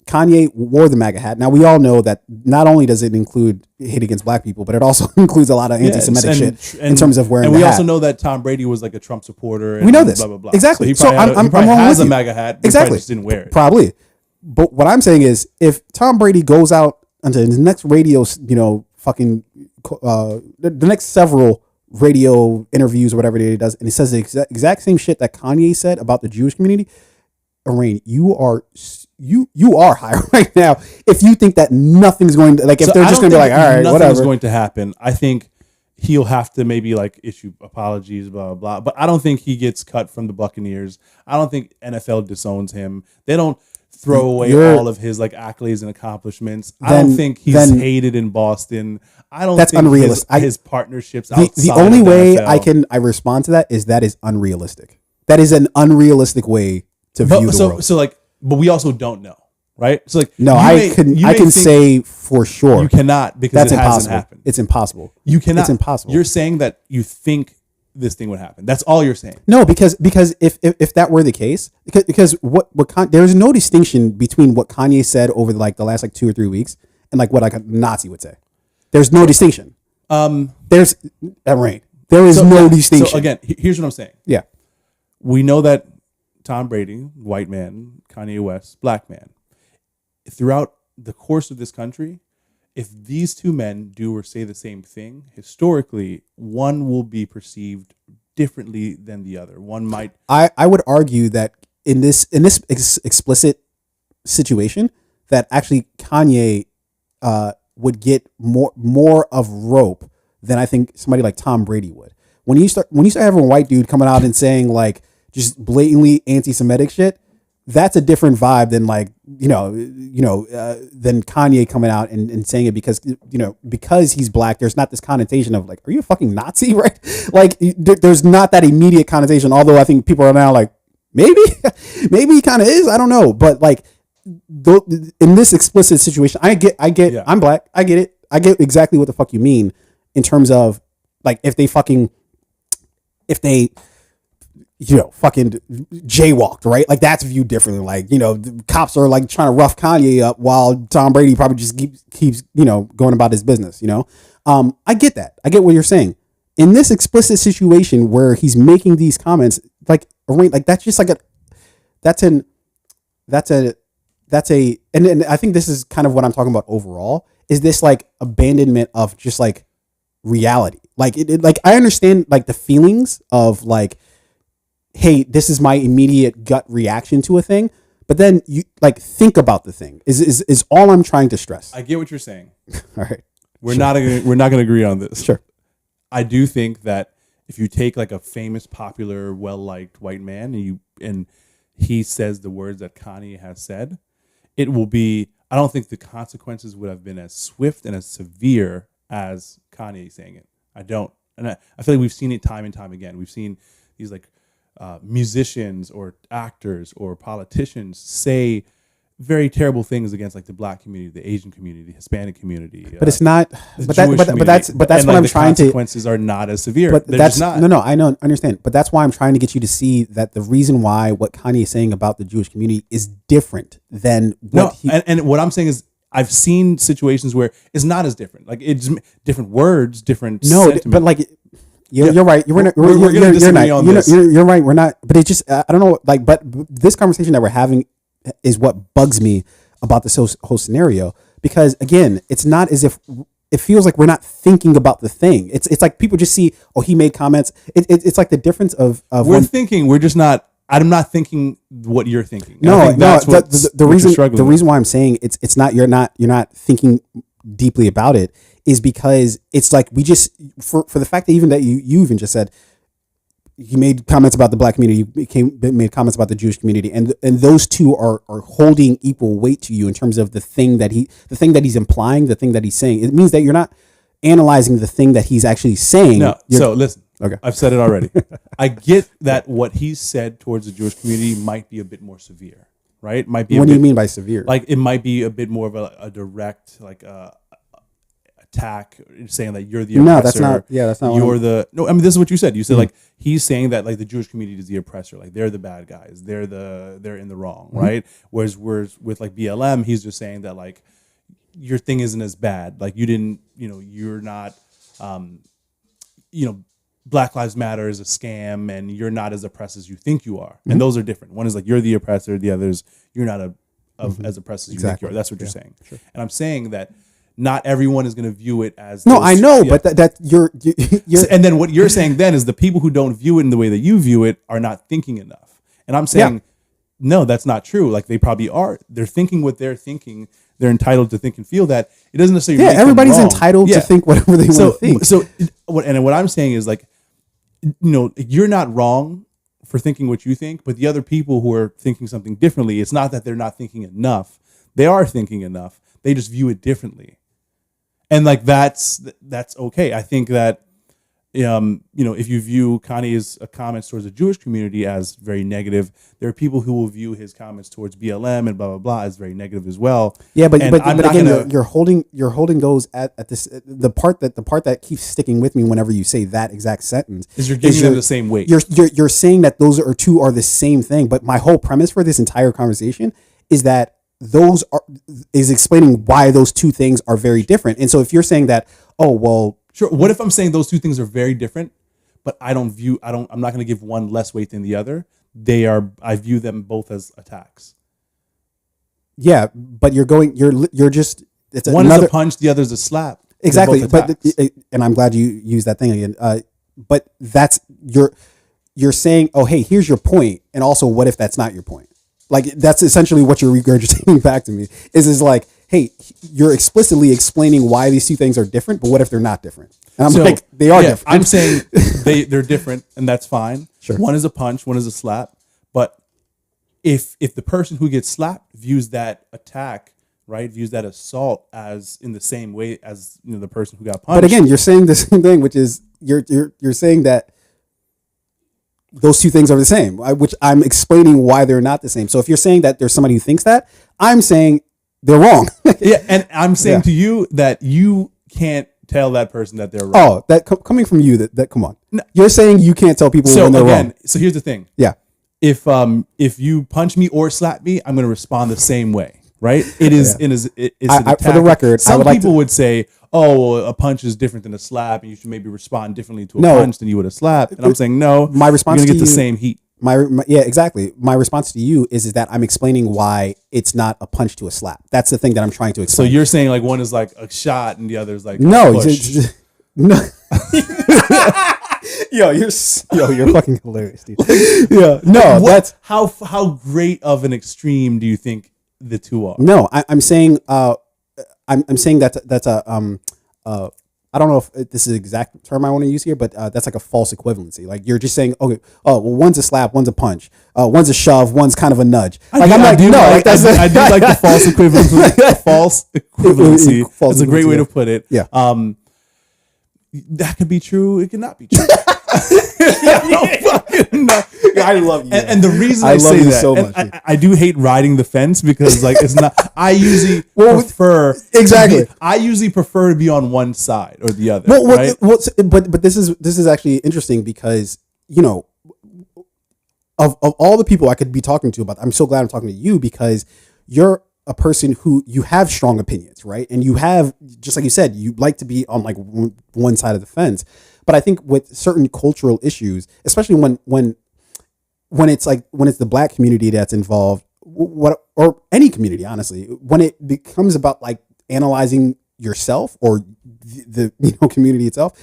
Kanye wore the MAGA hat. Now we all know that not only does it include hate against black people, but it also includes a lot of anti-Semitic shit in terms of wearing. And we the also hat. know that Tom Brady was like a Trump supporter. And we know this blah blah blah. exactly. So he probably has a MAGA hat. Exactly, just didn't wear it. Probably. But what I'm saying is, if Tom Brady goes out into his next radio, the next several radio interviews or whatever he does, and he says the exact same shit that Kanye said about the Jewish community, Arain, you are high right now if you think that nothing's going to, like, if they're just going to be like, all right, whatever. Nothing's going to happen. I think he'll have to maybe like issue apologies, blah, blah, blah. But I don't think he gets cut from the Buccaneers. I don't think NFL disowns him. They don't throw away all of his like accolades and accomplishments. I don't think he's hated in Boston. I don't. That's think unrealistic. His partnerships. The only way NFL, I respond to that is unrealistic. That is an unrealistic way to view the world. So like, but we also don't know, right? So like, no, I can say for sure you cannot, because that's impossible. Hasn't happened. It's impossible. You cannot. It's impossible. You're saying that you think this thing would happen. That's all you're saying. No, because if that were the case, because what there's no distinction between what Kanye said over the last 2 or 3 weeks and like what a Nazi would say. There's no distinction. There's right. There is no distinction. So again, here's what I'm saying. Yeah, we know that Tom Brady, white man, Kanye West, black man. Throughout the course of this country, if these two men do or say the same thing, historically, one will be perceived differently than the other. One might. I would argue that in this explicit situation, that actually Kanye would get more of rope than I think somebody like Tom Brady would. When you start having a white dude coming out and saying like just blatantly anti-Semitic shit, that's a different vibe than than Kanye coming out and saying it because he's black. There's not this connotation of like, are you a fucking Nazi, right? Like there's not that immediate connotation. Although I think people are now like, maybe he kind of is. I don't know, but like in this explicit situation, I get. Yeah. I'm black. I get it. I get exactly what the fuck you mean in terms of like if they fucking jaywalked, right? Like that's viewed differently. Like, the cops are like trying to rough Kanye up while Tom Brady probably just keeps going about his business, I get that. I get what you're saying. In this explicit situation where he's making these comments, like that's just like and I think this is kind of what I'm talking about overall, is this like abandonment of just like reality. Like like I understand like the feelings of like, hey, this is my immediate gut reaction to a thing, but then you like think about the thing is all I'm trying to stress. I get what you're saying. All right. We're not going to agree on this. Sure. I do think that if you take like a famous, popular, well-liked white man and he says the words that Kanye has said, it will be, I don't think the consequences would have been as swift and as severe as Kanye saying it. I don't. And I feel like we've seen it time and time again. We've seen these like musicians or actors or politicians say very terrible things against like the Black community, the Asian community, the Hispanic community. But it's not. But that's and what like I'm the trying to. Consequences are not as severe. But They're that's just not. No. I know, understand. But that's why I'm trying to get you to see that the reason why what Kanye is saying about the Jewish community is different than what and what I'm saying is, I've seen situations where it's not as different. Like it's different words, different. Sentiment. But like. You're right. We're going to disagree on this. You're right. We're not. But it just I don't know. Like, but this conversation that we're having is what bugs me about this whole scenario, because again, it's not as if it feels like we're not thinking about the thing. It's like people just see, oh, he made comments. It's like the difference of we're thinking. We're just not. I'm not thinking what you're thinking. No. The reason why I'm saying it's not. You're not thinking deeply about it. Is because it's like we just for the fact that even that you even just said he made comments about the Black community, made comments about the Jewish community, and those two are holding equal weight to you in terms of the thing that he's implying, the thing that he's saying. It means that you're not analyzing the thing that he's actually saying. No. So listen. Okay. I've said it already. I get that what he said towards the Jewish community might be a bit more severe, right? Might be. What do you mean by severe? Like it might be a bit more of a direct attack, saying that you're the oppressor. No, that's not. Yeah, that's not. No, I mean this is what you said. You said like he's saying that like the Jewish community is the oppressor, like they're the bad guys, they're in the wrong, right? Whereas with like BLM, he's just saying that like your thing isn't as bad, like you didn't, you're not, Black Lives Matter is a scam, and you're not as oppressed as you think you are, and those are different. One is like you're the oppressor, the other is you're not as oppressed as you think you are. That's what you're saying, sure. And I'm saying that. Not everyone is going to view it as no. I know, but that you're and then what you're saying then is the people who don't view it in the way that you view it are not thinking enough. And I'm saying, no, that's not true. Like they probably are. They're thinking what they're thinking. They're entitled to think and feel that. It doesn't necessarily. Yeah, everybody's entitled to think whatever they want to think. So what I'm saying is like, you're not wrong for thinking what you think, but the other people who are thinking something differently, it's not that they're not thinking enough. They are thinking enough. They just view it differently. And like that's okay. I think that if you view Kanye's comments towards the Jewish community as very negative, there are people who will view his comments towards BLM and blah blah blah as very negative as well. Yeah, but again, you're holding those at this the part that keeps sticking with me whenever you say that exact sentence is you're giving them the same weight. You're saying that those two are the same thing. But my whole premise for this entire conversation is that is explaining why those two things are very different. And so if you're saying that, oh well, sure. What if I'm saying those two things are very different, but I'm not going to give one less weight than the other. I view them both as attacks. Yeah, but you're just it's one is a punch, the other is a slap. Exactly. But and I'm glad you used that thing again. But that's you're saying, oh hey, here's your point, and also what if that's not your point? Like that's essentially what you're regurgitating back to me is like, hey, you're explicitly explaining why these two things are different, but what if they're not different? And I'm like, they are different. I'm saying they're different, and that's fine. Sure. One is a punch, one is a slap. But if the person who gets slapped views that attack, right, views that assault as in the same way as the person who got punched. But again, you're saying the same thing, which is you're saying that those two things are the same, which I'm explaining why they're not the same. So if you're saying that there's somebody who thinks that, I'm saying they're wrong. Yeah, and I'm saying to you that you can't tell that person that they're wrong. Oh, that coming from you, that come on. No. You're saying you can't tell people when they're wrong. So here's the thing. Yeah. If you punch me or slap me, I'm going to respond the same way, right? It is for the record, some people would say, oh, well, a punch is different than a slap, and you should maybe respond differently to a punch than you would a slap. And I'm saying, no, my response you're going to get the same heat. Yeah, exactly. My response to you is that I'm explaining why it's not a punch to a slap. That's the thing that I'm trying to explain. So you're saying like one is like a shot and the other is like no, a push. No. You're fucking hilarious, dude. Yeah, no, that's how great of an extreme do you think the two are? No, I'm saying I'm saying that's a I don't know if this is the exact term I want to use here, but that's like a false equivalency. Like you're just saying, okay, oh, well, one's a slap, one's a punch, one's a shove, one's kind of a nudge. Like I do like the false equivalency. False equivalency. It's a great way to put it. Yeah. That could be true. It could not be true. I love you. And the reason I say that, so much, I do hate riding the fence because like it's not. I usually prefer exactly. I usually prefer to be on one side or the other. Right? But this is actually interesting because of all the people I could be talking to about, I'm so glad I'm talking to you because you're a person who you have strong opinions, right? And you have, just like you said, you like to be on like one side of the fence. But I think with certain cultural issues, especially when it's the Black community that's involved, or any community, honestly, when it becomes about like analyzing yourself or the community itself,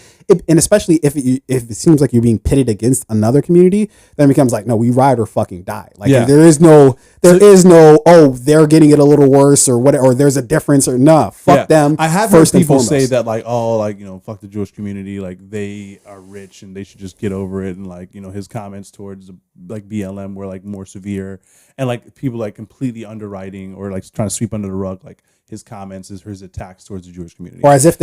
and especially if it seems like you're being pitted against another community, then it becomes like, no, we ride or fucking die. Like there is no oh, they're getting it a little worse or whatever, or there's a difference or fuck them. I have heard people say that like, oh, like fuck the Jewish community, like they are rich and they should just get over it, and like his comments towards like BLM were like more severe, and like people like completely underwriting or like trying to sweep under the rug like his comments is his attacks towards the Jewish community, or as if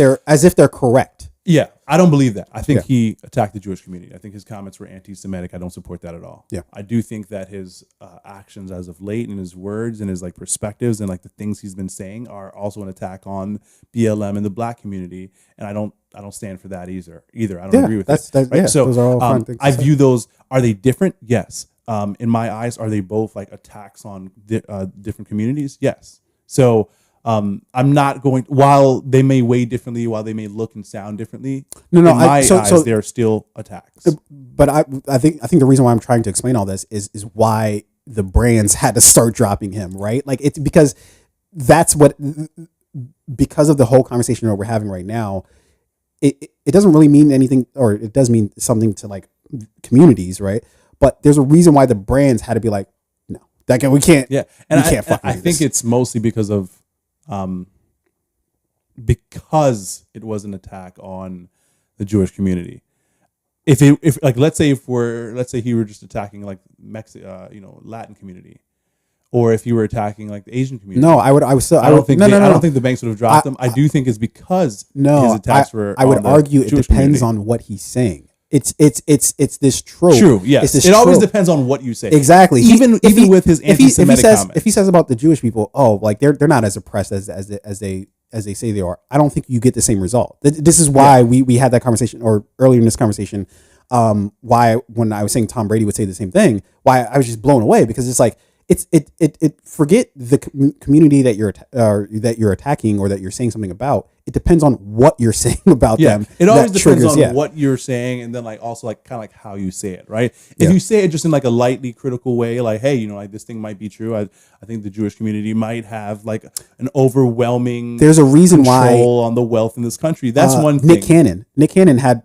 they're correct. Yeah, I don't believe that. I think he attacked the Jewish community. I think his comments were anti-Semitic. I don't support that at all. Yeah, I do think that his actions as of late and his words and his like perspectives and like the things he's been saying are also an attack on BLM and the Black community. And I don't stand for that either. I don't agree with that. Right? Yeah, so those are all fun things. I view those. Are they different? Yes. In my eyes, are they both like attacks on different communities? Yes. So. I'm not going. While they may weigh differently, while they may look and sound differently, in my eyes, they're still attacks. But I think the reason why I'm trying to explain all this is why the brands had to start dropping him, right? Like it's because because of the whole conversation that we're having right now. It doesn't really mean anything, or it does mean something to like communities, right? But there's a reason why the brands had to be like, no, that we can't. Yeah, and I think it's mostly because of. Because it was an attack on the Jewish community. If like let's say he were just attacking like Latin community, or if you were attacking like the Asian community. No, I don't think the banks would have dropped them. I do think it's because his attacks were. I would argue it depends on what he's saying. It's this trope. True. Yes. It always depends on what you say. Exactly. Even with his anti-Semitic comments. If he says about the Jewish people, oh, like they're not as oppressed as they say they are, I don't think you get the same result. This is why we had that conversation, or earlier in this conversation, why when I was saying Tom Brady would say the same thing, why I was just blown away, because it's like it forget the community that you're attacking or that you're saying something about. It depends on what you're saying about them. It always depends on what you're saying, and then like also like kind of like how you say it, right? If you say it just in like a lightly critical way, like, hey, like this thing might be true. I think the Jewish community might have like an overwhelming there's a reason control on the wealth in this country. That's one thing. Nick Cannon had,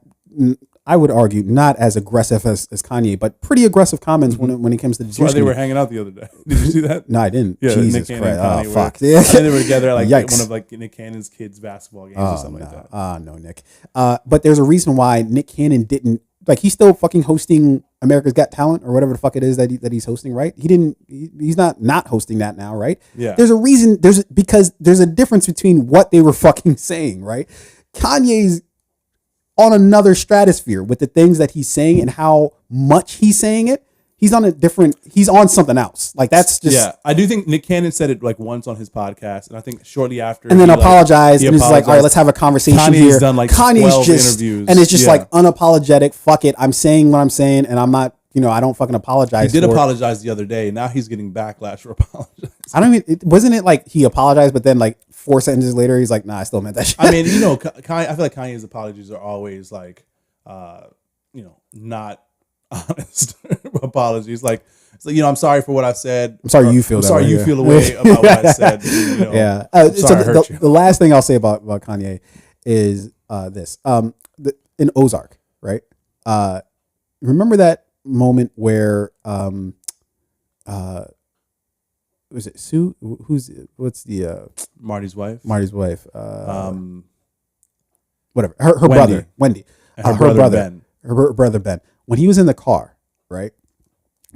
I would argue, not as aggressive as Kanye, but pretty aggressive comments when it comes to the Jewish community. They were hanging out the other day. Did you see that? No, I didn't. Yeah, Jesus Nick Christ. Cannon and Oh, fuck. I think they were together like Yikes. one of like Nick Cannon's kids' basketball games or something like that. No, Nick. But there's a reason why Nick Cannon didn't, like, he's still fucking hosting America's Got Talent or whatever the fuck it is that he's hosting, right? He's not hosting that now, right? Yeah. There's a reason, because there's a difference between what they were fucking saying, right? Kanye's on another stratosphere with the things that he's saying and how much he's saying it. he's on something else. Like that's just. Yeah, I do think Nick Cannon said it like once on his podcast, and I think shortly after, and then apologized, and he's like, all right, let's have a conversation Kanye's here. done like Kanye's 12 just interviews, and it's just like unapologetic. Fuck it, I'm saying what I'm saying, and I'm not. I don't fucking apologize. He did apologize the other day. Now he's getting backlash for apologizing. I don't even. Wasn't it like he apologized, but then like 4 sentences later, he's like, "Nah, I still meant that shit." I mean, Kanye, I feel like Kanye's apologies are always like, not honest apologies. Like, it's like, I'm sorry for what I said. I'm sorry you feel. I'm that sorry way, you yeah. feel the way about what I said. Yeah. Sorry, So the last thing I'll say about Kanye is this. In Ozark, right? Remember that moment where was it Sue? What's the Marty's wife? Marty's wife. Whatever. Her brother, Wendy. Her brother Ben. Her brother Ben. When he was in the car, right,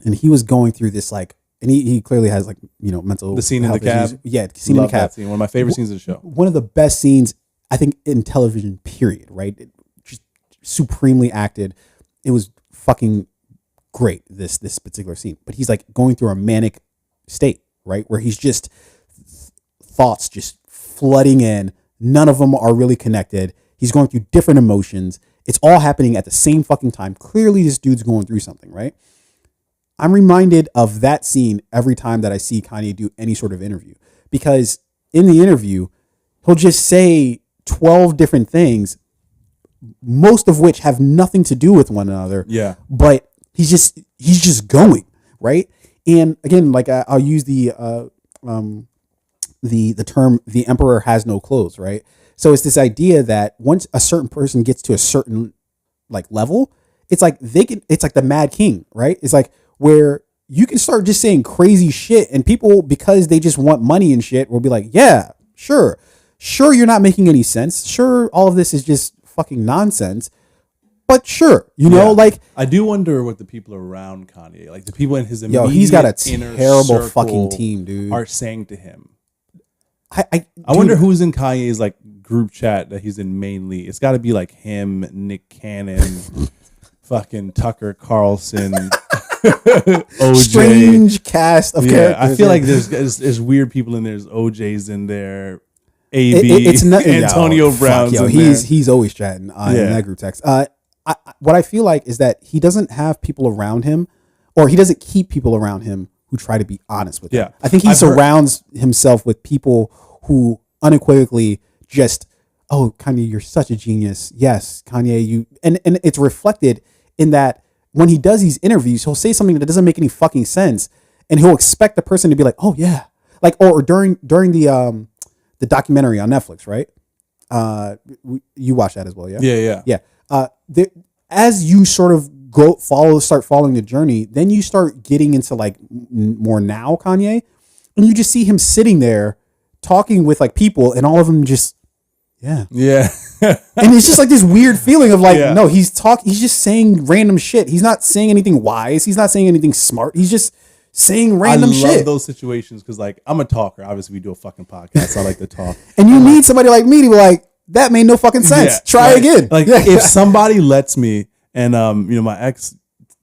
and he was going through this like, and he clearly has like mental. The scene in the cab. Issues. Yeah, the scene in the cab. That scene. One of my favorite scenes of the show. One of the best scenes I think in television. Period. Right. Just supremely acted. It was fucking great. This particular scene, but he's like going through a manic state, right, where he's just thoughts just flooding in. None of them are really connected. He's going through different emotions. It's all happening at the same fucking time. Clearly, this dude's going through something, right? I'm reminded of that scene every time that I see Kanye do any sort of interview, because in the interview, he'll just say 12 different things, most of which have nothing to do with one another. Yeah. But he's just going, right? And again, like I'll use the term "the emperor has no clothes," right? So it's this idea that once a certain person gets to a certain like level, it's like it's like the Mad King, right? It's like where you can start just saying crazy shit, and people, because they just want money and shit, will be like, yeah, sure, you're not making any sense. Sure, all of this is just fucking nonsense. But sure, like I do wonder what the people around Kanye, like the people in his immediate he's got a terrible fucking team, dude, are saying to him. I wonder who's in Kanye's like group chat that he's in mainly. It's got to be like him, Nick Cannon, fucking Tucker Carlson, OJ. Strange cast of characters. I feel like there's weird people in there. There's OJ's in there. AB, it's not, Antonio Brown's in there. He's always chatting in that group text. What I feel like is that he doesn't have people around him, or he doesn't keep people around him who try to be honest with him. I think he surrounds himself with people who unequivocally just, oh, Kanye, you're such a genius. Yes, Kanye, you, and it's reflected in that when he does these interviews, he'll say something that doesn't make any fucking sense, and he'll expect the person to be like, oh yeah, like, or during the documentary on Netflix, right? You watch that as well, yeah? Yeah. As you sort of start following the journey, then you start getting into like more now Kanye, and you just see him sitting there talking with like people, and all of them just, yeah. And it's just like this weird feeling of like, no, he's just saying random shit. He's not saying anything wise. He's not saying anything smart. He's just saying random shit. I love those situations because like I'm a talker. Obviously, we do a fucking podcast. So I like to talk. And you need somebody like me to be like, that made no fucking sense. Try again. Like if somebody lets me, and my ex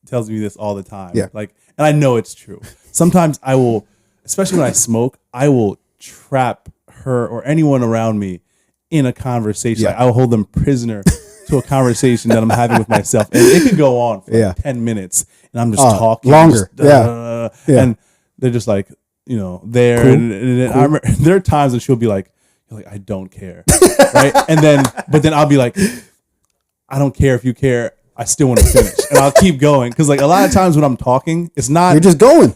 tells me this all the time. Yeah. Like, and I know it's true. Sometimes I will, especially when I smoke, I will trap her or anyone around me in a conversation. Yeah. Like, I will hold them prisoner to a conversation that I'm having with myself, and it could go on for like 10 minutes, and I'm just talking longer. And they're just like, there. Cool. And I remember, there are times that she'll be like, I don't care, right? But then I'll be like, I don't care if you care. I still want to finish, and I'll keep going because like a lot of times when I'm talking, it's not you're just going.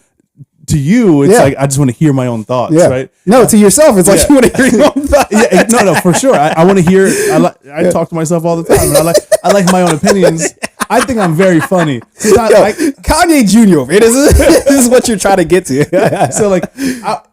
To you, it's like I just want to hear my own thoughts, right? No, to yourself, it's like you want to hear your own thoughts. No, for sure. I want to hear. I talk to myself all the time, and I like my own opinions. I think I'm very funny. Kanye Jr. This is what you're trying to get to. So like,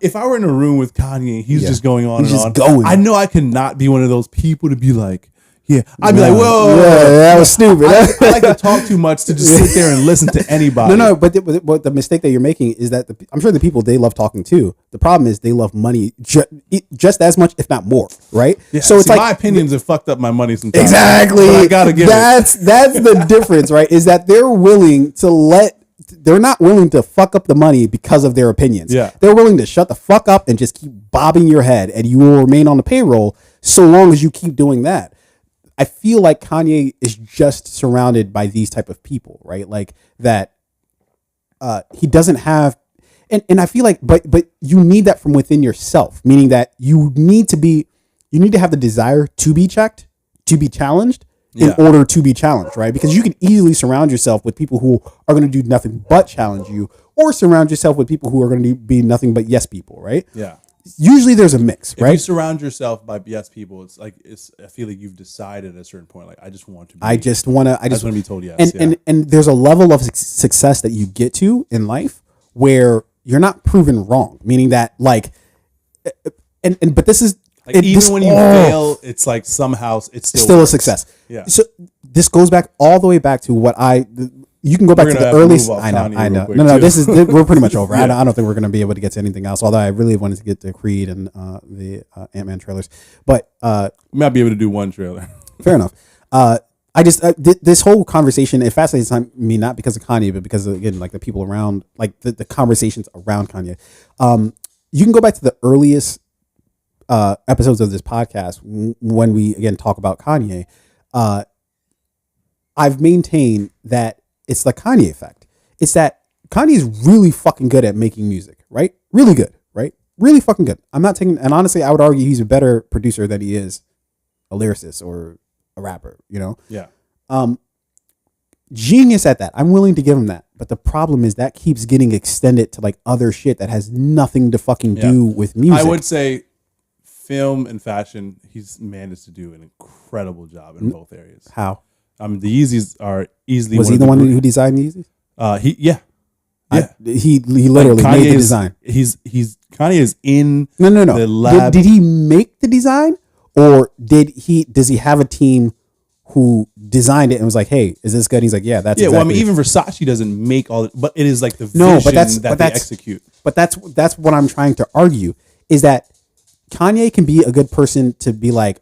if I were in a room with Kanye, he's just going on and on. Going. I know I cannot be one of those people to be like, I'd be like, whoa, that was stupid. I like to talk too much to just sit there and listen to anybody. No, but the mistake that you're making is that I'm sure the people, they love talking too. The problem is they love money just as much, if not more, right? Yeah, so it's like my opinions have fucked up my money sometimes. Exactly. I gotta give that's the difference, right? Is that they're willing to let they're not willing to fuck up the money because of their opinions. Yeah. They're willing to shut the fuck up and just keep bobbing your head, and you will remain on the payroll so long as you keep doing that. I feel like Kanye is just surrounded by these type of people, right? Like that he doesn't have, and I feel like, but you need that from within yourself, meaning that you need to have the desire to be checked, to be challenged in order to be challenged, right? Because you can easily surround yourself with people who are going to do nothing but challenge you, or surround yourself with people who are going to be nothing but yes people, right? Yeah. Usually there's a mix, right? If you surround yourself by yes people, it's like I feel like you've decided at a certain point, like I just want to be. I just want to be told yes. And there's a level of success that you get to in life where you're not proven wrong, meaning that like, but this is like even when you fail, it's like somehow it's still a success. Yeah. So this goes back all the way back to what you can go back to the earliest. I know. No. This is we're pretty much over. I don't think we're going to be able to get to anything else. Although I really wanted to get to Creed and the Ant-Man trailers, but we might be able to do one trailer. Fair enough. I just this whole conversation, it fascinates me not because of Kanye, but because of, again, like the people around, like the conversations around Kanye. You can go back to the earliest episodes of this podcast when we again talk about Kanye. I've maintained that it's the Kanye effect. It's that Kanye is really fucking good at making music, right? Really good, right? Really fucking good. I'm not taking, and honestly, I would argue he's a better producer than he is a lyricist or a rapper, you know? Yeah. Genius at that. I'm willing to give him that. But the problem is that keeps getting extended to like other shit that has nothing to fucking do with music. I would say film and fashion, he's managed to do an incredible job in both areas. How? The Yeezys are easily. Was he the one who designed the Yeezys? He literally made the design. Kanye is in no. the lab. Did he make the design, or does he have a team who designed it and was like, "Hey, is this good?" And he's like, "Yeah, that's." Yeah, exactly well, I mean, even Versace doesn't make all, but it is like the vision that they execute. But that's what I'm trying to argue is that Kanye can be a good person to be like,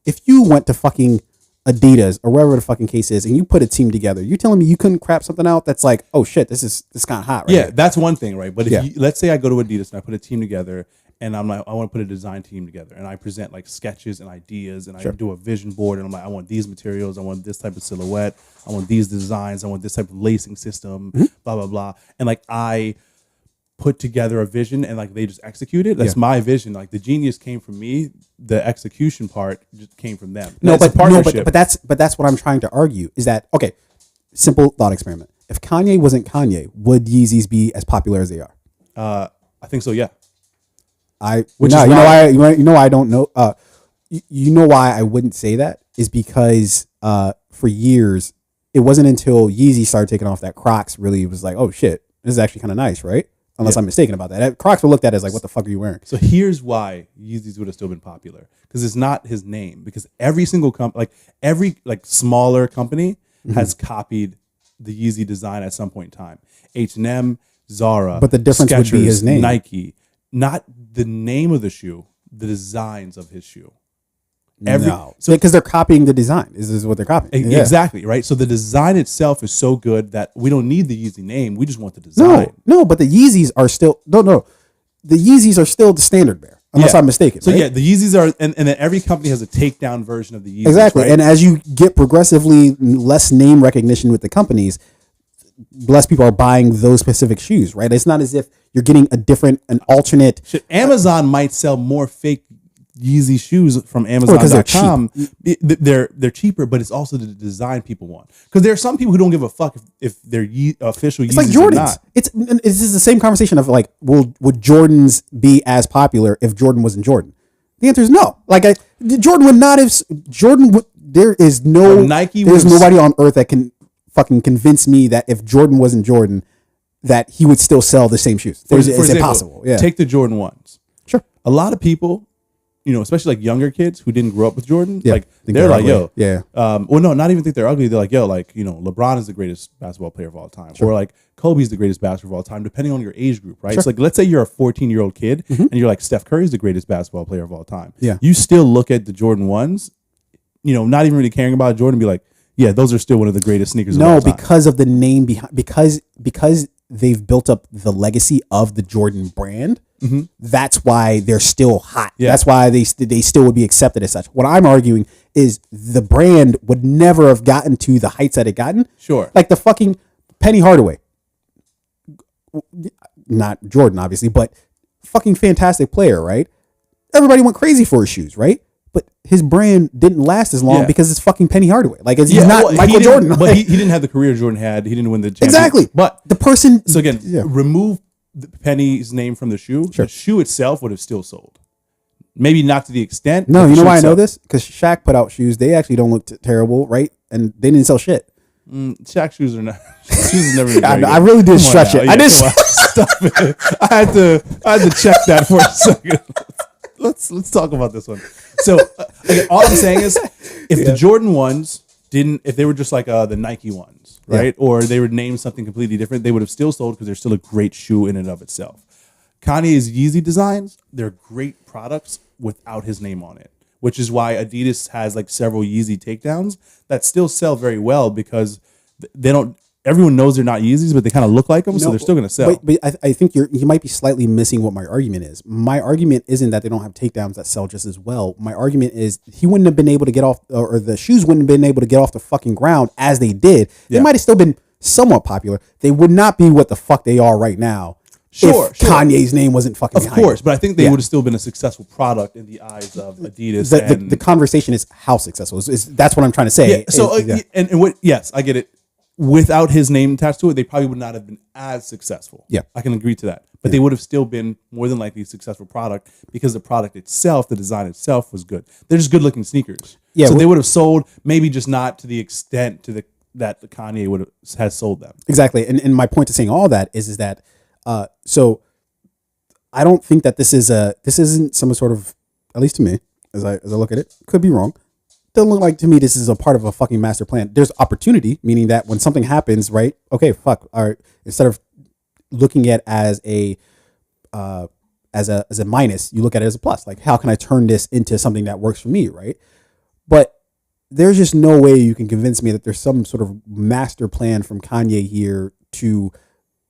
if you went to fucking Adidas or wherever the fucking case is, and you put a team together, you're telling me you couldn't crap something out that's like, oh shit, this kind of hot, right? Yeah, here. That's one thing, right? But if let's say I go to Adidas and I put a team together, and I'm like, I want to put a design team together, and I present like sketches and ideas, and I do a vision board, and I'm like, I want these materials, I want this type of silhouette, I want these designs, I want this type of lacing system, blah blah blah, and like I put together a vision and like they just execute it. That's my vision. Like the genius came from me. The execution part just came from them. But that's what I'm trying to argue is that, okay, simple thought experiment. If Kanye wasn't Kanye, would Yeezys be as popular as they are? I think so. Yeah. You know why I don't know. You know why I wouldn't say that is because for years it wasn't until Yeezy started taking off that Crocs really was like, oh shit, this is actually kind of nice, right? Unless I'm mistaken about that. Crocs were looked at as like, what the fuck are you wearing? So here's why Yeezys would have still been popular. Because it's not his name. Because every single every smaller company has copied the Yeezy design at some point in time. H&M, Zara, but the difference Skechers, would be his name. Nike. Not the name of the shoe, the designs of his shoe. Because they're copying the design. This is what they're copying. Exactly, right? So the design itself is so good that we don't need the Yeezy name. We just want the design. No, but the Yeezys are still the Yeezys are still the standard bearer, unless I'm mistaken. So right? the Yeezys are, and then every company has a takedown version of the Yeezys. Exactly, right? and as you get progressively less name recognition with the companies, less people are buying those specific shoes, right? It's not as if you're getting an alternate. Shit, Amazon might sell more fake Yeezy shoes from Amazon.com. They're cheaper, but it's also the design people want. Because there are some people who don't give a fuck if they're official Yeezys. It's like Jordans. Or not. It's the same conversation of like, would Jordans be as popular if Jordan wasn't Jordan? The answer is no. Like Jordan would not have. There is no Nike. There's nobody on earth that can fucking convince me that if Jordan wasn't Jordan, that he would still sell the same shoes. It's impossible. Yeah. Take the Jordan 1s. Sure. A lot of people, especially like younger kids who didn't grow up with Jordan, they're like, ugly. Not even think they're ugly. They're like, LeBron is the greatest basketball player of all time. Sure. Or like Kobe's the greatest basketball of all time, depending on your age group, right? Sure. It's like, let's say you're a 14-year-old kid and you're like, Steph Curry's the greatest basketball player of all time. Yeah. You still look at the Jordan 1s, not even really caring about Jordan and be like, Yeah, those are still one of the greatest sneakers. No, of all time. because of the name behind, because they've built up the legacy of the Jordan brand. Mm-hmm. That's why they're still hot. Yeah. That's why they still would be accepted as such. What I'm arguing is the brand would never have gotten to the heights that it gotten. Sure. Like the fucking Penny Hardaway. Not Jordan, obviously, but fucking fantastic player, right? Everybody went crazy for his shoes, right? But his brand didn't last as long because it's fucking Penny Hardaway. Like, he's not Michael Jordan. But he didn't have the career Jordan had. He didn't win the championship. Exactly. But the person... So again, remove Penny's name from the shoe. Sure. The shoe itself would have still sold. Maybe not to the extent. No, you know why I know this? Because Shaq put out shoes. They actually don't look terrible, right? And they didn't sell shit. Shaq shoes are not. Shoes are never. I really did stretch it. I did stop it. I had to check that for a second. Let's talk about this one. So again, all I'm saying is, if the Jordan ones if they were just like the Nike ones, right, or they would name something completely different, they would have still sold because they're still a great shoe in and of itself. Kanye's Yeezy designs, they're great products without his name on it, which is why Adidas has like several Yeezy takedowns that still sell very well because they don't. Everyone knows they're not Yeezys, but they kind of look like them, so they're still going to sell. But I think you might be slightly missing what my argument is. My argument isn't that they don't have takedowns that sell just as well. My argument is he wouldn't have been able to get off, or the shoes wouldn't have been able to get off the fucking ground as they did. They might have still been somewhat popular. They would not be what the fuck they are right now. Sure. Kanye's name wasn't fucking behind it. But I think they would have still been a successful product in the eyes of Adidas. The conversation is how successful. That's what I'm trying to say. Yeah, so and what? Yes, I get it. Without his name attached to it, they probably would not have been as successful. Yeah, I can agree to that. But they would have still been more than likely a successful product because the product itself, the design itself, was good. They're just good looking sneakers. Yeah, so they would have sold, maybe just not to the extent that Kanye has sold them. Exactly. And my point to saying all that is that so I don't think that this isn't some sort of, at least to me, as I look at it, could be wrong. Doesn't look like to me this is a part of a fucking master plan. There's opportunity, meaning that when something happens, right? Okay, fuck. All right. Instead of looking at as a minus, you look at it as a plus. Like, how can I turn this into something that works for me, right? But there's just no way you can convince me that there's some sort of master plan from Kanye here to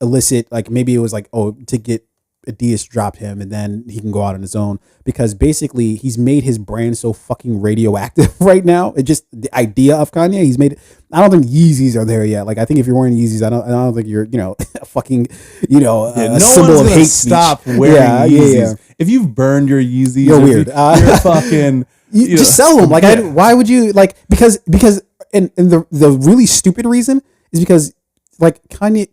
elicit, like, maybe it was like, to get Adidas dropped him and then he can go out on his own, because basically he's made his brand so fucking radioactive right now. It just, the idea of Kanye, he's made it. I don't think Yeezys are there yet. Like, I think if you're wearing Yeezys, I don't think you're, a fucking, a symbol of hate stop speech. Wearing Yeezys. Yeah. If you've burned your Yeezys, you're weird. You're fucking. You just sell them. Like, why would you, like, because and the really stupid reason is because, like, Kanye,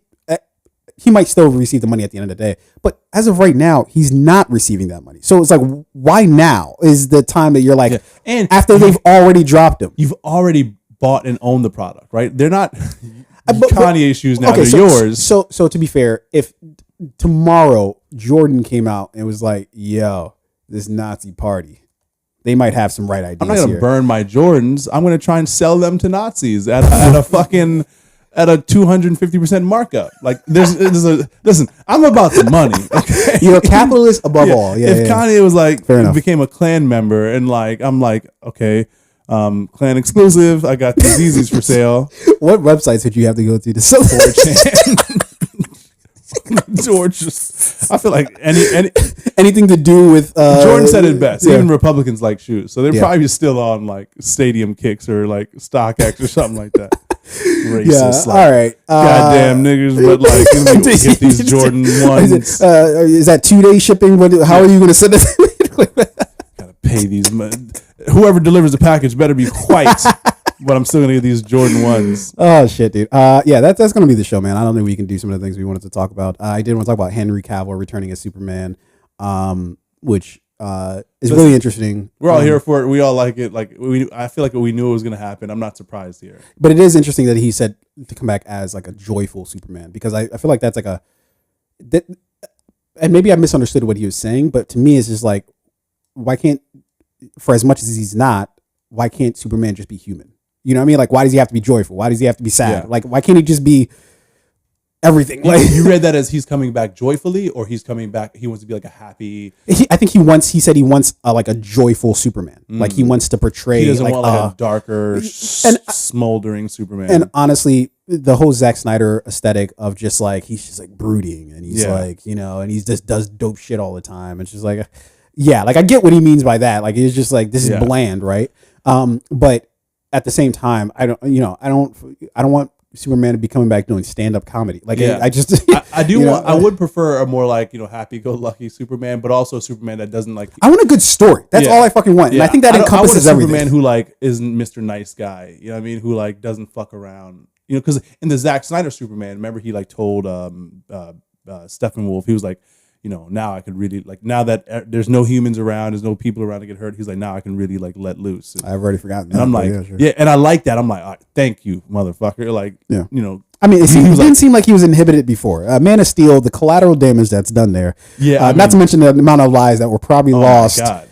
he might still receive the money at the end of the day, but as of right now, he's not receiving that money. So it's like, why now is the time that you're like, and after they've already dropped him? You've already bought and owned the product, right? They're not Kanye shoes now, they're yours. So to be fair, if tomorrow Jordan came out and was like, yo, this Nazi party, they might have some right ideas. I'm not going to burn my Jordans. I'm going to try and sell them to Nazis at a fucking... at a 250% markup. Like, listen, I'm about the money. Okay? You're a capitalist above all. Yeah. If Kanye was like, became a Klan member and like, I'm like, okay, Klan exclusive. I got these Yeezys for sale. What websites would you have to go to sell 4chan? George, I feel like anything to do with Jordan said it best. Even Republicans like shoes, so they're probably still on like Stadium Kicks or like StockX or something like that. Racist, all right, goddamn niggers, but like get these Jordan ones. Is that 2-day shipping? How are you going to send it? Gotta pay these. Whoever delivers the package better be white. But I'm still gonna get these Jordan ones. Oh shit, dude. That's gonna be the show, man. I don't think we can do some of the things we wanted to talk about. I did want to talk about Henry Cavill returning as Superman, which is really interesting. We're all here for it. We all like it. Like I feel like we knew it was gonna happen. I'm not surprised here. But it is interesting that he said to come back as like a joyful Superman, because I feel like that's like and maybe I misunderstood what he was saying, but to me it's just like, why can't, for as much as he's not, why can't Superman just be human? You know what I mean? Like, why does he have to be joyful? Why does he have to be sad? Yeah. Like, why can't he just be everything. You read that as he's coming back joyfully, or he's coming back, he wants to be like a happy. I think he said he wants like a joyful Superman. Like he wants to portray. He doesn't want like a darker, smoldering Superman. And honestly, the whole Zack Snyder aesthetic of just like, he's just like brooding, and he's like, and he just does dope shit all the time. It's just like, like I get what he means by that. Like it's just like, this is bland, right? But at the same time, I don't want Superman to be coming back doing stand-up comedy. Like I just I do want I would prefer a more like happy-go-lucky Superman, but also a Superman that doesn't like. I want a good story. That's all I fucking want, and I think that encompasses everything. Superman who like isn't Mr. Nice Guy. You know what I mean? Who like doesn't fuck around. Because in the Zack Snyder Superman, remember he like told Steppenwolf, he was like, now I could really like, now that there's no humans around, there's no people around to get hurt. He's like, now I can really like let loose. And I've already forgotten. And I'm like, and I like that. I'm like, all right, thank you, motherfucker. Like, I mean, it didn't seem like he was inhibited before. Man of Steel, the collateral damage that's done there. Yeah, not to mention the amount of lives that were probably lost. My God.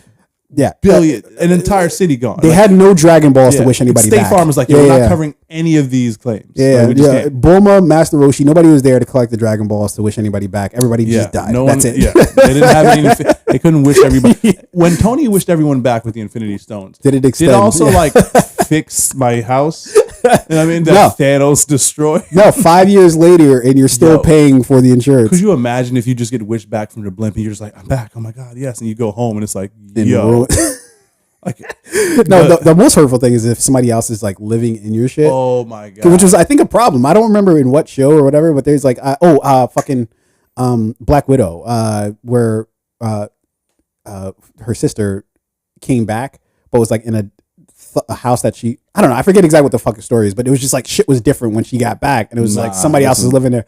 Yeah, an entire city gone. They had no Dragon Balls to wish anybody back. State Farm was like, we're not covering any of these claims. Bulma, Master Roshi, nobody was there to collect the Dragon Balls to wish anybody back. Everybody just died. That's it. Yeah. They didn't have any. They couldn't wish everybody. When Tony wished everyone back with the Infinity Stones, did it extend? Did it also like fix my house? You know what I mean? That Thanos destroyed. No, 5 years later, and you're still paying for the insurance. Could you imagine if you just get wished back from the blimp and you're just like, I'm back. Oh my God, yes. And you go home and it's like, the most hurtful thing is if somebody else is like living in your shit. Oh my God. Which was, I think, a problem. I don't remember in what show or whatever, but there's like, fucking Black Widow, where her sister came back, but was like in a house that I don't know. I forget exactly what the fucking story is, but it was just like shit was different when she got back, and it was like somebody else is living there.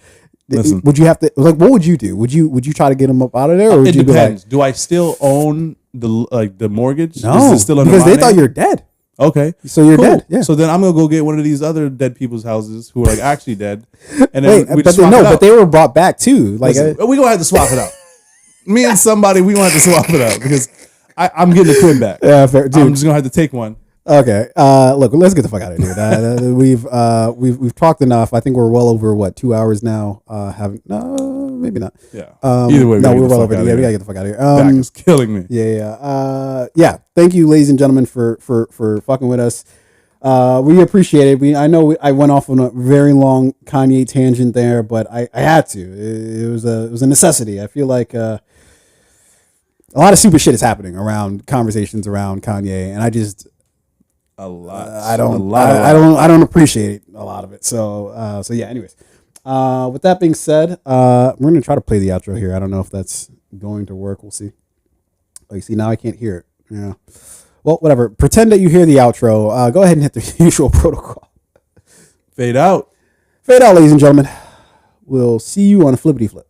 Would you have to what would you do? Would you try to get them up out of there, or would you depends. Do I still own the mortgage? No, is it still because they thought you're dead. Okay, so you're dead. Yeah. So then I'm gonna go get one of these other dead people's houses who are like actually dead, and then but they were brought back too. Like we gonna have to swap it out. Me and somebody, we gonna have to swap it out because I'm getting a twin back. Yeah, fair, dude. I'm just gonna have to take one. Okay. Look, let's get the fuck out of here. We've talked enough. I think we're well over 2 hours now. Maybe not. Yeah. Either way, we're well over. Yeah, we gotta get the fuck out of here. Back is killing me. Yeah. Thank you, ladies and gentlemen, for fucking with us. We appreciate it. I know I went off on a very long Kanye tangent there, but I had to. It was a necessity. I feel like a lot of super shit is happening around conversations around Kanye, and I just. A lot. I don't appreciate a lot of it. So yeah. Anyways, with that being said, we're gonna try to play the outro here. I don't know if that's going to work. We'll see. Oh, you see, now I can't hear it. Yeah. Well, whatever. Pretend that you hear the outro. Go ahead and hit the usual protocol. Fade out. Fade out, ladies and gentlemen. We'll see you on a flippity flip.